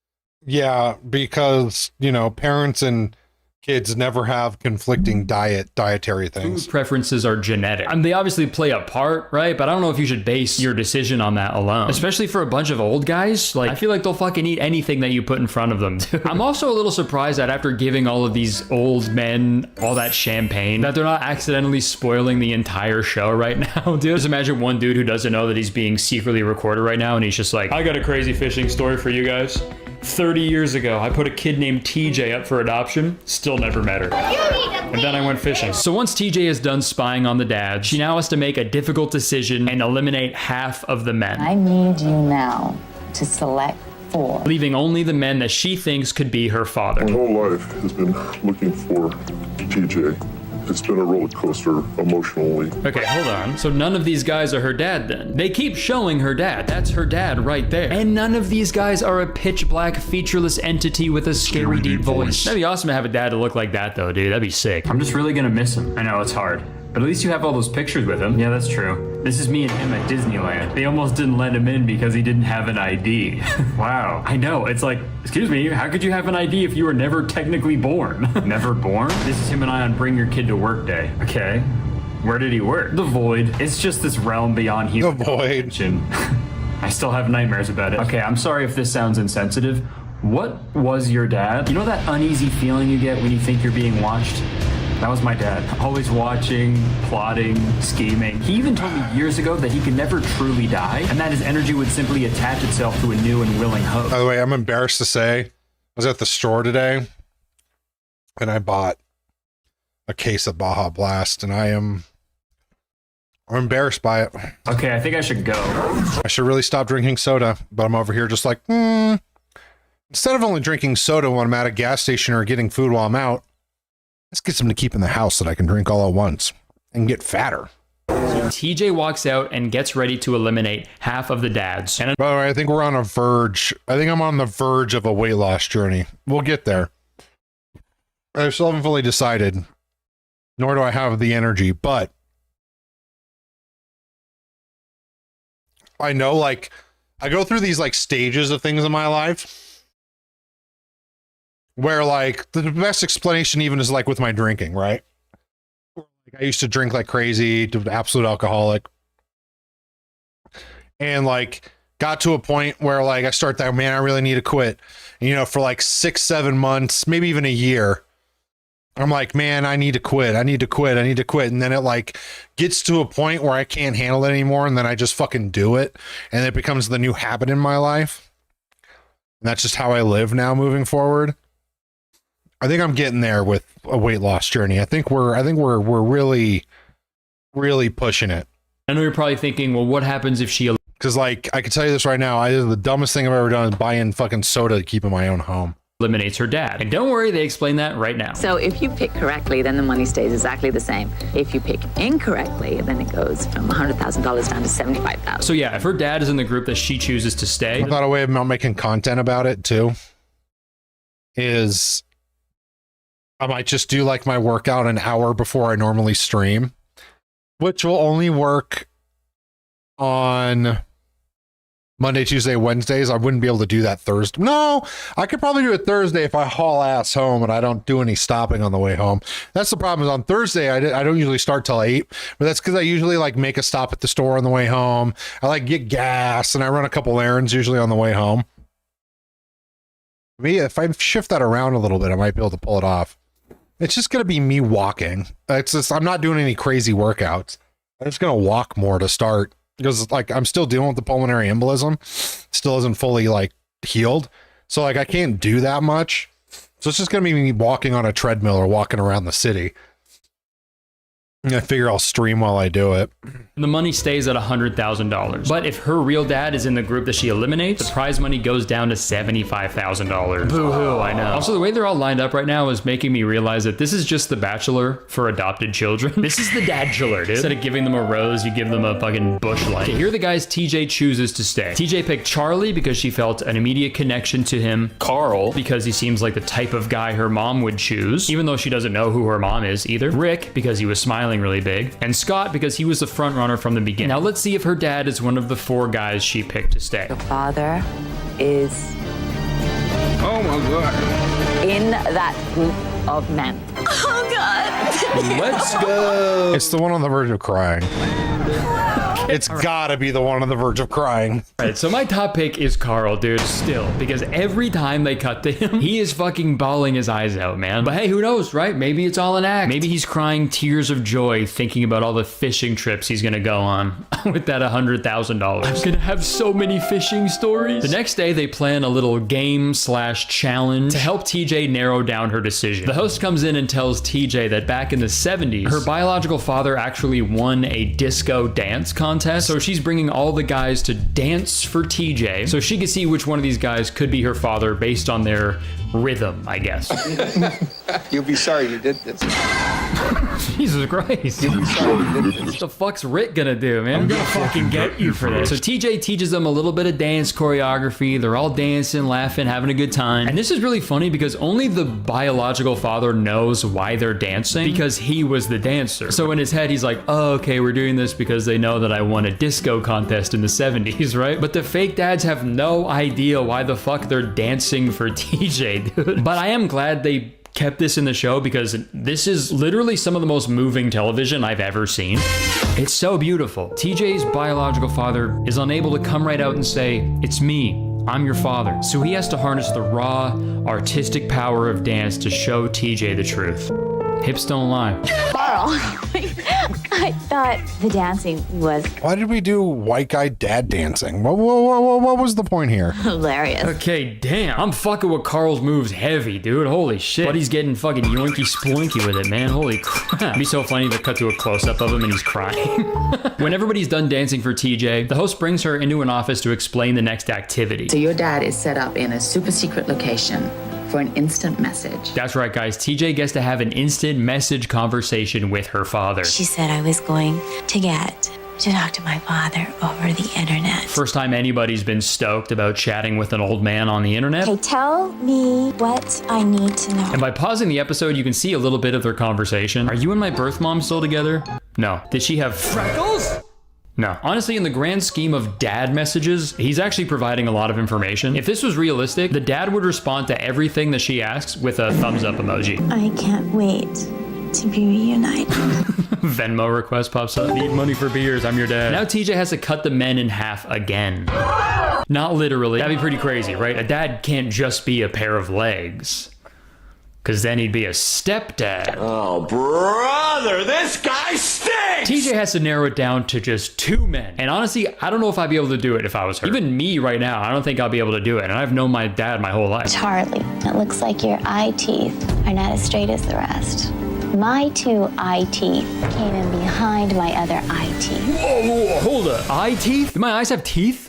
Yeah, because, you know, parents and kids never have conflicting dietary things. Food preferences are genetic. I mean, they obviously play a part, right? But I don't know if you should base your decision on that alone. Especially for a bunch of old guys. Like, I feel like they'll fucking eat anything that you put in front of them, dude. I'm also a little surprised that after giving all of these old men all that champagne, that they're not accidentally spoiling the entire show right now, dude. Just imagine one dude who doesn't know that he's being secretly recorded right now, and he's just like, I got a crazy fishing story for you guys. 30 years ago, I put a kid named TJ up for adoption, still never met her. And then I went fishing. So once TJ is done spying on the dad, she now has to make a difficult decision and eliminate half of the men. I need you now to select 4. Leaving only the men that she thinks could be her father. My whole life has been looking for TJ. It's been a roller coaster emotionally. Okay, hold on. So none of these guys are her dad then? They keep showing her dad. That's her dad right there. And none of these guys are a pitch black featureless entity with a scary deep voice. That'd be awesome to have a dad to look like that though, dude. That'd be sick. I'm just really gonna miss him. I know, it's hard. But at least you have all those pictures with him. Yeah, that's true. This is me and him at Disneyland. They almost didn't let him in because he didn't have an ID. Wow. I know, it's like, excuse me, how could you have an ID if you were never technically born? Never born? This is him and I on Bring Your Kid to Work Day. Okay. Where did he work? The Void. It's just this realm beyond human comprehension. I still have nightmares about it. Okay, I'm sorry if this sounds insensitive. What was your dad? You know that uneasy feeling you get when you think you're being watched? That was my dad. Always watching, plotting, scheming. He even told me years ago that he could never truly die, and that his energy would simply attach itself to a new and willing host. By the way, I'm embarrassed to say, I was at the store today, and I bought a case of Baja Blast, and I'm embarrassed by it. Okay, I think I should go. I should really stop drinking soda, but I'm over here just like, instead of only drinking soda when I'm at a gas station or getting food while I'm out, let's get some to keep in the house that I can drink all at once and get fatter. TJ walks out and gets ready to eliminate half of the dads. And by the way, I think we're on a verge. I think I'm on the verge of a weight loss journey. We'll get there. I still haven't fully decided, nor do I have the energy, but I know, like, I go through these like stages of things in my life where like the best explanation even is like with my drinking, right? I used to drink like crazy, to absolute alcoholic, and like got to a point where like I start that, man, I really need to quit. And, you know, for like 6-7 months, maybe even a year, I'm like, man, I need to quit. I need to quit. I need to quit. And then it like gets to a point where I can't handle it anymore. And then I just fucking do it. And it becomes the new habit in my life. And that's just how I live now moving forward. I think I'm getting there with a weight loss journey. I think we're really, really pushing it. I know you're probably thinking, well, what happens if she... Because, like, I can tell you this right now, the dumbest thing I've ever done is buying fucking soda to keep in my own home. Eliminates her dad. And don't worry, they explain that right now. So if you pick correctly, then the money stays exactly the same. If you pick incorrectly, then it goes from $100,000 down to $75,000. So yeah, if her dad is in the group that she chooses to stay... I thought a way of not making content about it, too, is I might just do, like, my workout an hour before I normally stream, which will only work on Monday, Tuesday, Wednesdays. I wouldn't be able to do that Thursday. No, I could probably do it Thursday if I haul ass home and I don't do any stopping on the way home. That's the problem, is on Thursday, I don't usually start till 8, but that's because I usually like make a stop at the store on the way home. I like get gas and I run a couple errands usually on the way home. Me, if I shift that around a little bit, I might be able to pull it off. It's just going to be me walking. It's just, I'm not doing any crazy workouts. I'm just going to walk more to start. Because like I'm still dealing with the pulmonary embolism, still isn't fully like healed. So like I can't do that much. So it's just gonna be me walking on a treadmill or walking around the city. And I figure I'll stream while I do it. The money stays at $100,000. But if her real dad is in the group that she eliminates, the prize money goes down to $75,000. Boo-hoo, I know. Also, the way they're all lined up right now is making me realize that this is just The Bachelor for adopted children. This is the dadchular, dude. Instead of giving them a rose, you give them a fucking bush light. Okay, here are the guys TJ chooses to stay. TJ picked Charlie because she felt an immediate connection to him. Carl, because he seems like the type of guy her mom would choose, even though she doesn't know who her mom is either. Rick, because he was smiling really big. And Scott, because he was the front runner from the beginning. Now let's see if her dad is one of the 4 guys she picked to stay. Your father is... Oh my God. in that group of men. Oh, God. Let's go. It's the one on the verge of crying. It's gotta be the one on the verge of crying. All right, so my top pick is Carl, dude, still, because every time they cut to him, he is fucking bawling his eyes out, man. But hey, who knows, right? Maybe it's all an act. Maybe he's crying tears of joy thinking about all the fishing trips he's gonna go on with that $100,000. I'm gonna have so many fishing stories. The next day, they plan a little game/challenge to help TJ narrow down her decision. The host comes in and tells TJ that back in the 70s, her biological father actually won a disco dance contest. So she's bringing all the guys to dance for TJ so she could see which one of these guys could be her father based on their rhythm, I guess. You'll be sorry you did this. Jesus Christ. What the fuck's Rick gonna do, man? I'm gonna fucking get you for this. So TJ teaches them a little bit of dance choreography. They're all dancing, laughing, having a good time. And this is really funny because only the biological father knows why they're dancing because he was the dancer. So in his head, he's like, oh, okay, we're doing this because they know that I won a disco contest in the 70s, right? But the fake dads have no idea why the fuck they're dancing for TJ, dude. But I am glad they kept this in the show because this is literally some of the most moving television I've ever seen. It's so beautiful. TJ's biological father is unable to come right out and say, it's me, I'm your father. So he has to harness the raw, artistic power of dance to show TJ the truth. Hips don't lie. Carl, I thought the dancing was Why did we do white guy dad dancing? What was the point here? hilarious. Okay, damn. I'm fucking with Carl's moves heavy, dude. Holy shit. But he's getting fucking yoinky sploinky with it, man. Holy crap. It'd be so funny to cut to a close-up of him and he's crying. When everybody's done dancing for TJ, the host brings her into an office to explain the next activity. So your dad is set up in a super secret location for an instant message. That's right, guys. TJ gets to have an instant message conversation with her father. She said I was going to talk to my father over the internet. First time anybody's been stoked about chatting with an old man on the internet. Okay, tell me what I need to know. And by pausing the episode, you can see a little bit of their conversation. Are you and my birth mom still together? No. Did she have freckles? No. Honestly, in the grand scheme of dad messages, he's actually providing a lot of information. If this was realistic, the dad would respond to everything that she asks with a thumbs up emoji. I can't wait to be reunited. Venmo request pops up. Need money for beers. I'm your dad. Now TJ has to cut the men in half again. Not literally. That'd be pretty crazy, right? A dad can't just be a pair of legs. Because then he'd be a stepdad. Oh, brother, this guy stinks! TJ has to narrow it down to just 2 men. And honestly, I don't know if I'd be able to do it if I was her. Even me right now, I don't think I'll be able to do it. And I've known my dad my whole life. Charlie, it looks like your eye teeth are not as straight as the rest. My 2 eye teeth came in behind my other eye teeth. Whoa, hold up. Eye teeth? Do my eyes have teeth?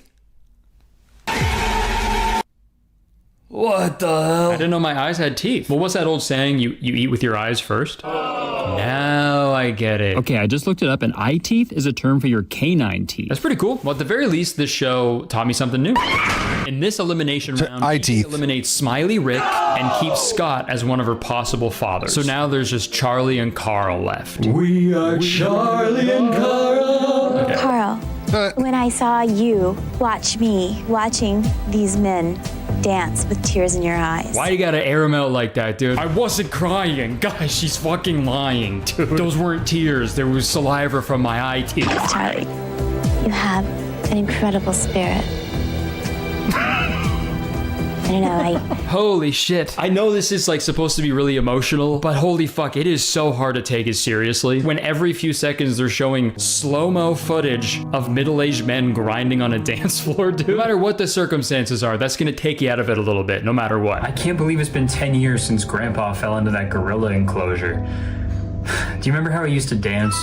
What the hell? I didn't know my eyes had teeth. Well, what's that old saying? You eat with your eyes first? Now I get it. Okay, I just looked it up, and eye teeth is a term for your canine teeth. That's pretty cool. Well, at the very least, this show taught me something new. In this elimination round, eye teeth eliminates Smiley Rick and keeps Scott as one of her possible fathers. So now there's just Charlie and Carl left. We are Charlie and Carl. Okay. Carl, when I saw you watch me watching these men dance with tears in your eyes. Why you gotta air him out like that, dude? I wasn't crying. Guys, she's fucking lying, dude. Those weren't tears. There was saliva from my eye teeth. Charlie, you have an incredible spirit. I don't know, Holy shit. I know this is like supposed to be really emotional, but holy fuck, it is so hard to take it seriously when every few seconds they're showing slow-mo footage of middle-aged men grinding on a dance floor, dude. No matter what the circumstances are, that's gonna take you out of it a little bit, no matter what. I can't believe it's been 10 years since Grandpa fell into that gorilla enclosure. Do you remember how he used to dance?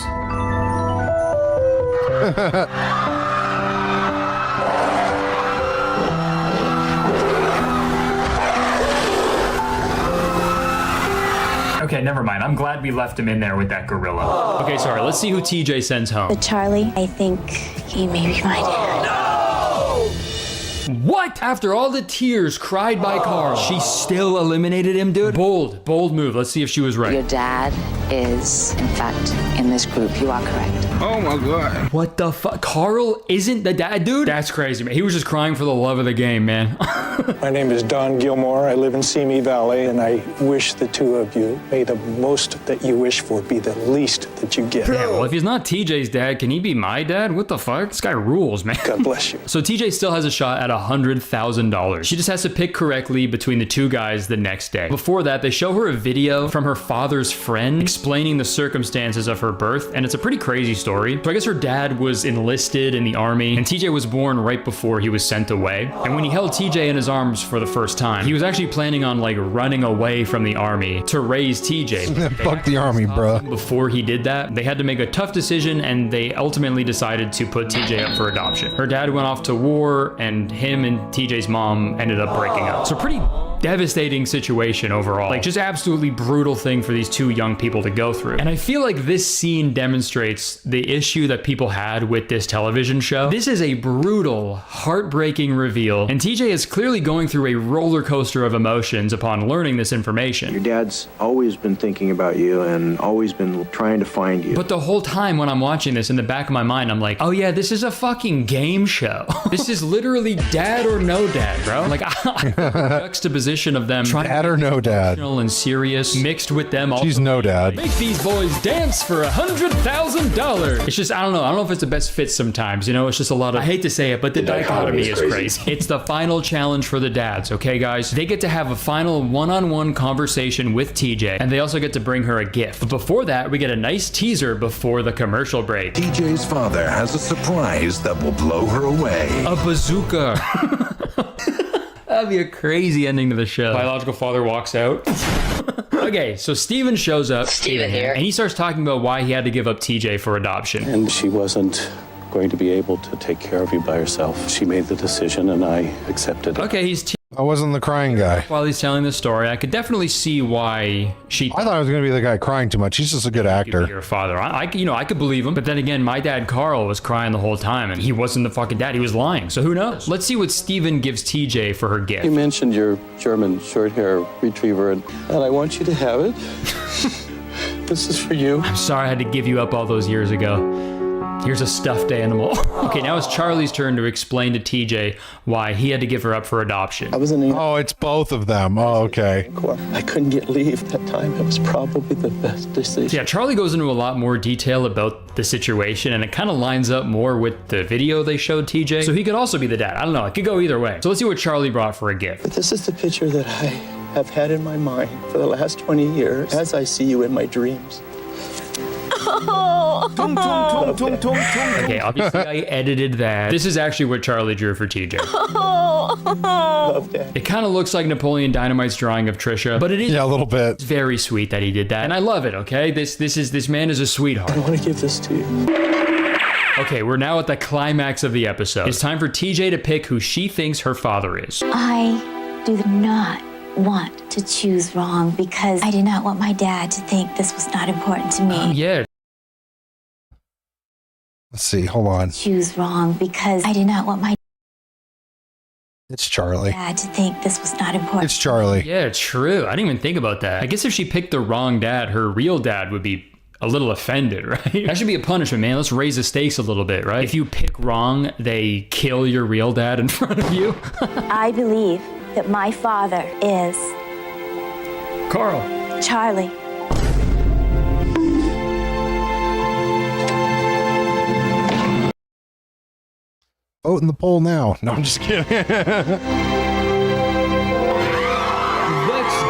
Okay, never mind. I'm glad we left him in there with that gorilla. Okay, sorry. Let's see who TJ sends home. but Charlie, I think he may be my dad. What? After all the tears cried by Carl, she still eliminated him, dude? Bold move. Let's see if she was right. Your dad is, in fact, in this group. You are correct. Oh my God. What the fuck? Carl isn't the dad, dude? That's crazy, man. He was just crying for the love of the game, man. My name is Don Gilmore. I live in Simi Valley, and I wish the 2 of you may the most that you wish for be the least that you get. Yeah, well, if he's not TJ's dad, can he be my dad? What the fuck? This guy rules, man. God bless you. So TJ still has a shot at $100,000. She just has to pick correctly between the 2 guys the next day. Before that, they show her a video from her father's friend explaining the circumstances of her birth, and it's a pretty crazy story. So I guess her dad was enlisted in the army, and TJ was born right before he was sent away. And when he held TJ in his arms for the first time, he was actually planning on like running away from the army to raise TJ. Fuck the army, bro. Before he did that, they had to make a tough decision, and they ultimately decided to put TJ up for adoption. Her dad went off to war, and him and TJ's mom ended up breaking up. So pretty devastating situation overall. Like, just absolutely brutal thing for these 2 young people to go through. And I feel like this scene demonstrates the issue that people had with this television show. This is a brutal, heartbreaking reveal, and TJ is clearly going through a roller coaster of emotions upon learning this information. Your dad's always been thinking about you and always been trying to find you. But the whole time when I'm watching this, in the back of my mind, I'm like, oh yeah, this is a fucking game show. This is literally dad or no dad, bro. Like, juxtaposition of them trying dad or no dad and serious mixed with them all. She's no dad. Make these boys dance for $100,000. It's just, I don't know if it's the best fit sometimes, you know. It's just a lot of, I hate to say it, but the dichotomy is crazy. It's the final challenge for the dads, okay guys? They get to have a final one-on-one conversation with TJ, and they also get to bring her a gift. But before that, we get a nice teaser before the commercial break. TJ's father has a surprise that will blow her away. A bazooka. That'd be a crazy ending to the show. Biological father walks out. Okay, so Steven shows up. Steven here. And he starts talking about why he had to give up TJ for adoption. And she wasn't going to be able to take care of you by herself. She made the decision and I accepted it. Okay, he's I wasn't the crying guy. While he's telling the story, I could definitely see why she... I thought I was going to be the guy crying too much. He's just a good actor. Your father. I could believe him. But then again, my dad, Carl, was crying the whole time, and he wasn't the fucking dad. He was lying. So who knows? Let's see what Steven gives TJ for her gift. You mentioned your German short hair retriever, and I want you to have it. This is for you. I'm sorry I had to give you up all those years ago. Here's a stuffed animal. Okay, now it's Charlie's turn to explain to TJ why he had to give her up for adoption. Oh, it's both of them. Oh, okay. I couldn't get leave that time. It was probably the best decision. Yeah, Charlie goes into a lot more detail about the situation, and it kind of lines up more with the video they showed TJ. So he could also be the dad. I don't know. It could go either way. So let's see what Charlie brought for a gift. But this is the picture that I have had in my mind for the last 20 years as I see you in my dreams. Okay, obviously I edited that. This is actually what Charlie drew for TJ. It kind of looks like Napoleon Dynamite's drawing of Trisha, but it is a little bit. It's very sweet that he did that, and I love it. Okay, this man is a sweetheart. I want to give this to you. Okay, we're now at the climax of the episode. It's time for TJ to pick who she thinks her father is. I do not want to choose wrong because I did not want my dad to think this was not important to me. Yeah. Let's see, hold on. Choose wrong because I did not want my It's Charlie. dad to think this was not important. It's Charlie. Yeah, true. I didn't even think about that. I guess if she picked the wrong dad, her real dad would be a little offended, right? That should be a punishment, man. Let's raise the stakes a little bit, right? If you pick wrong, they kill your real dad in front of you. I believe that my father is Carl. Charlie. Vote in the poll now. No, I'm just kidding. Let's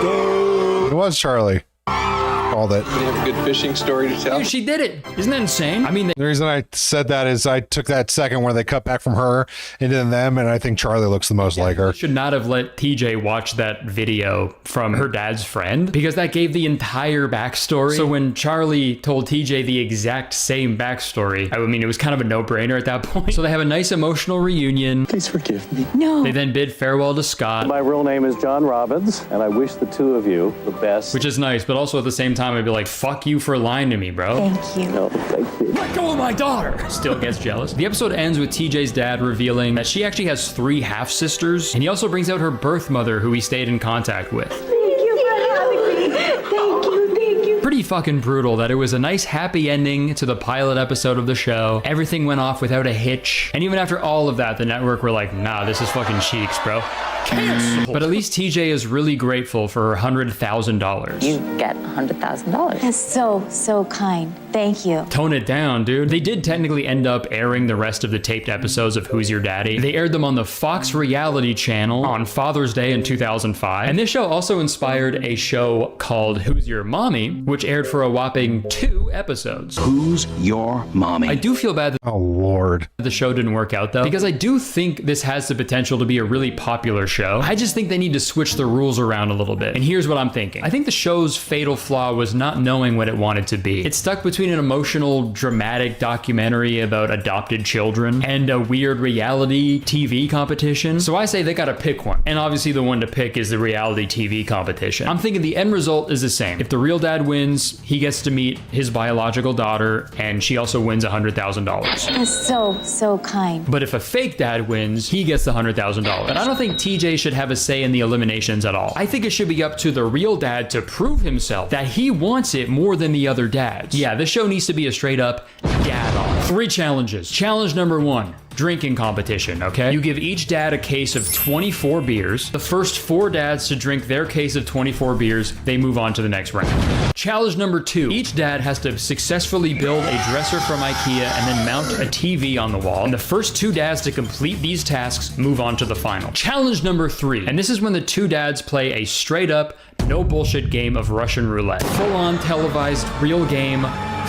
go. It was Charlie. Called it. You have a good fishing story to tell? Dude, she did it. Isn't that insane? I mean, the reason I said that is I took that second where they cut back from her into them, and I think Charlie looks the most like her. Should not have let TJ watch that video from her dad's friend because that gave the entire backstory. So when Charlie told TJ the exact same backstory, I mean, it was kind of a no-brainer at that point. So they have a nice emotional reunion. Please forgive me. No. They then bid farewell to Scott. My real name is John Robbins, and I wish the two of you the best. Which is nice, but also at the same time, I'd be like, fuck you for lying to me, bro. Thank you. No, thank you. Let go of my daughter. Still gets jealous. The episode ends with TJ's dad revealing that she actually has 3 half-sisters, and he also brings out her birth mother, who he stayed in contact with. Thank you for having me. Thank you. Thank you. Pretty fucking brutal that it was a nice happy ending to the pilot episode of the show. Everything went off without a hitch. And even after all of that, the network were like, nah, this is fucking cheeks, bro. Cancel. But at least TJ is really grateful for her $100,000. You get $100,000. That's so kind. Thank you. Tone it down, dude. They did technically end up airing the rest of the taped episodes of Who's Your Daddy. They aired them on the Fox reality channel on Father's Day in 2005. And this show also inspired a show called Who's Your Mommy, which aired for a whopping 2 episodes. Who's your mommy? I do feel bad that oh Lord, the show didn't work out though, because I do think this has the potential to be a really popular show. I just think they need to switch the rules around a little bit. And here's what I'm thinking. I think the show's fatal flaw was not knowing what it wanted to be. It's stuck between an emotional, dramatic documentary about adopted children and a weird reality TV competition. So I say they gotta pick one. And obviously the one to pick is the reality TV competition. I'm thinking the end result is the same. If the real dad wins, he gets to meet his biological daughter, and she also wins $100,000. That's so kind. But if a fake dad wins, he gets the $100,000. But I don't think TJ should have a say in the eliminations at all. I think it should be up to the real dad to prove himself that he wants it more than the other dads. Yeah, this show needs to be a straight up dad off. 3 challenges. Challenge number 1. Drinking competition, okay? You give each dad a case of 24 beers. The first 4 dads to drink their case of 24 beers, they move on to the next round. Challenge number 2. Each dad has to successfully build a dresser from IKEA and then mount a TV on the wall. And the first 2 dads to complete these tasks move on to the final. Challenge number 3. And this is when the 2 dads play a straight up, no bullshit game of Russian roulette. Full on televised, real game,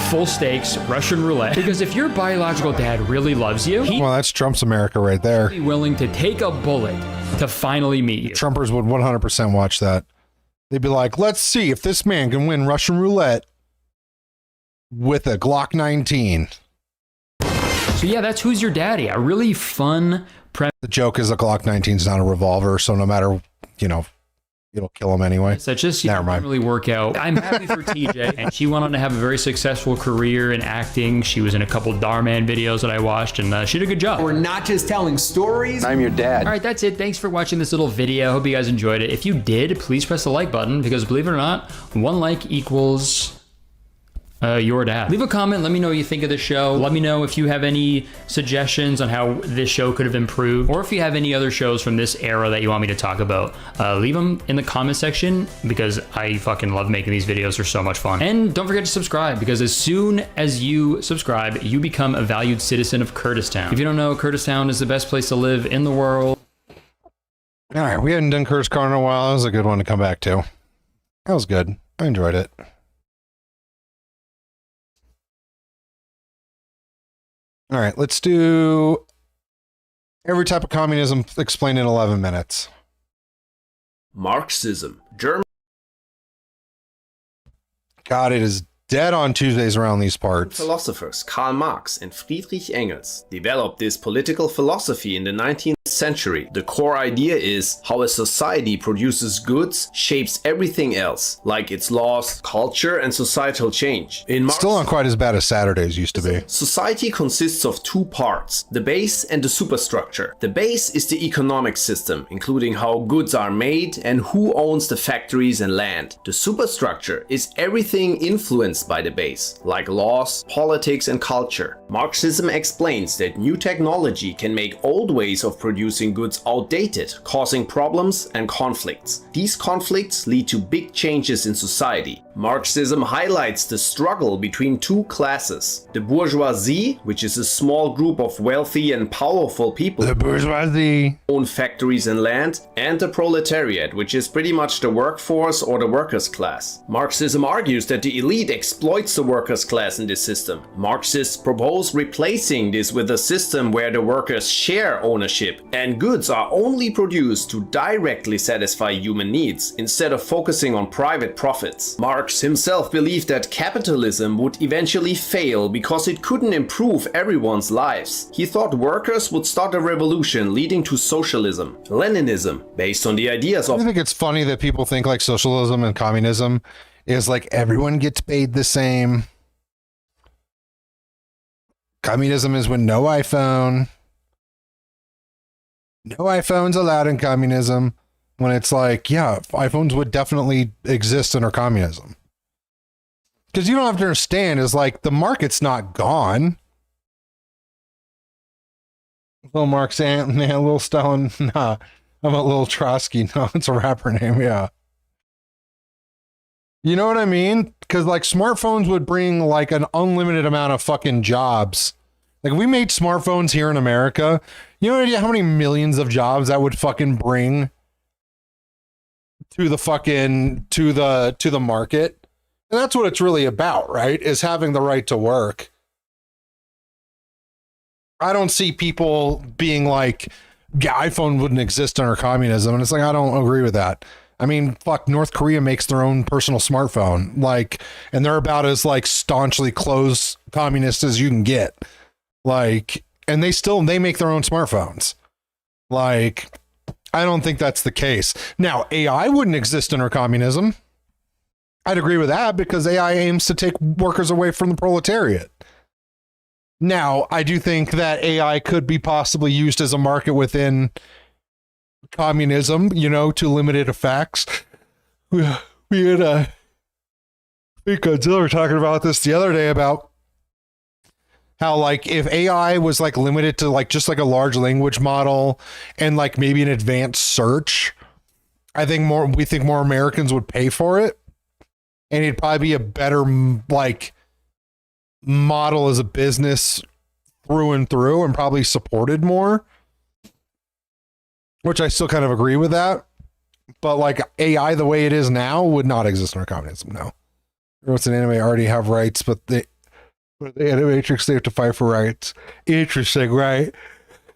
full stakes Russian roulette. Because if your biological dad really loves you, well, that's Trump's America right there. He'd be willing to take a bullet to finally meet you. Trumpers would 100% watch that. They'd be like, let's see if this man can win Russian roulette with a Glock 19. So yeah, that's Who's Your Daddy. A really fun premise. The joke is a Glock 19 is not a revolver, so no matter, it'll kill him anyway. So just didn't really work out. I'm happy for TJ, and she went on to have a very successful career in acting. She was in a couple Darman videos that I watched, and she did a good job. We're not just telling stories. I'm your dad. All right, that's it. Thanks for watching this little video. Hope you guys enjoyed it. If you did, please press the like button, because believe it or not, 1 like equals your dad. Leave a comment. Let me know what you think of the show. Let me know if you have any suggestions on how this show could have improved, or if you have any other shows from this era that you want me to talk about. Leave them in the comment section, because I fucking love making these videos. They're so much fun. And don't forget to subscribe, because as soon as you subscribe, you become a valued citizen of Kurdistan. If you don't know, Kurdistan is the best place to live in the world. All right, we hadn't done Kurdistan in a while. That was a good one to come back to. That was good. I enjoyed it. All right, let's do every type of communism explained in 11 minutes. Marxism. German. God, it is dead on Tuesdays around these parts. Philosophers Karl Marx and Friedrich Engels developed this political philosophy in the 19th century. The core idea is how a society produces goods, shapes everything else, like its laws, culture, and societal change. Still not quite as bad as Saturdays used to be. Society consists of two parts, the base and the superstructure. The base is the economic system, including how goods are made and who owns the factories and land. The superstructure is everything influenced by the base, like laws, politics, and culture. Marxism explains that new technology can make old ways of producing goods outdated, causing problems and conflicts. These conflicts lead to big changes in society. Marxism highlights the struggle between two classes. The bourgeoisie, which is a small group of wealthy and powerful people who own factories and land, and the proletariat, which is pretty much the workforce or the workers' class. Marxism argues that the elite exploits the workers' class in this system. Marxists propose replacing this with a system where the workers share ownership and goods are only produced to directly satisfy human needs instead of focusing on private profits. Marx himself believed that capitalism would eventually fail because it couldn't improve everyone's lives. He thought workers would start a revolution leading to socialism. Leninism, based on the ideas of... I think it's funny that people think like socialism and communism is like everyone gets paid the same. Communism is when no iPhone. No iPhones allowed in communism. When it's like, yeah, iPhones would definitely exist under communism. Because you don't have to understand is like the market's not gone. Little Marx Ant, nah, Little Stalin, nah. I'm a Little Trotsky. No, it's a rapper name, yeah. You know what I mean? Because like smartphones would bring like an unlimited amount of fucking jobs. Like if we made smartphones here in America, you know how many millions of jobs that would fucking bring to the fucking to the market? And that's what it's really about, right? Is having the right to work. I don't see people being like, yeah, iPhone wouldn't exist under communism. And it's like, I don't agree with that. I mean, fuck, North Korea makes their own personal smartphone. Like, and they're about as like staunchly closed communist as you can get. Like, and they make their own smartphones. Like, I don't think that's the case. Now, AI wouldn't exist under communism. I'd agree with that because AI aims to take workers away from the proletariat. Now, I do think that AI could be possibly used as a market within communism, you know, to limited effects. We had I think Godzilla were talking about this the other day about how like if AI was like limited to like just like a large language model and like maybe an advanced search, we think more Americans would pay for it, and it'd probably be a better like model as a business through and through and probably supported more, which I still kind of agree with that. But like AI the way it is now would not exist under communism. No. What's an anime already have rights, but the animatrix, they have to fight for rights. Interesting, right?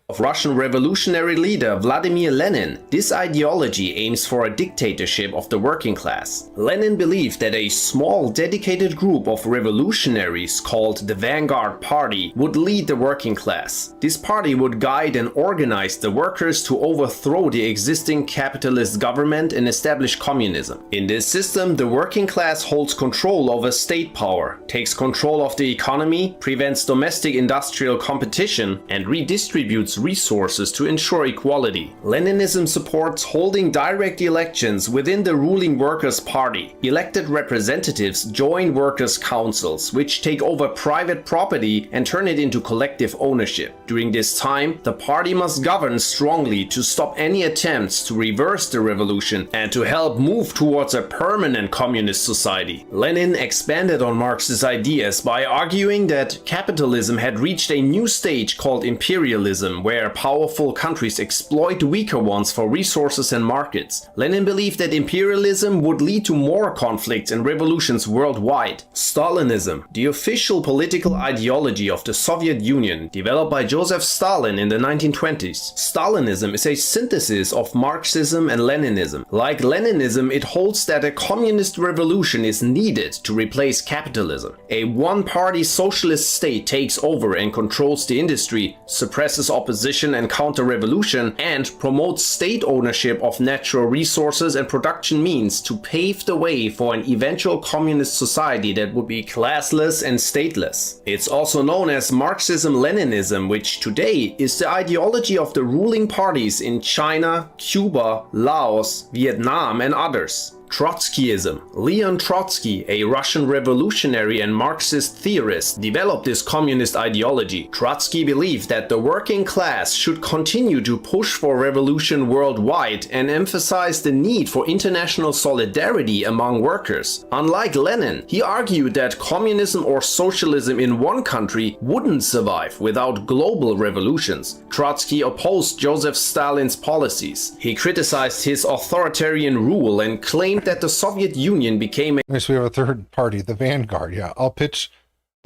Of Russian revolutionary leader Vladimir Lenin, this ideology aims for a dictatorship of the working class. Lenin believed that a small, dedicated group of revolutionaries called the Vanguard Party would lead the working class. This party would guide and organize the workers to overthrow the existing capitalist government and establish communism. In this system, the working class holds control over state power, takes control of the economy, prevents domestic industrial competition, and redistributes resources to ensure equality. Leninism supports holding direct elections within the ruling Workers' Party. Elected representatives join workers' councils, which take over private property and turn it into collective ownership. During this time, the party must govern strongly to stop any attempts to reverse the revolution and to help move towards a permanent communist society. Lenin expanded on Marx's ideas by arguing that capitalism had reached a new stage called imperialism, system where powerful countries exploit weaker ones for resources and markets. Lenin believed that imperialism would lead to more conflicts and revolutions worldwide. Stalinism, the official political ideology of the Soviet Union, developed by Joseph Stalin in the 1920s. Stalinism is a synthesis of Marxism and Leninism. Like Leninism, it holds that a communist revolution is needed to replace capitalism. A one-party socialist state takes over and controls the industry, suppresses opposition and counter-revolution, and promotes state ownership of natural resources and production means to pave the way for an eventual communist society that would be classless and stateless. It's also known as Marxism-Leninism, which today is the ideology of the ruling parties in China, Cuba, Laos, Vietnam, and others. Trotskyism. Leon Trotsky, a Russian revolutionary and Marxist theorist, developed this communist ideology. Trotsky believed that the working class should continue to push for revolution worldwide and emphasized the need for international solidarity among workers. Unlike Lenin, he argued that communism or socialism in one country wouldn't survive without global revolutions. Trotsky opposed Joseph Stalin's policies. He criticized his authoritarian rule and claimed that the Soviet Union became Next we have a third party, the Vanguard. Yeah, I'll pitch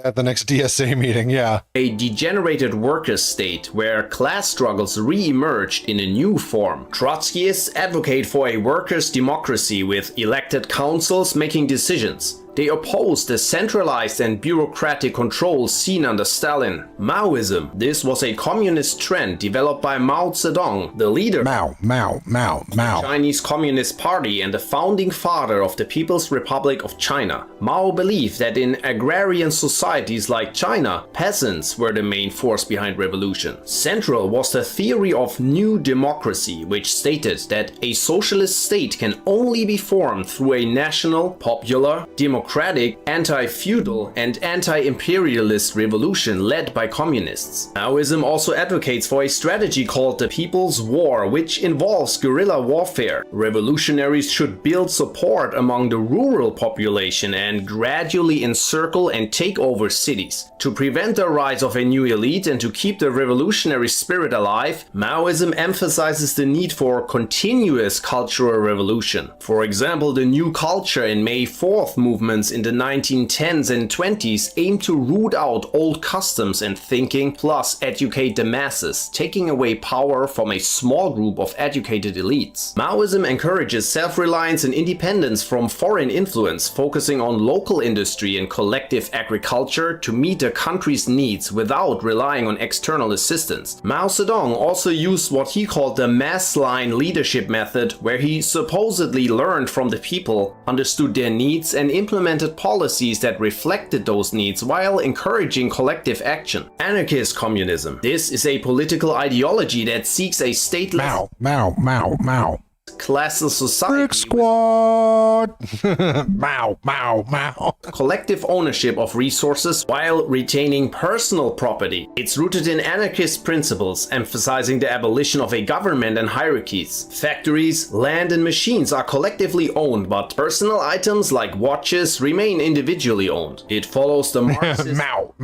at the next DSA meeting. Yeah, a degenerated workers' state where class struggles re-emerged in a new form. Trotskyists advocate for a workers' democracy with elected councils making decisions. They opposed the centralized and bureaucratic control seen under Stalin. Maoism. This was a communist trend developed by Mao Zedong, the leader Mao. the Chinese Communist Party and the founding father of the People's Republic of China. Mao believed that in agrarian societies like China, peasants were the main force behind revolution. Central was the theory of new democracy, which stated that a socialist state can only be formed through a national, popular, democratic, anti-feudal and anti-imperialist revolution led by communists. Maoism also advocates for a strategy called the People's War, which involves guerrilla warfare. Revolutionaries should build support among the rural population and gradually encircle and take over cities. To prevent the rise of a new elite and to keep the revolutionary spirit alive, Maoism emphasizes the need for continuous cultural revolution. For example, the New Culture and May 4th movements in the 1910s and 20s aimed to root out old customs and thinking, plus educate the masses, taking away power from a small group of educated elites. Maoism encourages self-reliance and independence from foreign influence, focusing on local industry and collective agriculture to meet the country's needs without relying on external assistance. Mao Zedong also used what he called the mass line leadership method, where he supposedly learned from the people, understood their needs, and implemented policies that reflected those needs while encouraging collective action. Anarchist communism. This is a political ideology that seeks a stateless Mao. classless society. Brick Squad. Mao. Collective ownership of resources while retaining personal property. It's rooted in anarchist principles, emphasizing the abolition of a government and hierarchies. Factories, land, and machines are collectively owned, but personal items like watches remain individually owned. It follows the Marxist Mao.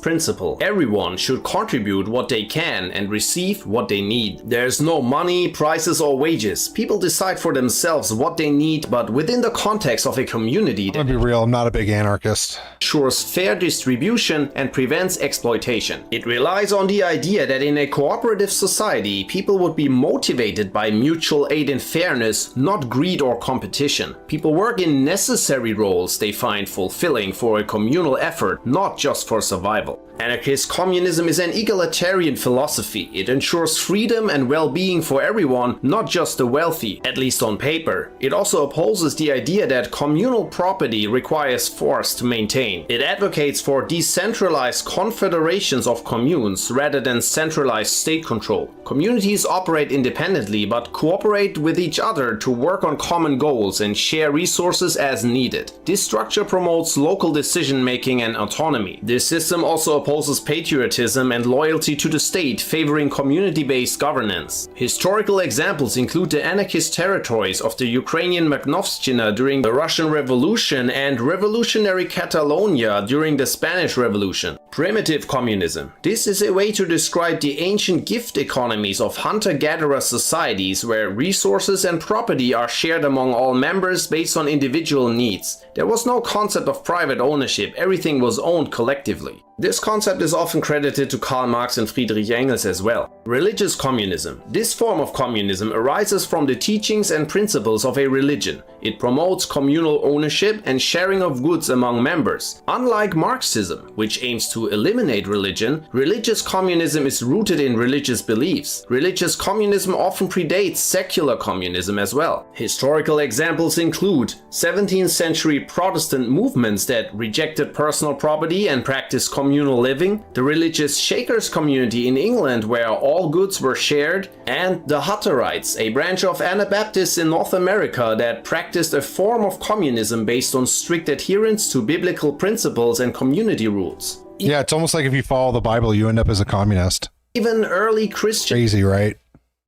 principle. Everyone should contribute what they can and receive what they need. There's no money, prices, or wages. People decide for themselves what they need, but within the context of a community that I'm gonna be real, I'm not a big anarchist. ensures fair distribution and prevents exploitation. It relies on the idea that in a cooperative society, people would be motivated by mutual aid and fairness, not greed or competition. People work in necessary roles they find fulfilling for a communal effort, not just for survival. Anarchist communism is an egalitarian philosophy. It ensures freedom and well-being for everyone, not just the wealthy, at least on paper. It also opposes the idea that communal property requires force to maintain. It advocates for decentralized confederations of communes rather than centralized state control. Communities operate independently but cooperate with each other to work on common goals and share resources as needed. This structure promotes local decision-making and autonomy. This system also opposes patriotism and loyalty to the state, favoring community-based governance. Historical examples include the anarchist territories of the Ukrainian Magnovshchina during the Russian Revolution and revolutionary Catalonia during the Spanish Revolution. Primitive communism. This is a way to describe the ancient gift economies of hunter-gatherer societies where resources and property are shared among all members based on individual needs. There was no concept of private ownership, everything was owned collectively. This concept is often credited to Karl Marx and Friedrich Engels as well. Religious communism. This form of communism arises from the teachings and principles of a religion. It promotes communal ownership and sharing of goods among members. Unlike Marxism, which aims to eliminate religion, religious communism is rooted in religious beliefs. Religious communism often predates secular communism as well. Historical examples include 17th century Protestant movements that rejected personal property and practiced communal living, the religious Shakers community in England where all goods were shared, and the Hutterites, a branch of Anabaptists in North America that practiced a form of communism based on strict adherence to biblical principles and community rules. Yeah, it's almost like if you follow the Bible, you end up as a communist. Even early Christian Crazy, right?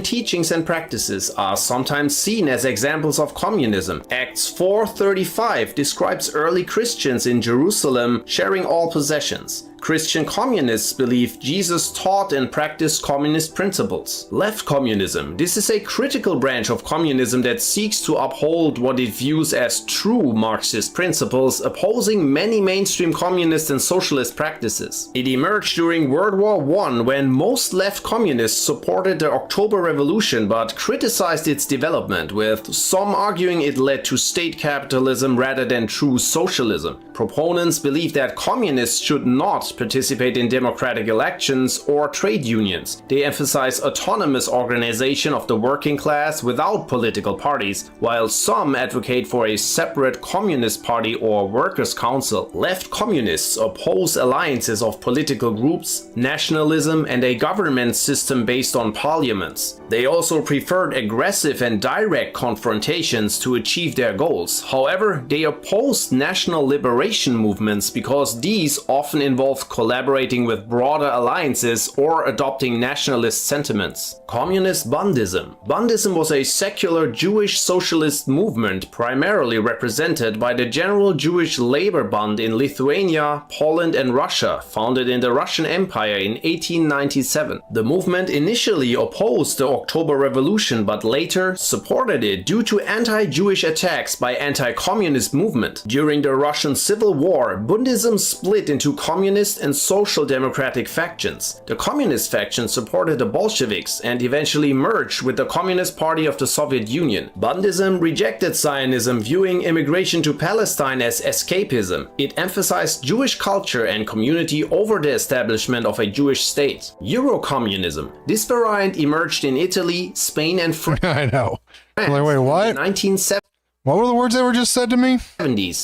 teachings and practices are sometimes seen as examples of communism. Acts 4:35 describes early Christians in Jerusalem sharing all possessions. Christian communists believe Jesus taught and practiced communist principles. Left communism. This is a critical branch of communism that seeks to uphold what it views as true Marxist principles, opposing many mainstream communist and socialist practices. It emerged during World War I when most left communists supported the October Revolution but criticized its development, with some arguing it led to state capitalism rather than true socialism. Proponents believe that communists should not participate in democratic elections or trade unions. They emphasize autonomous organization of the working class without political parties, while some advocate for a separate communist party or workers' council. Left communists oppose alliances of political groups, nationalism, and a government system based on parliaments. They also preferred aggressive and direct confrontations to achieve their goals. However, they opposed national liberation movements because these often involve collaborating with broader alliances or adopting nationalist sentiments. Communist Bundism. Bundism was a secular Jewish socialist movement primarily represented by the General Jewish Labor Bund in Lithuania, Poland, and Russia, founded in the Russian Empire in 1897. The movement initially opposed the October Revolution but later supported it due to anti-Jewish attacks by anti-communist movement. During the Russian Civil War, Bundism split into communist and social democratic factions. The communist faction supported the Bolsheviks and eventually merged with the Communist Party of the Soviet Union. Bundism rejected Zionism, viewing immigration to Palestine as escapism. It emphasized Jewish culture and community over the establishment of a Jewish state. Eurocommunism. This variant emerged in Italy, Spain, and France. I know. Like, wait, what? 1970s. What were the words that were just said to me?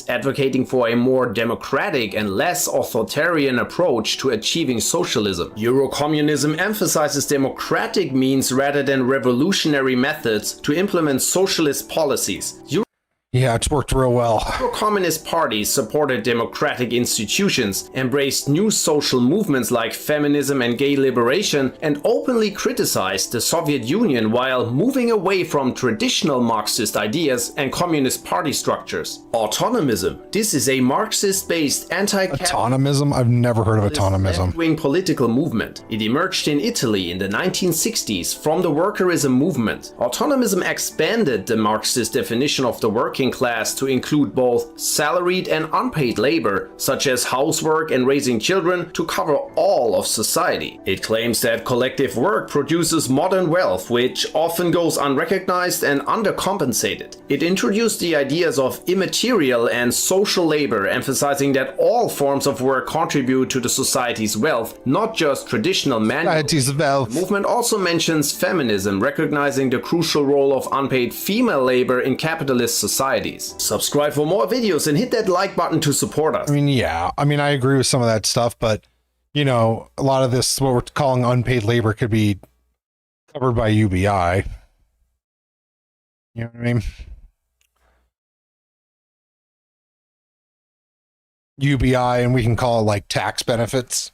Advocating for a more democratic and less authoritarian approach to achieving socialism. Eurocommunism emphasizes democratic means rather than revolutionary methods to implement socialist policies. Yeah, it's worked real well. Communist parties supported democratic institutions, embraced new social movements like feminism and gay liberation, and openly criticized the Soviet Union while moving away from traditional Marxist ideas and communist party structures. Autonomism. This is a Marxist-based anti-capitalist Autonomism? I've never heard of autonomism. left-wing political movement. It emerged in Italy in the 1960s from the workerism movement. Autonomism expanded the Marxist definition of the working class to include both salaried and unpaid labor, such as housework and raising children, to cover all of society. It claims that collective work produces modern wealth, which often goes unrecognized and undercompensated. It introduced the ideas of immaterial and social labor, emphasizing that all forms of work contribute to the society's wealth, not just traditional manual. The movement also mentions feminism, recognizing the crucial role of unpaid female labor in capitalist societies. Subscribe for more videos and hit that like button to support us. I mean, yeah. I mean, I agree with some of that stuff, but, you know, a lot of this, what we're calling unpaid labor, could be covered by UBI. You know what I mean? UBI, and we can call it like tax benefits.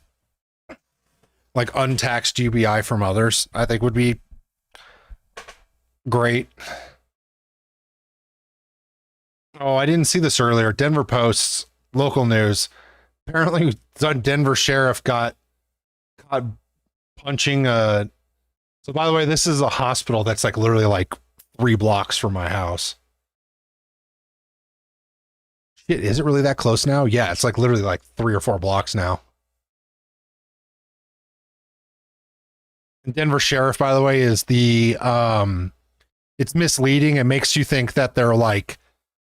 Like untaxed UBI from others, I think would be great. Oh, I didn't see this earlier. Denver Post's local news. Apparently, Denver sheriff got caught punching a. So, by the way, this is a hospital that's like literally like 3 blocks from my house. Shit, is it really that close now? Yeah, it's like literally like 3 or 4 blocks now. Denver sheriff, by the way, is the it's misleading. It makes you think that they're like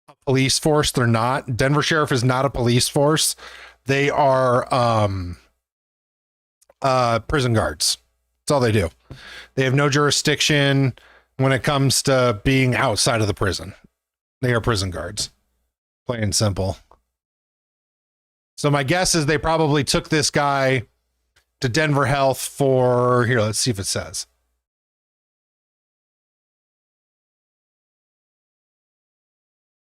a police force. They're not. Denver sheriff is not a police force. They are prison guards. That's all they do. They have no jurisdiction when it comes to being outside of the prison. They are prison guards. Plain and simple. So my guess is they probably took this guy to Denver Health for, here, let's see if it says.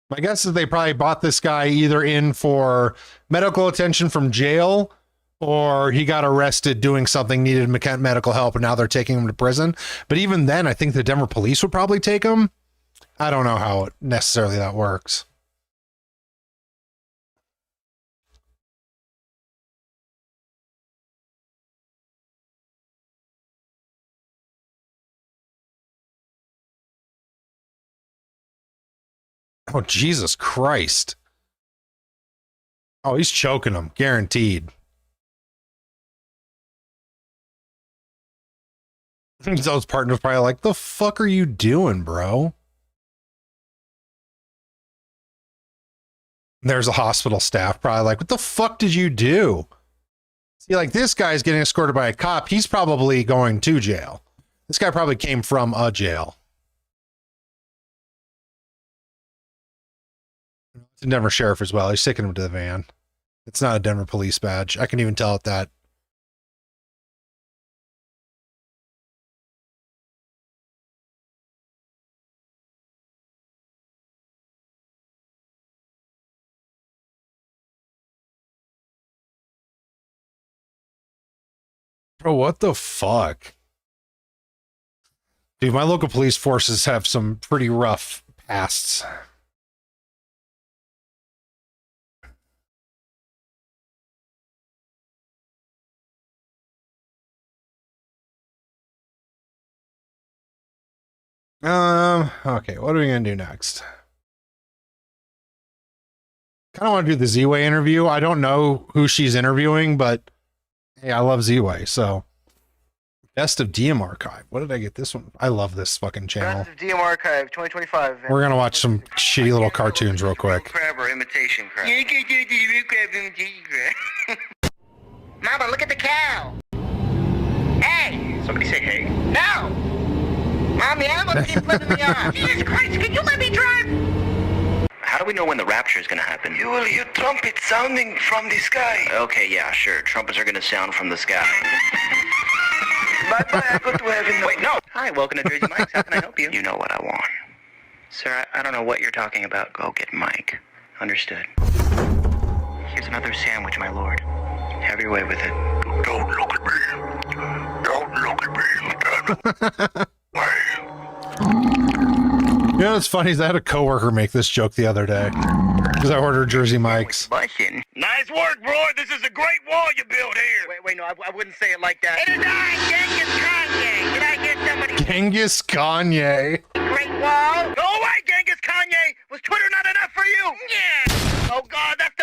My guess is they probably bought this guy either in for medical attention from jail, or he got arrested doing something, needed medical help, and now they're taking him to prison. But even then, I think the Denver police would probably take him. I don't know how necessarily that works. Oh, Jesus Christ. Oh, he's choking him. Guaranteed. I think those partners probably like, the fuck are you doing, bro? There's a hospital staff probably like, what the fuck did you do? See, like this guy's getting escorted by a cop. He's probably going to jail. This guy probably came from a jail. It's a Denver sheriff as well. He's taking him to the van. It's not a Denver police badge. I can even tell it that. Bro, what the fuck? Dude, my local police forces have some pretty rough pasts. Okay, what are we gonna do next? Kind of want to do the Z-Way interview. I don't know who she's interviewing, but hey, I love Z-Way, so Best of DM Archive. What did I get this one? I love this fucking channel. Best of DM Archive 2025. We're gonna watch some shitty little cartoons real quick. Crab or imitation crab? You can do the real crab imitation crab. Mama, look at the cow. Hey! Somebody say hey. No! Mom, the animals keep flipping me off. Jesus Christ, can you let me drive? How do we know when the rapture is gonna happen? You will hear trumpets sounding from the sky. Okay, yeah, sure. Trumpets are gonna sound from the sky. Bye-bye, I go to heaven. Wait, no! Hi, welcome to Jersey Mike's. How can I help you? You know what I want. Sir, I don't know what you're talking about. Go get Mike. Understood. Here's another sandwich, my lord. Have your way with it. Don't look at me. Don't look at me. You know what's funny is I had a coworker make this joke the other day because I ordered Jersey Mike's. Bussin'. Nice work, bro. This is a great wall you built here. Wait, no, I wouldn't say it like that. It is I, Genghis Kanye. Did I get somebody? Genghis Kanye. Great wall. Go away, Genghis Kanye. Was Twitter not enough for you? Yeah. Oh, God, that's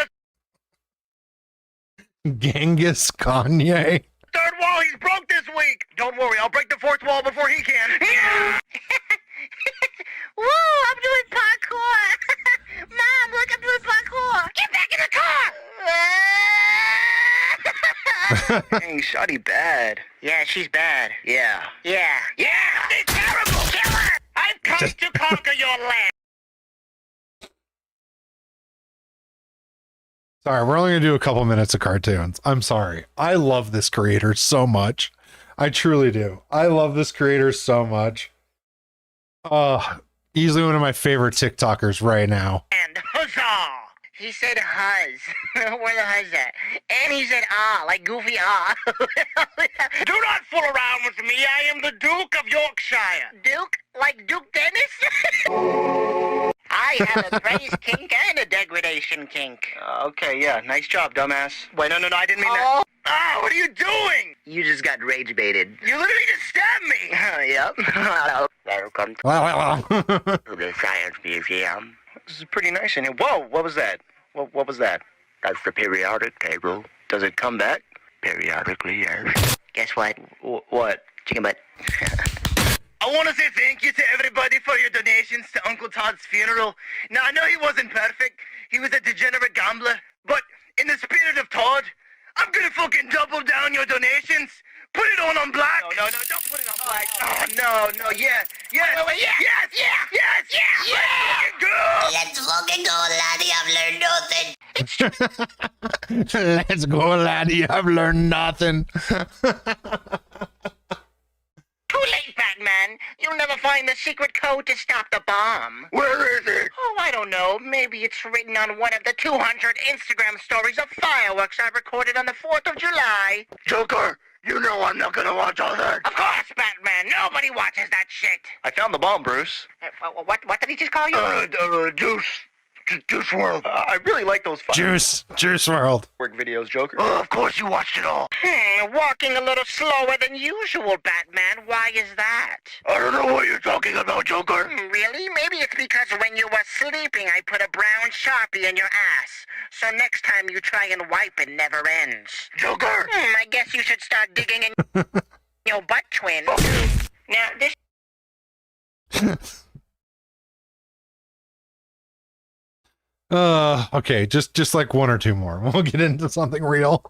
the Genghis Kanye. third wall he's broke this week. Don't worry, I'll break the fourth wall before he can. Yeah. Woo, I'm doing parkour. Mom, look, I'm doing parkour. Get back in the car. Dang, Shawty bad. Yeah, she's bad. Yeah. Yeah. Yeah. She's terrible. Kill her. I've come to conquer your land. Sorry, we're only gonna do a couple minutes of cartoons. I'm sorry. I love this creator so much. I truly do. I love this creator so much. Easily one of my favorite TikTokers right now. And huzzah! He said huzz. Where the huzz at? And he said ah, like goofy ah. Do not fool around with me. I am the Duke of Yorkshire. Duke? Like Duke Dennis? I have a praise kink and a degradation masturbation kink. Okay, yeah. Nice job, dumbass. Wait, no, I didn't mean that. Ah, what are you doing? You just got rage baited. You literally just stabbed me. Yep. Welcome to the Science Museum. This is pretty nice in here. Whoa, what was that? What was that? That's the periodic table. Does it come back? Periodically, yes. Guess what? What? Chicken butt. I want to say thank you to everybody for your donations to Uncle Todd's funeral. Now, I know he wasn't perfect. He was a degenerate gambler. But in the spirit of Todd, I'm going to fucking double down your donations. Put it on black. No, don't put it on black. Oh, no, yeah. Yes. Let's fucking go, laddie. I've learned nothing. Let's go, laddie. I've learned nothing. Too late, Batman. You'll never find the secret code to stop the bomb. Where is it? Oh, I don't know. Maybe it's written on one of the 200 Instagram stories of fireworks I recorded on the 4th of July. Joker, you know I'm not going to watch all that. Of course, Batman. Nobody watches that shit. I found the bomb, Bruce. What did he just call you? Juice World. I really like those Juice World. work videos, Joker. Oh, of course you watched it all. Walking a little slower than usual, Batman. Why is that? I don't know what you're talking about, Joker. Really? Maybe it's because when you were sleeping, I put a brown Sharpie in your ass. So next time you try and wipe, it never ends. Joker! I guess you should start digging in your butt, twin. Now, this... Okay, just like one or two more. We'll get into something real.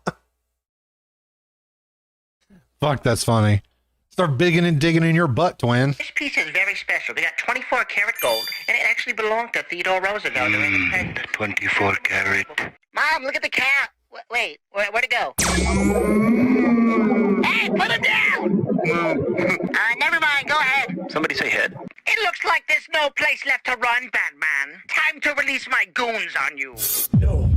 Fuck, that's funny. Start digging in your butt, twin. This piece is very special. They got 24 karat gold, and it actually belonged to Theodore Roosevelt during his pregnancy. 24 karat. Mom, look at the cow. Wait, where'd it go? Hey, put it down! Never mind, go ahead. Somebody say head. It looks like there's no place left to run, Batman. Time to release my goons on you. No.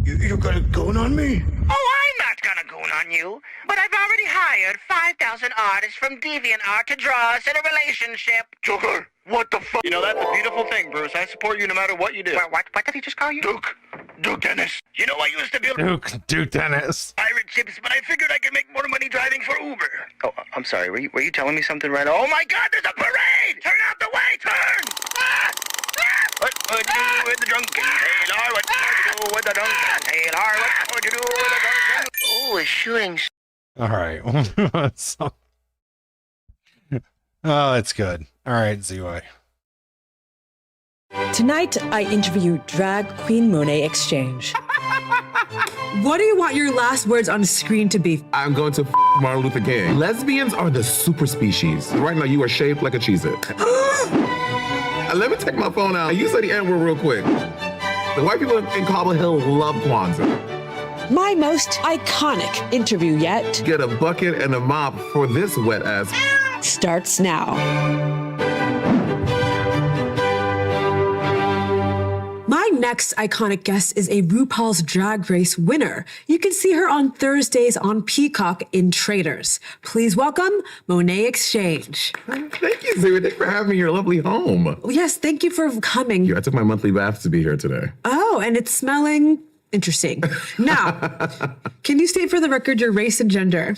You're gonna goon on me? Oh, I'm not gonna goon on you, but I've already hired 5,000 artists from DeviantArt to draw us in a relationship. Joker, what the fuck? You know, that's a beautiful thing, Bruce. I support you no matter what you do. What did he just call you? Duke Dennis. You know, I used to build Duke Dennis. pirate ships, but I figured I could make more money driving for Uber. Oh, I'm sorry. Were you telling me something right now? Oh my God, there's a parade! Turn out the way, turn! Ah! What would you do with the drunken sailor? What would you do with the drunken sailor? What would you do with the drunken... Oh, a shooting... All right. Oh, it's good. All right, Z-Way. Tonight, I interview Drag Queen Monet Exchange. What do you want your last words on screen to be? I'm going to Martin Luther King. Lesbians are the super species. Right now, you are shaped like a Cheez-It. Let me take my phone out. You say the N-word real quick. The white people in Cobble Hill love Kwanzaa. My most iconic interview yet. Get a bucket and a mop for this wet ass. Starts now. My next iconic guest is a RuPaul's Drag Race winner. You can see her on Thursdays on Peacock in Traders. Please welcome Monet Exchange. Thank you, Zuri. Thanks for having me in your lovely home. Yes, thank you for coming. I took my monthly bath to be here today. Oh, and it's smelling interesting. Now, can you state for the record your race and gender?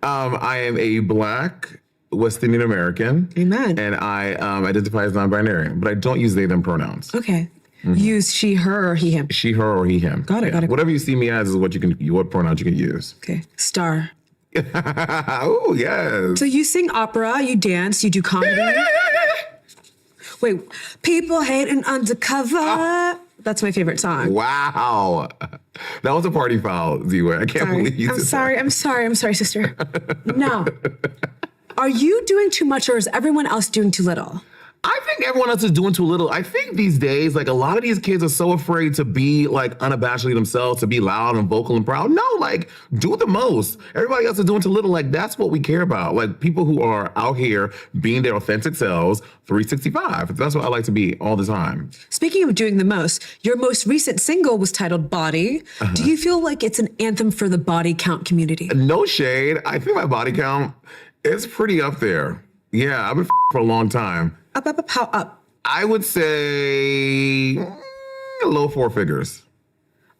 I am a Black West Indian American. Amen. And I identify as non-binary, but I don't use they, them pronouns. Okay. Mm-hmm. Use she, her, or he, him. She, her, or he, him. Got it. Whatever you see me as is what pronouns you can use. Okay. Star. Oh, yes. So you sing opera, you dance, you do comedy. Wait, people hating undercover. That's my favorite song. Wow. That was a party foul, Z-Way. I can't believe you did that. I'm sorry, sister. No. Are you doing too much or is everyone else doing too little? I think everyone else is doing too little. I think these days, like, a lot of these kids are so afraid to be, like, unabashedly themselves, to be loud and vocal and proud. No, like, do the most. Everybody else is doing too little. Like, that's what we care about. Like, people who are out here being their authentic selves, 365. That's what I like to be all the time. Speaking of doing the most, your most recent single was titled Body. Do you feel like it's an anthem for the body count community? No shade. I think my body count is pretty up there. Yeah, I've been for a long time. Up, how up? I would say low four figures.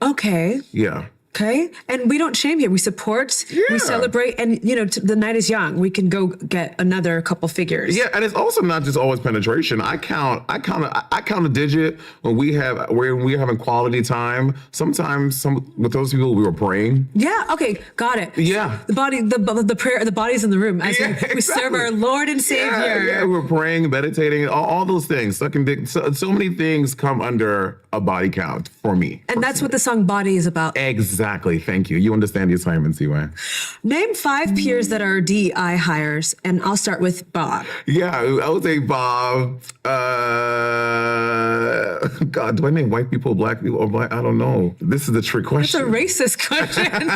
Okay. Yeah. Okay. And we don't shame here. We support, we celebrate, and the night is young. We can go get another couple figures. Yeah, and it's also not just always penetration. I count a digit when we're having quality time. Sometimes with those people we were praying. Yeah, okay, got it. Yeah. The prayer, the body's in the room as we serve our Lord and Savior. Yeah, we're praying, meditating, all those things. Sucking dick. So many things come under a body count for me. And that's what the song Body is about. Exactly. Thank you. You understand the assignment, C-Way. Name 5 peers that are DEI hires, and I'll start with Bob. Yeah, I would say Bob. God, do I name white people, black people, or black? I don't know. This is a trick question. That's a racist question.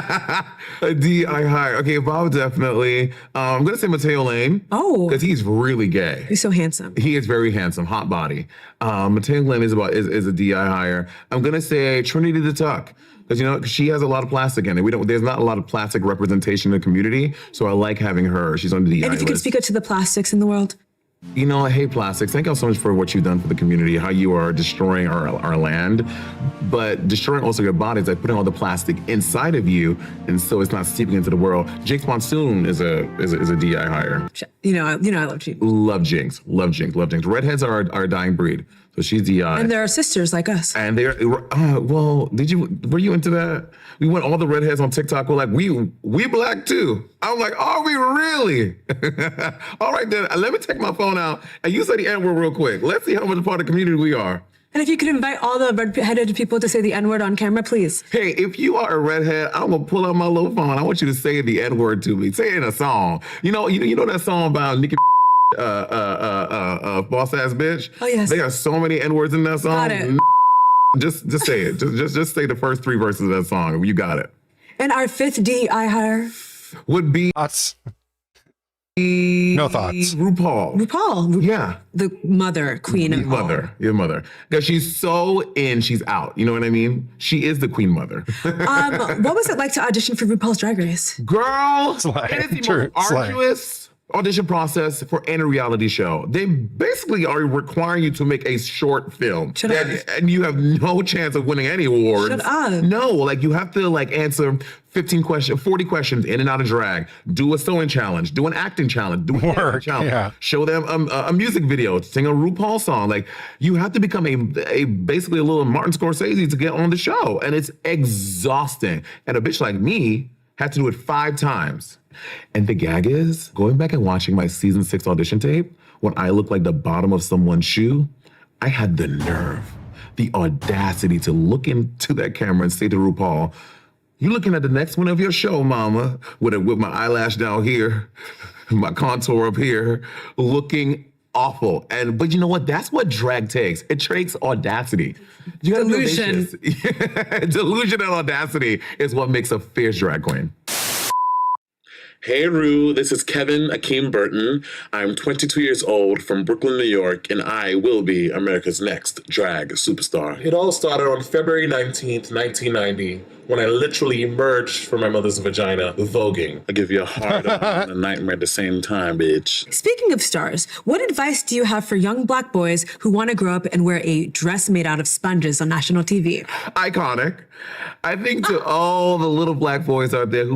A DEI hire. Okay, Bob definitely. I'm gonna say Mateo Lane. Oh, because he's really gay. He's so handsome. He is very handsome, hot body. Mateo Lane is a DEI hire. I'm gonna say Trinity the Tuck. Because she has a lot of plastic in it. There's not a lot of plastic representation in the community, so I like having her. She's on the DEI And if you could speak up to the plastics in the world. I hate plastics. Thank you all so much for what you've done for the community, how you are destroying our land, but destroying also your bodies by putting all the plastic inside of you, and so it's not seeping into the world. Jinx Monsoon is a DEI hire. I love Jinx. Love Jinx. Love Jinx. Love Jinx. Redheads are a dying breed. So she's DEI. And there are sisters like us. And they're, were you into that? We went all the redheads on TikTok were like, we black too. I'm like, are we really? All right, then let me take my phone out and you say the N-word real quick. Let's see how much part of the community we are. And if you could invite all the redheaded people to say the N-word on camera, please. Hey, if you are a redhead, I'm gonna pull out my little phone. I want you to say the N-word to me. Say it in a song. You know that song about Nicki boss ass bitch? Oh yes. There are so many N-words in that song. Got it. Just say it. Just say the first 3 verses of that song. You got it. And our 5th DEI hire would be no thoughts. RuPaul. Yeah. The mother, queen of your mother. Because she's so in, she's out. You know what I mean? She is the queen mother. What was it like to audition for RuPaul's Drag Race? Girl, it is the most arduous audition process for any reality show. They basically are requiring you to make a short film. And you have no chance of winning any awards. Shut up. No, you have to answer 40 questions in and out of drag. Do a sewing challenge, do an acting challenge, do a dancing challenge. Yeah. Show them a music video, sing a RuPaul song. You have to become basically a little Martin Scorsese to get on the show. And it's exhausting. And a bitch like me had to do it 5 times. And the gag is, going back and watching my season 6 audition tape, when I looked like the bottom of someone's shoe, I had the nerve, the audacity to look into that camera and say to RuPaul, "You looking at the next one of your show, mama," with my eyelash down here, my contour up here, looking awful. But you know what? That's what drag takes. It takes audacity. Delusion. Delusion and audacity is what makes a fierce drag queen. Hey Ru, this is Kevin Akeem Burton. I'm 22 years old from Brooklyn, New York, and I will be America's next drag superstar. It all started on February 19th, 1990, when I literally emerged from my mother's vagina, voguing. I give you a hard and a nightmare at the same time, bitch. Speaking of stars, what advice do you have for young black boys who want to grow up and wear a dress made out of sponges on national TV? Iconic. I think to all the little black boys out there who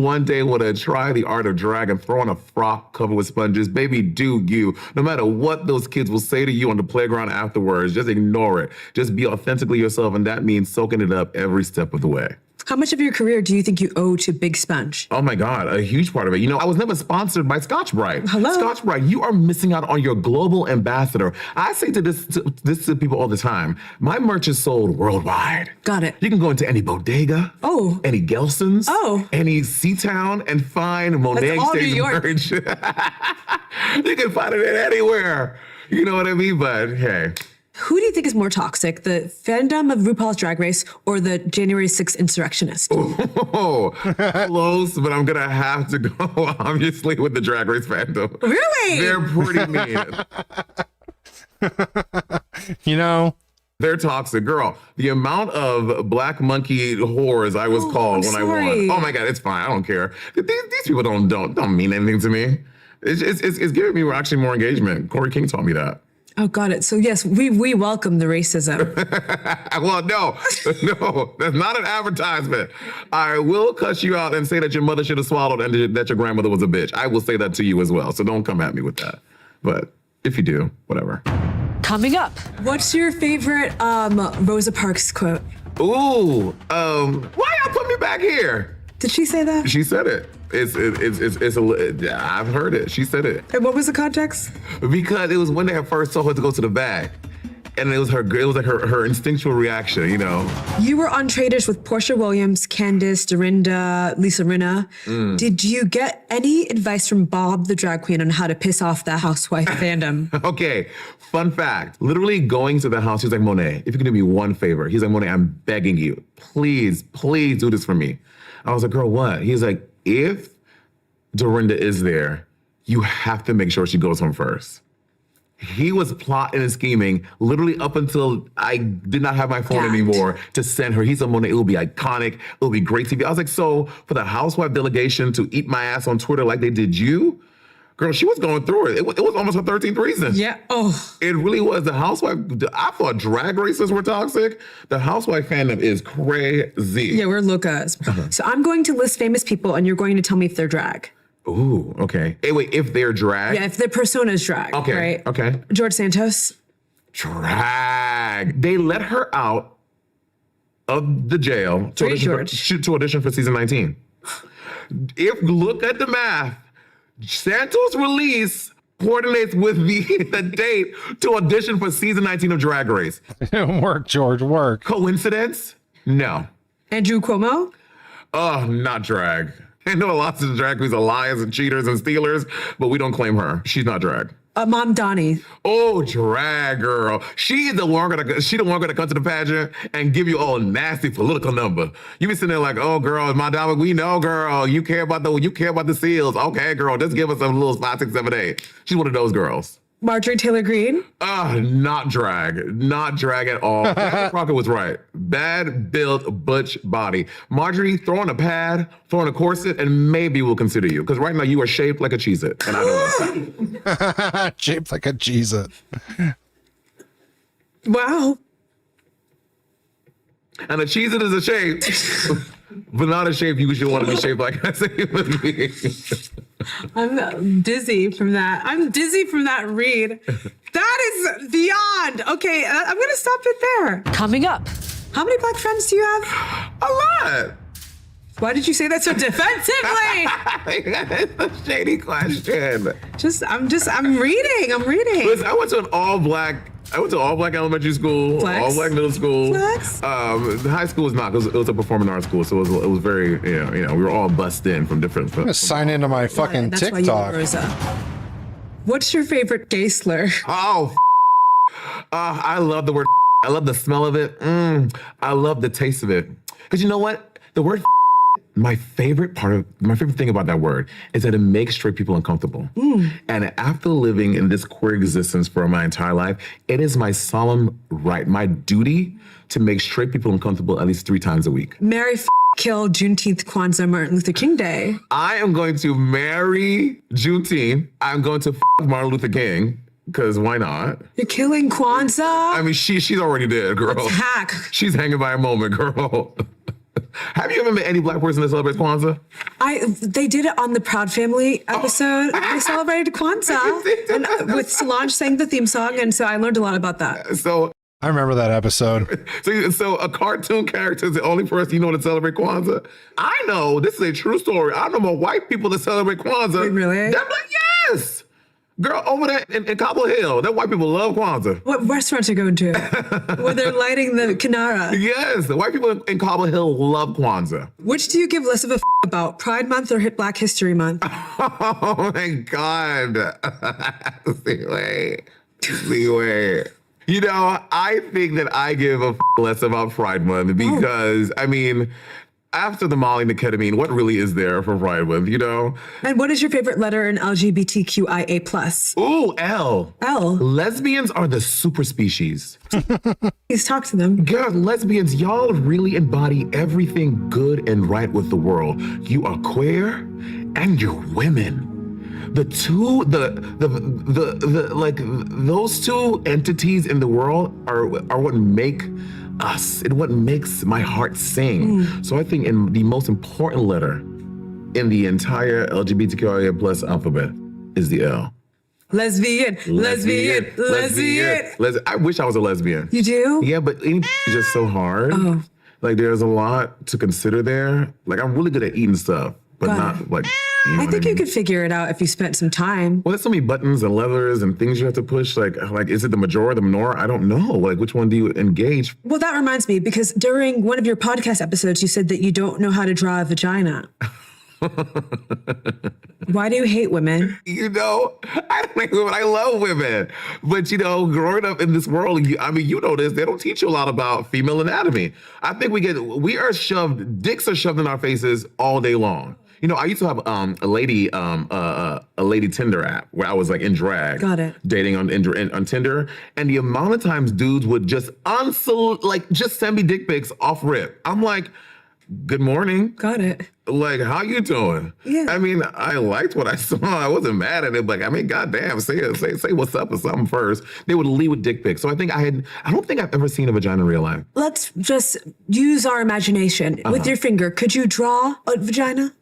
one day want to try the art of drag and throw on a frock covered with sponges, baby, do you. No matter what those kids will say to you on the playground afterwards, just ignore it. Just be authentically yourself, and that means soaking it up every step of the way. How much of your career do you think you owe to Big Sponge? Oh my God, a huge part of it. I was never sponsored by Scotch-Brite. Hello? Scotch-Brite, you are missing out on your global ambassador. I say this to people all the time. My merch is sold worldwide. Got it. You can go into any bodega. Oh. Any Gelson's. Oh. Any Seatown and find Monet Exchange merch. You can find it anywhere. You know what I mean? But hey. Who do you think is more toxic, the fandom of RuPaul's Drag Race or the January 6th insurrectionist? Oh, close, but I'm going to have to go, obviously, with the Drag Race fandom. Really? They're pretty mean. They're toxic. Girl, the amount of black monkey whores I was called when I won. Oh my God, it's fine. I don't care. These people don't mean anything to me. It's giving me actually more engagement. Corey King taught me that. Oh, got it. So yes, we welcome the racism. Well, no, that's not an advertisement. I will cuss you out and say that your mother should have swallowed and that your grandmother was a bitch. I will say that to you as well. So don't come at me with that. But if you do, whatever. Coming up, what's your favorite Rosa Parks quote? Ooh, why y'all put me back here? Did she say that? She said it. I've heard it. She said it. And what was the context? Because it was when they had first told her to go to the bag. And it was like her instinctual reaction, you know. You were on Traders with Portia Williams, Candace, Dorinda, Lisa Rinna. Did you get any advice from Bob the drag queen on how to piss off the housewife fandom? Okay, fun fact. Literally going to the house, he's like, Monet, if you can do me one favor. He's like, Monet, I'm begging you. Please do this for me. I was like, girl, what? He's like, if Dorinda is there, you have to make sure she goes home first. He was plotting and scheming literally up until I did not have my phone anymore to send her. He said, Monet, it will be iconic. It will be great TV. I was like, so for the housewife delegation to eat my ass on Twitter like they did you? Girl, she was going through it. It was almost her 13th reason. Yeah. Oh. It really was. The housewife, I thought drag races were toxic. The housewife fandom is crazy. Yeah, we're Lucas. So I'm going to list famous people and you're going to tell me if they're drag. Ooh, okay. Hey, wait, if they're drag? Yeah, if their persona is drag, okay, right? Okay. George Santos? Drag. They let her out of the jail to audition for season 19. If look at the math, Santos' release coordinates with the date to audition for season 19 of Drag Race. Work, George, work. Coincidence? No. Andrew Cuomo? Oh, not drag. I know lots of drag queens are liars and cheaters and stealers, but we don't claim her. She's not drag. Mom Donnie. Oh, drag girl. She's the one gonna come to the pageant and give you all nasty political number. You be sitting there like, oh girl, my dog, we know, girl. You care about the seals. Okay, girl, just give us a little 5, 6, 7, 8. She's one of those girls. Marjorie Taylor Greene? Not drag. Not drag at all. Crockett was right. Bad built butch body. Marjorie, throw on a pad, throw on a corset, and maybe we'll consider you. Because right now you are shaped like a Cheez-It. And I don't know. Shaped like a Cheez-It. Wow. And a Cheez-It is a shape, but not a shape you should want to be shaped like as a human being. I'm dizzy from that. Read. That is beyond. Okay, I'm going to stop it there. Coming up, how many black friends do you have? A lot. Why did you say that so defensively? It's a shady question. I'm reading. Listen, I went to all black elementary school, Flex. all black middle school. Flex. The high school was not, because it was a performing arts school, so it was very, you know, we were all bussed in from different. I'm gonna sign into my fucking That's TikTok. why you What's your favorite gay slur? Oh, I love the word. I love the smell of it. I love the taste of it. Because you know what? The word. My favorite thing about that word is that it makes straight people uncomfortable. And after living in this queer existence for my entire life, it is my solemn right, my duty to make straight people uncomfortable at least 3 times a week. Marry, kill, Juneteenth, Kwanzaa, Martin Luther King Day. I am going to marry Juneteenth. I'm going to Martin Luther King. Because why not? You're killing Kwanzaa? I mean, she's already dead, girl. Let's hack. She's hanging by a moment, girl. Have you ever met any black person that celebrates Kwanzaa? They did it on the Proud Family episode. They celebrated Kwanzaa and with Solange sang the theme song, and so I learned a lot about that. So I remember that episode. So a cartoon character is the only person you know to celebrate Kwanzaa? I know, this is a true story. I know more white people that celebrate Kwanzaa. Wait, really? They're like, yes! Girl, over there in Cobble Hill, that white people love Kwanzaa. What restaurants are you going to? Where they're lighting the Kinara? Yes, the white people in Cobble Hill love Kwanzaa. Which do you give less of a about, Pride Month or Black History Month? Oh my God. See, wait. You know, I think that I give a less about Pride Month because, I mean, after the Molly and the ketamine, what really is there for Pride Month, you know? And what is your favorite letter in LGBTQIA+? Ooh, L. L. Lesbians are the super species. Please talk to them. Girl, lesbians, y'all really embody everything good and right with the world. You are queer and you're women. like those two entities in the world are what make us and what makes my heart sing. So I think in the most important letter in the entire LGBTQIA plus alphabet is the L. Lesbian. I wish I was a lesbian. You do? Yeah, but it's just so hard. Oh. Like there's a lot to consider there. Like I'm really good at eating stuff, but not like. You know I think you could figure it out if you spent some time. Well, there's so many buttons and levers and things you have to push. Like is it the major or the minor? I don't know. Like, which one do you engage? Well, that reminds me, because during one of your podcast episodes, you said that you don't know how to draw a vagina. Why do you hate women? You know, I don't hate women. I love women. But, you know, growing up in this world, you know this, they don't teach you a lot about female anatomy. I think dicks are shoved in our faces all day long. You know, I used to have a lady Tinder app where I was like in drag. Got it. Dating on Tinder. And the amount of times dudes would just send me dick pics off rip. I'm like, good morning. Got it. Like, how you doing? Yeah. I mean, I liked what I saw. I wasn't mad at it. But I mean, goddamn, say what's up or something first. They would lead with dick pics. So I don't think I've ever seen a vagina in real life. Let's just use our imagination. With your finger, could you draw a vagina?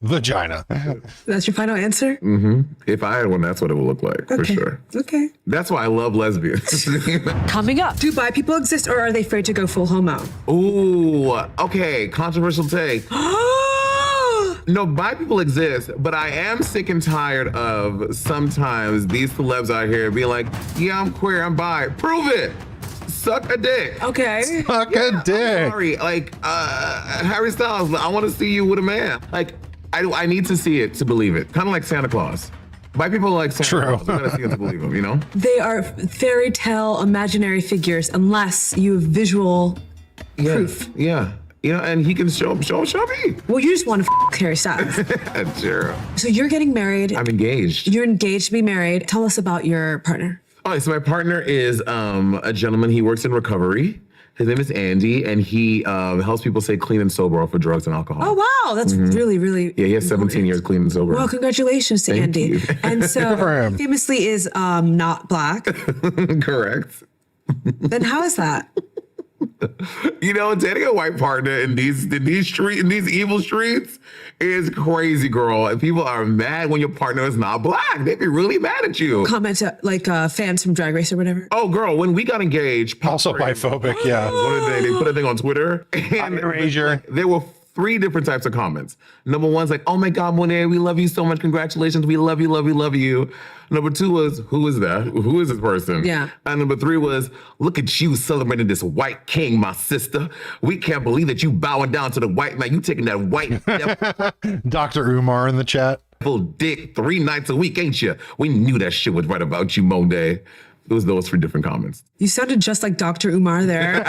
Vagina. That's your final answer? If I had one, that's what it would look like, for sure. Okay. That's why I love lesbians. Coming up, do bi people exist, or are they afraid to go full homo? Ooh, okay, controversial take. No, bi people exist, but I am sick and tired of sometimes these celebs out here being like, yeah, I'm queer, I'm bi. Prove it. Suck a dick. Okay. Suck a dick. I'm sorry, like Harry Styles, I want to see you with a man. Like, I need to see it to believe it. Kind of like Santa Claus. Bi people are like Santa Claus. You gotta see it to believe him, you know? They are fairy tale imaginary figures unless you have visual proof. Yeah. You know, and he can show me. Well, you just want to Harry Styles. Sure. So you're getting married. I'm engaged. You're engaged to be married. Tell us about your partner. All right, so my partner is a gentleman. He works in recovery. His name is Andy, and he helps people stay clean and sober off of drugs and alcohol. Oh, wow. That's really, really. Yeah, he has 17 years clean and sober. Well, congratulations to Thank Andy. you. And so he famously is not black. Correct. Then how is that? You know, dating a white partner in these evil streets is crazy, girl. And people are mad when your partner is not black. They be really mad at you. Comment like fans from Drag Race or whatever. Oh, girl, when we got engaged, also biphobic. Yeah. They put a thing on Twitter, and there were 3 different types of comments. Number 1's like, oh my God, Monet, we love you so much. Congratulations. We love you, love you, love you. Number 2 was, who is that? Who is this person? Yeah. And number 3 was, look at you celebrating this white king, my sister. We can't believe that you bowing down to the white man. You taking that white Dr. Umar in the chat. Full dick 3 nights a week, ain't you? We knew that shit was right about you, Monet. It was those 3 different comments. You sounded just like Dr. Umar there.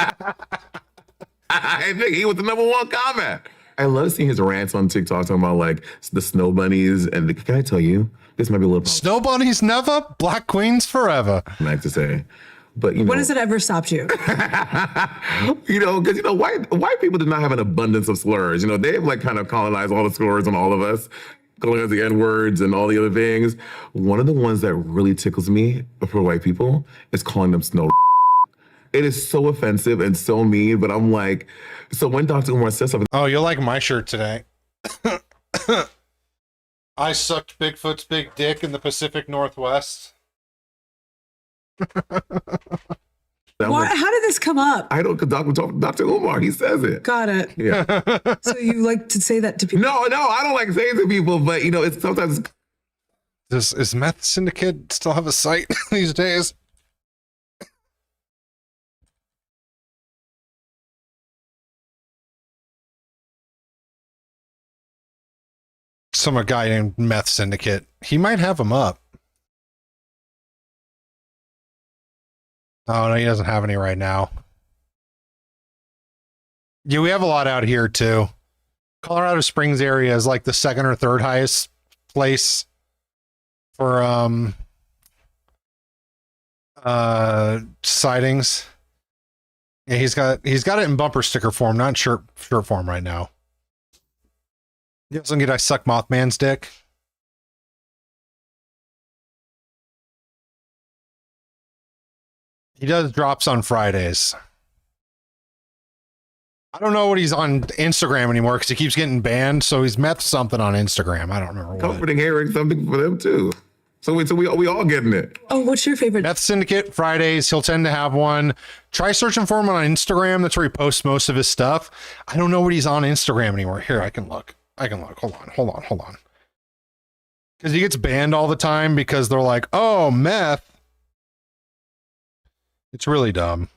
I think he was the number 1 comment. I love seeing his rants on TikTok talking about like the snow bunnies. And can I tell you, this might be a little snow bunnies never, black queens forever. I like to say, but you know, when has it ever stopped you? You know, because you know, white people do not have an abundance of slurs. You know, they have like kind of colonized all the slurs on all of us, calling us the N-words and all the other things. One of the ones that really tickles me for white people is calling them snow. It is so offensive and so mean, but I'm like, so when Dr. Umar says something. Oh, you'll like my shirt today. I sucked Bigfoot's big dick in the Pacific Northwest. Why, how did this come up? I don't, because Dr. Umar, he says it. Got it. Yeah. So you like to say that to people? No, I don't like saying it to people, but you know, it's sometimes. Is Meth Syndicate still have a site these days? Some guy named Meth Syndicate. He might have them up. Oh, no, he doesn't have any right now. Yeah, we have a lot out here, too. Colorado Springs area is like the second or third highest place for sightings. Yeah, he's got it in bumper sticker form, not shirt form right now. You also get I suck Mothman's dick. He does drops on Fridays. I don't know what he's on Instagram anymore because he keeps getting banned. So he's meth something on Instagram. I don't remember what. Comforting hearing something for them too. So we all getting it. Oh, what's your favorite? Meth Syndicate Fridays. He'll tend to have one. Try searching for him on Instagram. That's where he posts most of his stuff. I don't know what he's on Instagram anymore. Here, I can look. Hold on. Because he gets banned all the time because they're like, oh, meth. It's really dumb.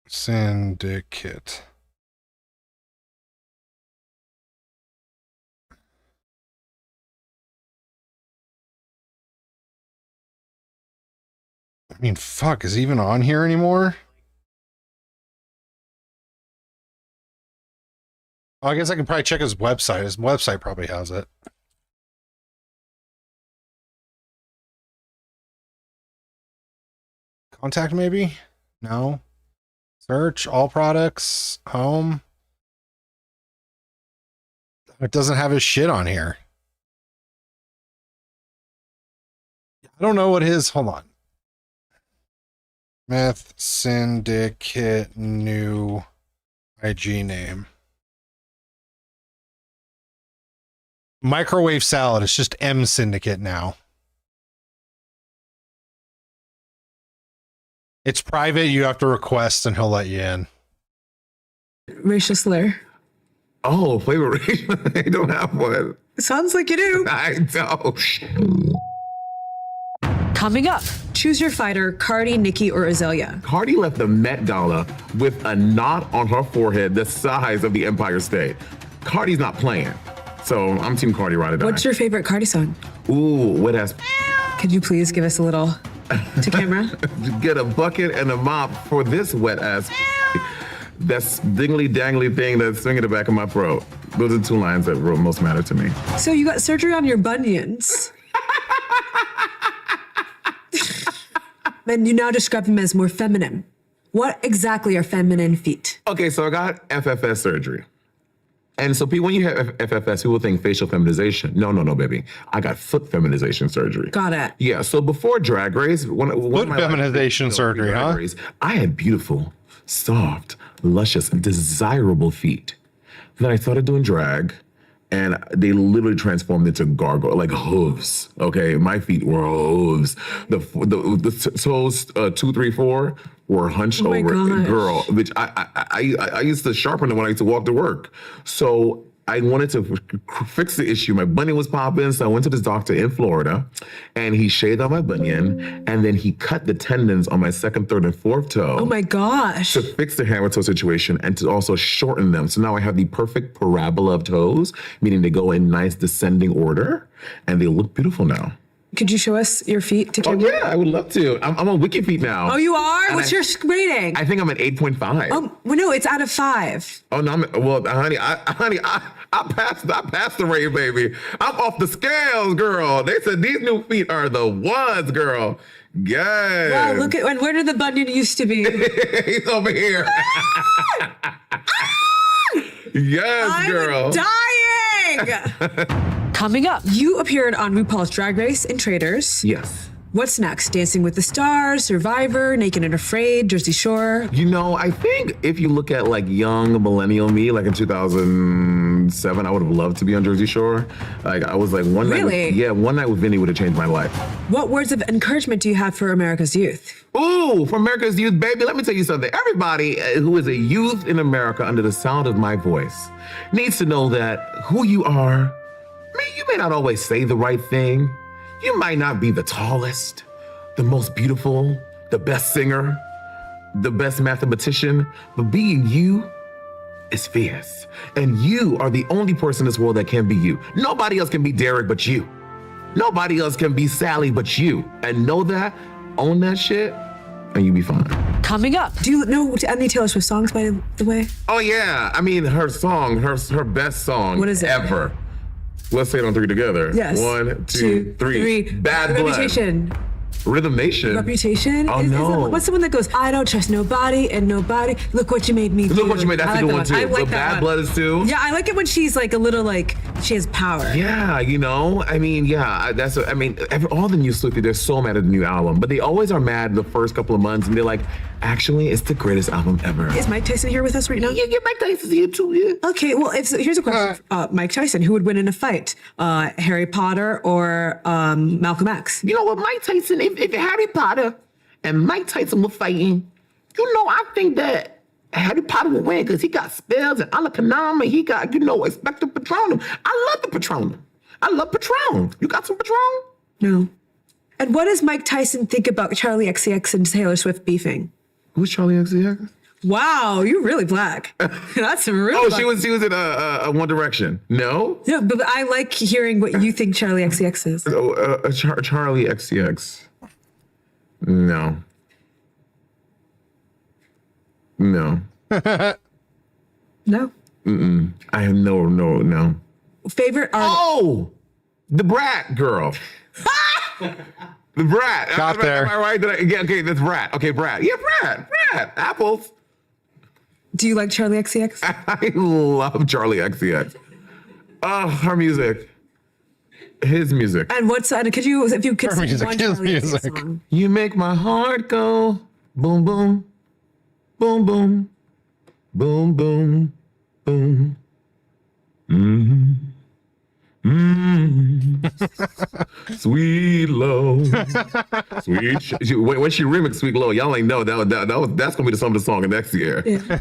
Syndicate. I mean, fuck, is he even on here anymore? Oh, I guess I can probably check his website. His website probably has it. Contact maybe? No. Search, all products, home. It doesn't have his shit on here. I don't know what his, hold on. Meth Syndicate new IG name. Microwave Salad. It's just M Syndicate now. It's private. You have to request and he'll let you in. Racial slur. Oh, flavor racial. I don't have one. Sounds like you do. I don't. Coming up, choose your fighter, Cardi, Nikki, or Azalea. Cardi left the Met Gala with a knot on her forehead the size of the Empire State. Cardi's not playing. So I'm Team Cardi right or die. What's your favorite Cardi song? Ooh, wet ass. Could you please give us a little to camera? Get a bucket and a mop for this wet ass. That's dingly dangly thing that's swinging the back of my throat. Those are two lines that most matter to me. So you got surgery on your bunions. And you now describe them as more feminine. What exactly are feminine feet? Okay, so I got FFS surgery. And so when you have FFS, people think facial feminization. No, baby. I got foot feminization surgery. Got it. Yeah, so before Drag Race, foot feminization surgery, huh? Race, I had beautiful, soft, luscious, desirable feet. Then I started doing drag, and they literally transformed into gargoyle, like hooves. Okay, my feet were hooves. The toes 2, 3, 4 were hunched over, girl. Which I used to sharpen them when I used to walk to work. So I wanted to fix the issue. My bunion was popping, so I went to this doctor in Florida, and he shaved out my bunion, and then he cut the tendons on my second, third, and fourth toe. Oh my gosh. To fix the hammer toe situation and to also shorten them. So now I have the perfect parabola of toes, meaning they go in nice descending order, and they look beautiful now. Could you show us your feet to camera? Oh yeah, I would love to. I'm on Wiki Feet now. Oh, you are? And What's your rating? I think I'm at 8.5. Oh, well, no, it's out of 5. Oh no, honey, I passed the rate, baby. I'm off the scales, girl. They said these new feet are the ones, girl. Yes. Wow, look at where did the bunion used to be? He's over here. Yes, girl. I'm dying. Coming up, you appeared on RuPaul's Drag Race and Traders. Yes. What's next? Dancing with the Stars, Survivor, Naked and Afraid, Jersey Shore? You know, I think if you look at like young millennial me, like in 2007, I would have loved to be on Jersey Shore. Like I was like one night with Vinny would have changed my life. What words of encouragement do you have for America's youth? Ooh, for America's youth, baby, let me tell you something. Everybody who is a youth in America under the sound of my voice needs to know that who you are, you may not always say the right thing. You might not be the tallest, the most beautiful, the best singer, the best mathematician, but being you is fierce. And you are the only person in this world that can be you. Nobody else can be Derek but you. Nobody else can be Sally but you. And know that, own that shit, and you be fine. Coming up. Do you know any Taylor Swift songs, by the way? Oh yeah, I mean her song, her best song What is it? ever. Let's say it on three together. Yes. 1, 2, 3. Bad Blood. Reputation. Rhythm Nation. Reputation? Oh Is no. what's the one that goes, I don't trust nobody and nobody. Look what you made me do. Look what you made. That's I a good one like too. I like The that Bad one. Blood is too. Yeah, I like it when she's like a little like, she has power. Yeah, you know, I mean, yeah, that's, I mean, all the new Swifties, they're so mad at the new album, but they always are mad the first couple of months, and they're like, actually, it's the greatest album ever. Is Mike Tyson here with us right now? Yeah, Mike Tyson's here too, yeah. Okay, well, here's a question. Mike Tyson, who would win in a fight? Harry Potter or Malcolm X? You know what, Mike Tyson, if Harry Potter and Mike Tyson were fighting, you know, I think that Harry Potter would win because he got spells and Alakanam, and he got, you know, Expecto Patronum. I love the Patronum. I love Patron. You got some Patron? No. And what does Mike Tyson think about Charlie XCX and Taylor Swift beefing? Who's Charlie XCX? Wow, you're really black. That's real. Oh, black. she was in One Direction. No? Yeah, but I like hearing what you think Charlie XCX is. Charlie XCX. No. No. No. Mm-mm. I have no. Favorite artist? Oh! The Brat girl. The Brat. Got there. Am I right? Yeah, okay, that's Brat. Okay, Brat. Yeah, Brat. Apples. Do you like Charlie XCX? I love Charlie XCX. Oh, her music. His music. And what's could you, if you could Her sing music, one his Charlie XCX music. song? You make my heart go boom, boom, boom, boom, boom, boom, boom. Mm-hmm. Mm-hmm. Sweet low, sweet. When she remixed Sweet Low, y'all ain't know that's gonna be the song of the song next year. Yeah.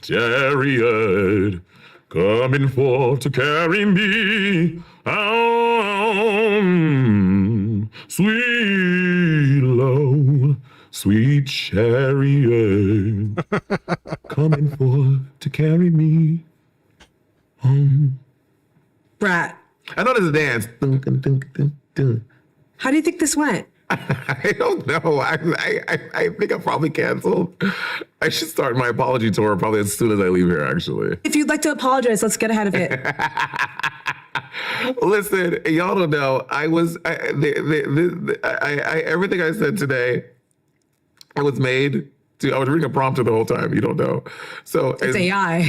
Chariot coming forth to carry me home, sweet low, sweet chariot coming forth to carry me home. Brat. I know there's a dance. Dun, dun, dun, dun, dun. How do you think this went? I don't know. I think I'm probably canceled. I should start my apology tour probably as soon as I leave here, actually. If you'd like to apologize, let's get ahead of it. Listen, y'all don't know. Everything I said today, I was reading a prompter the whole time. You don't know. So It's AI.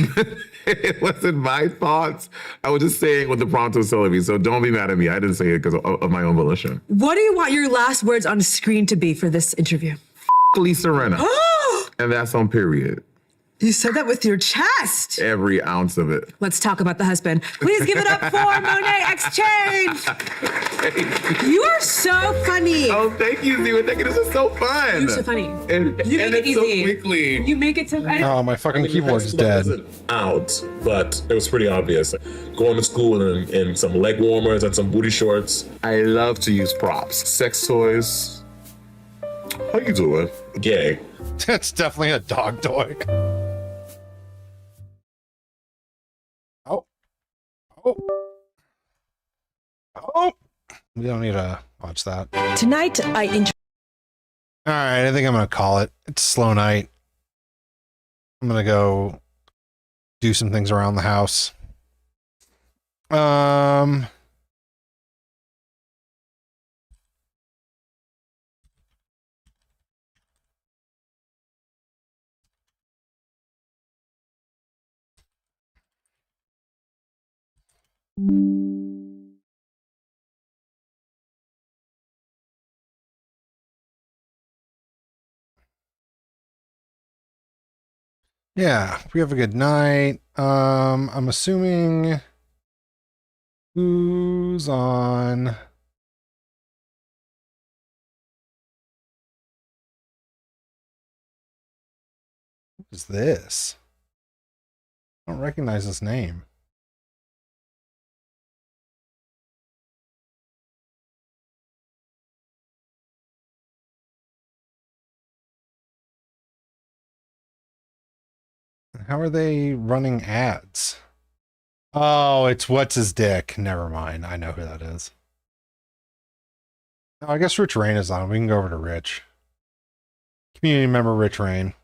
It wasn't my thoughts. I was just saying what the prompter was telling me. So don't be mad at me. I didn't say it because of my own volition. What do you want your last words on screen to be for this interview? Lisa Rinna. And that's on period. You said that with your chest. Every ounce of it. Let's talk about the husband. Please give it up for Monet Exchange. You are so funny. Oh, thank you, Zee. Thank you. This is so fun. You're so funny. And You make it it's so easy. quickly. You make it so. Oh, my fucking keyboard is dead. Out, but it was pretty obvious. Going to school in some leg warmers and some booty shorts. I love to use props. Sex toys. How you doing? Gay. That's definitely a dog toy. Oh. We don't need to watch that. Tonight, All right, I think I'm going to call it. It's a slow night. I'm going to go do some things around the house. Yeah, we have a good night. I'm assuming who's on. What is this? I don't recognize this name. How are they running ads? Oh, it's what's his dick. Never mind. I know who that is. Oh, I guess Rich Rain is on. We can go over to Rich. Community member Rich Rain.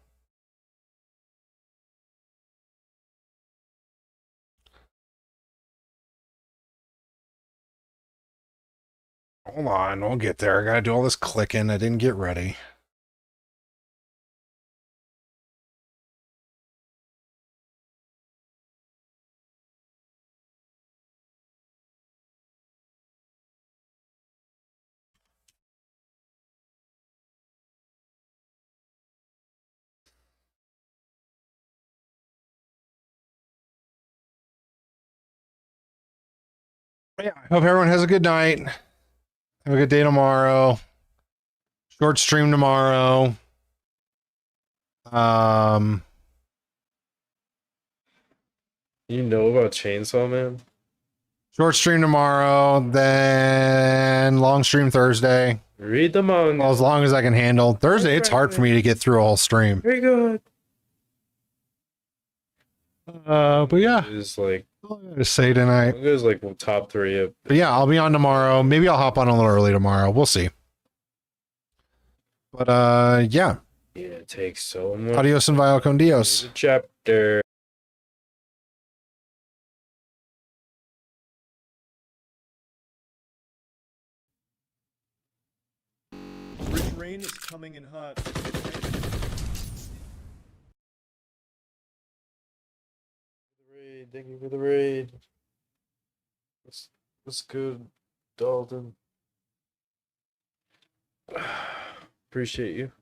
Hold on, we'll get there. I gotta do all this clicking. I didn't get ready. Yeah, I hope everyone has a good night. Have a good day tomorrow. Short stream tomorrow. You know about Chainsaw Man? Short stream tomorrow, then long stream Thursday. Read the manga. Well, as long as I can handle. Thursday, it's hard for me to get through a whole stream. Very good. But yeah. It's like Just say tonight. it was like top 3 of. But yeah, I'll be on tomorrow. Maybe I'll hop on a little early tomorrow. We'll see. But yeah. Yeah, it takes so much. Adios and via con Dios. Here's a chapter. Rich Rain is coming in hot. Thank you for the raid. What's good, Dalton? Appreciate you.